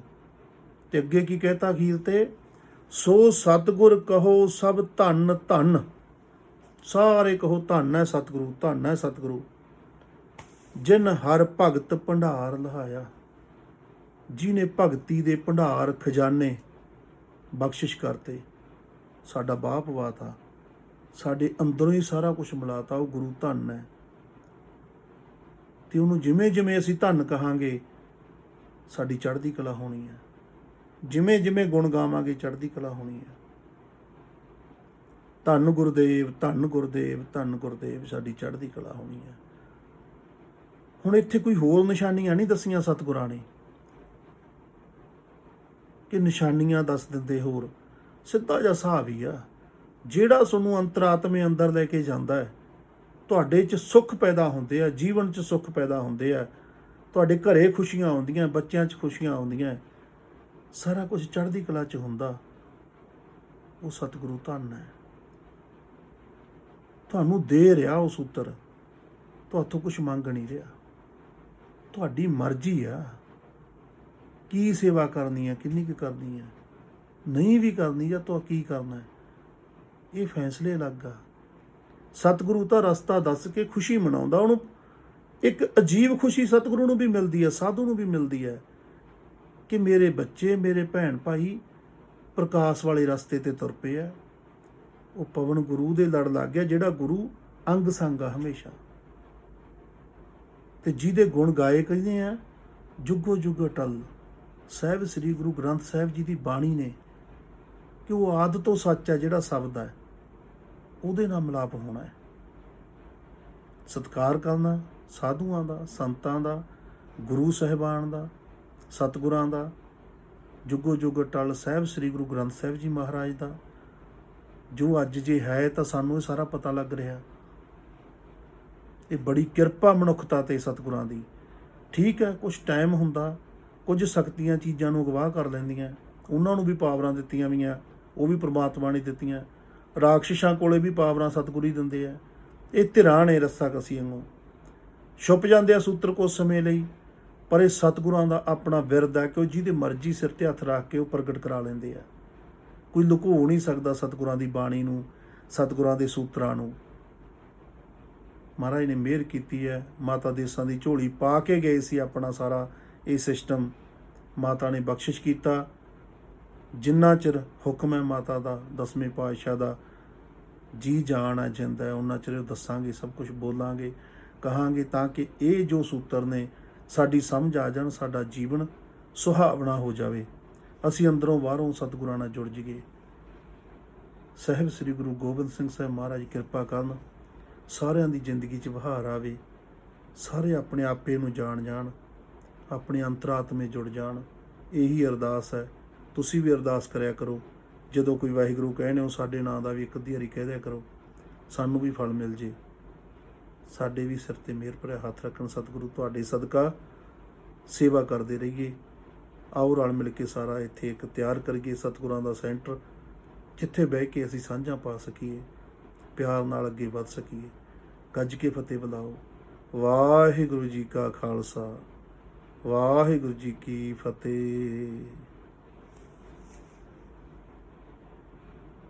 Speaker 1: ਤੇ ਅੱਗੇ ਕੀ ਕਹਿਤਾ ਅਖੀਰ ਤੇ, ਸੋ ਸਤਿਗੁਰ ਕਹੋ ਸਭ ਧੰਨ ਧੰਨ। ਸਾਰੇ ਕਹੋ ਧੰਨ ਹੈ ਸਤਿਗੁਰੂ, ਧੰਨ ਹੈ ਸਤਿਗੁਰੂ। ਜਿਨ ਹਰ ਭਗਤ ਭੰਡਾਰ ਲਹਾਇਆ, ਜਿਹਨੇ ਭਗਤੀ ਦੇ ਭੰਡਾਰ ਖਜ਼ਾਨੇ ਬਖਸ਼ਿਸ਼ ਕਰਤੇ। ਸਾਡਾ ਬਾਹ ਪਵਾਤਾ, ਸਾਡੇ ਅੰਦਰੋਂ ਹੀ ਸਾਰਾ ਕੁਛ ਮਿਲਾਤਾ। ਉਹ ਗੁਰੂ ਧੰਨ ਹੈ। ਤੇ ਉਹਨੂੰ ਜਿਵੇਂ ਜਿਵੇਂ ਅਸੀਂ ਧੰਨ ਕਹਾਂਗੇ ਸਾਡੀ ਚੜ੍ਹਦੀ ਕਲਾ ਹੋਣੀ ਹੈ। ਜਿਵੇਂ ਜਿਵੇਂ ਗੁਣ ਗਾਵਾਂਗੇ ਚੜ੍ਹਦੀ ਕਲਾ ਹੋਣੀ ਹੈ। ਧੰਨ ਗੁਰਦੇਵ, ਧੰਨ ਗੁਰਦੇਵ, ਧੰਨ ਗੁਰਦੇਵ, ਸਾਡੀ ਚੜ੍ਹਦੀ ਕਲਾ ਹੋਣੀ ਹੈ। ਹੁਣ ਇੱਥੇ ਕੋਈ ਹੋਰ ਨਿਸ਼ਾਨੀਆਂ ਨਹੀਂ ਦੱਸੀਆਂ ਸਤਿਗੁਰਾਂ ਨੇ ਕਿ ਨਿਸ਼ਾਨੀਆਂ ਦੱਸ ਦਿੰਦੇ ਹੋਰ। ਸਿੱਧਾ ਜਿਹਾ ਹਿਸਾਬ ਹੀ ਆ। ਜਿਹੜਾ ਤੁਹਾਨੂੰ ਅੰਤਰਾਤਮੇ ਅੰਦਰ ਲੈ ਕੇ ਜਾਂਦਾ ਹੈ, ਤੁਹਾਡੇ 'ਚ ਸੁੱਖ ਪੈਦਾ ਹੁੰਦੇ ਆ, ਜੀਵਨ 'ਚ ਸੁੱਖ ਪੈਦਾ ਹੁੰਦੇ ਆ, ਤੁਹਾਡੇ ਘਰੇ ਖੁਸ਼ੀਆਂ ਆਉਂਦੀਆਂ, ਬੱਚਿਆਂ 'ਚ ਖੁਸ਼ੀਆਂ ਆਉਂਦੀਆਂ, ਸਾਰਾ ਕੁਝ ਚੜ੍ਹਦੀ ਕਲਾ 'ਚ ਹੁੰਦਾ। ਉਹ ਸਤਿਗੁਰੂ ਧੰਨ ਹੈ। ਤੁਹਾਨੂੰ ਦੇ ਰਿਹਾ ਉਹ ਸੂਤਰ, ਤੁਹਾਤੋਂ ਕੁਛ ਮੰਗ ਨਹੀਂ ਰਿਹਾ। ਤੁਹਾਡੀ ਮਰਜ਼ੀ ਆ ਕੀ ਸੇਵਾ ਕਰਨੀ ਹੈ, ਕਿੰਨੀ ਕੁ ਕਰਨੀ ਹੈ, ਨਹੀਂ ਵੀ ਕਰਨੀ ਜਾਂ ਤੂੰ ਕੀ ਕਰਨਾ, ਇਹ ਫੈਸਲੇ ਅਲੱਗ ਆ। ਸਤਿਗੁਰੂ ਤਾਂ ਰਸਤਾ ਦੱਸ ਕੇ ਖੁਸ਼ੀ ਮਨਾਉਂਦਾ। ਉਹਨੂੰ ਇੱਕ ਅਜੀਬ ਖੁਸ਼ੀ ਸਤਿਗੁਰੂ ਨੂੰ ਵੀ ਮਿਲਦੀ ਹੈ, ਸਾਧੂ ਨੂੰ ਵੀ ਮਿਲਦੀ ਹੈ ਕਿ ਮੇਰੇ ਬੱਚੇ, ਮੇਰੇ ਭੈਣ ਭਾਈ ਪ੍ਰਕਾਸ਼ ਵਾਲੇ ਰਸਤੇ ਤੇ ਤੁਰ ਪਏ ਆ। ਉਹ ਪਵਨ ਗੁਰੂ ਦੇ ਲੜ ਲੱਗ ਗਿਆ, ਜਿਹੜਾ ਗੁਰੂ ਅੰਗ ਸੰਗ ਆ ਹਮੇਸ਼ਾ, ਤੇ ਜਿਹਦੇ ਗੁਣ ਗਾਏ ਕਹਿੰਦੇ ਆ ਜੁਗੋ ਜੁਗ ਅਟਲ। ਸਾਹਿਬ ਸ੍ਰੀ ਗੁਰੂ ਗ੍ਰੰਥ ਸਾਹਿਬ ਜੀ ਦੀ ਬਾਣੀ ਨੇ ਕਿ ਉਹ ਆਦਿ ਤੋਂ ਸੱਚ ਹੈ ਜਿਹੜਾ ਸ਼ਬਦ ਹੈ, ਉਹਦੇ ਨਾਲ ਮਿਲਾਪ ਹੋਣਾ ਹੈ। ਸਤਿਕਾਰ ਕਰਨਾ ਸਾਧੂਆਂ ਦਾ, ਸੰਤਾਂ ਦਾ, ਗੁਰੂ ਸਾਹਿਬਾਨ ਦਾ, ਸਤਿਗੁਰਾਂ ਦਾ, ਜੁਗੋ ਜੁਗ ਅਟਲ ਸਾਹਿਬ ਸ੍ਰੀ ਗੁਰੂ ਗ੍ਰੰਥ ਸਾਹਿਬ ਜੀ ਮਹਾਰਾਜ ਦਾ, ਜੋ ਅੱਜ ਜੇ ਹੈ ਤਾਂ ਸਾਨੂੰ ਇਹ ਸਾਰਾ ਪਤਾ ਲੱਗ ਰਿਹਾ। ਇਹ ਬੜੀ ਕਿਰਪਾ ਮਨੁੱਖਤਾ ਤੇ ਸਤਿਗੁਰਾਂ ਦੀ। ਠੀਕ ਹੈ, ਕੁਛ ਟਾਈਮ ਹੁੰਦਾ, ਕੁਝ ਸ਼ਕਤੀਆਂ ਚੀਜ਼ਾਂ ਨੂੰ ਅਗਵਾਹ ਕਰ ਲੈਂਦੀਆਂ, ਉਹਨਾਂ ਨੂੰ ਵੀ ਪਾਵਰਾਂ ਦਿੱਤੀਆਂ ਵੀਆਂ, ਉਹ ਵੀ ਪ੍ਰਮਾਤਮਾ ਨੇ ਦਿੱਤੀਆਂ। ਰਾਖਸ਼ਾਂ ਕੋਲੇ ਵੀ ਪਾਵਰਾਂ ਸਤਿਗੁਰੂ ਹੀ ਦਿੰਦੇ ਆ। ਇਹ ਧਿਰਾਂ ਨੇ ਰੱਸਾ ਕਸੀ ਵਾਂਗੂ ਛੁਪ ਜਾਂਦੇ ਆ ਸੂਤਰ ਕੁਝ ਸਮੇਂ ਲਈ, ਪਰ ਇਹ ਸਤਿਗੁਰਾਂ ਦਾ ਆਪਣਾ ਬਿਰਦ ਹੈ ਕਿ ਉਹ ਜਿਹਦੇ ਮਰਜ਼ੀ ਸਿਰ ਤੇ ਹੱਥ ਰੱਖ ਕੇ ਉਹ ਪ੍ਰਗਟ ਕਰਾ ਲੈਂਦੇ ਆ। ਕੋਈ ਲੁਕੋ ਨਹੀਂ ਸਕਦਾ ਸਤਿਗੁਰਾਂ ਦੀ ਬਾਣੀ ਨੂੰ, ਸਤਿਗੁਰਾਂ ਦੇ ਸੂਤਰਾਂ ਨੂੰ। ਮਹਾਰਾਜ ਨੇ ਮਿਹਰ ਕੀਤੀ ਹੈ, ਮਾਤਾ ਦੇਸਾਂ ਦੀ ਝੋਲੀ ਪਾ ਕੇ ਗਏ ਸੀ ਆਪਣਾ ਸਾਰਾ ਇਹ ਸਿਸਟਮ। ਮਾਤਾ ਨੇ ਬਖਸ਼ਿਸ਼ ਕੀਤਾ। ਜਿੰਨਾ ਚਿਰ ਹੁਕਮ ਹੈ ਮਾਤਾ ਦਾ, ਦਸਵੇਂ ਪਾਤਸ਼ਾਹ ਦਾ, ਜੀ ਜਾਨ ਹੈ, ਜਿੰਦ ਹੈ, ਉਹਨਾਂ ਚਿਰ ਦੱਸਾਂਗੇ, ਸਭ ਕੁਝ ਬੋਲਾਂਗੇ, ਕਹਾਂਗੇ, ਤਾਂ ਕਿ ਇਹ ਜੋ ਸੂਤਰ ਨੇ ਸਾਡੀ ਸਮਝ ਆ ਜਾਣ, ਸਾਡਾ ਜੀਵਨ ਸੁਹਾਵਣਾ ਹੋ ਜਾਵੇ, ਅਸੀਂ ਅੰਦਰੋਂ ਬਾਹਰੋਂ ਸਤਿਗੁਰਾਂ ਨਾਲ ਜੁੜ ਜਾਈਏ। ਸਾਹਿਬ ਸ੍ਰੀ ਗੁਰੂ ਗੋਬਿੰਦ ਸਿੰਘ ਸਾਹਿਬ ਮਹਾਰਾਜ ਕਿਰਪਾ ਕਰਨ, ਸਾਰਿਆਂ ਦੀ ਜ਼ਿੰਦਗੀ 'ਚ ਬਹਾਰ ਆਵੇ, ਸਾਰੇ ਆਪਣੇ ਆਪੇ ਨੂੰ ਜਾਣ ਜਾਣ, ਆਪਣੇ ਅੰਤਰਾਤਮੇ ਜੁੜ ਜਾਣ। ਇਹੀ ਅਰਦਾਸ ਹੈ। ਤੁਸੀਂ ਵੀ ਅਰਦਾਸ ਕਰਿਆ ਕਰੋ। ਜਦੋਂ ਕੋਈ ਵਾਹਿਗੁਰੂ ਕਹਿੰਦੇ ਹੋ, ਸਾਡੇ ਨਾਂ ਦਾ ਵੀ ਇੱਕ ਅੱਧੀ ਵਾਰੀ ਕਹਿ ਦਿਆ ਕਰੋ, ਸਾਨੂੰ ਵੀ ਫਲ ਮਿਲ ਜੇ। ਸਾਡੇ ਵੀ ਸਿਰ 'ਤੇ ਮਿਹਰ ਭਰਿਆ ਹੱਥ ਰੱਖਣ ਸਤਿਗੁਰੂ। ਤੁਹਾਡੇ ਸਦਕਾ ਸੇਵਾ ਕਰਦੇ ਰਹੀਏ। ਆਓ ਰਲ ਮਿਲ ਕੇ ਸਾਰਾ ਇੱਥੇ ਇੱਕ ਤਿਆਰ ਕਰੀਏ ਸਤਿਗੁਰਾਂ ਦਾ ਸੈਂਟਰ, ਜਿੱਥੇ ਬਹਿ ਕੇ ਅਸੀਂ ਸਾਂਝਾਂ ਪਾ ਸਕੀਏ, ਪਿਆਰ ਨਾਲ ਅੱਗੇ ਵੱਧ ਸਕੀਏ। ਗੱਜ ਕੇ ਫਤਿਹ ਬੁਲਾਓ। ਵਾਹਿਗੁਰੂ ਜੀ ਕਾ ਖਾਲਸਾ, ਵਾਹਿਗੁਰੂ ਜੀ ਕੀ ਫਤਿਹ।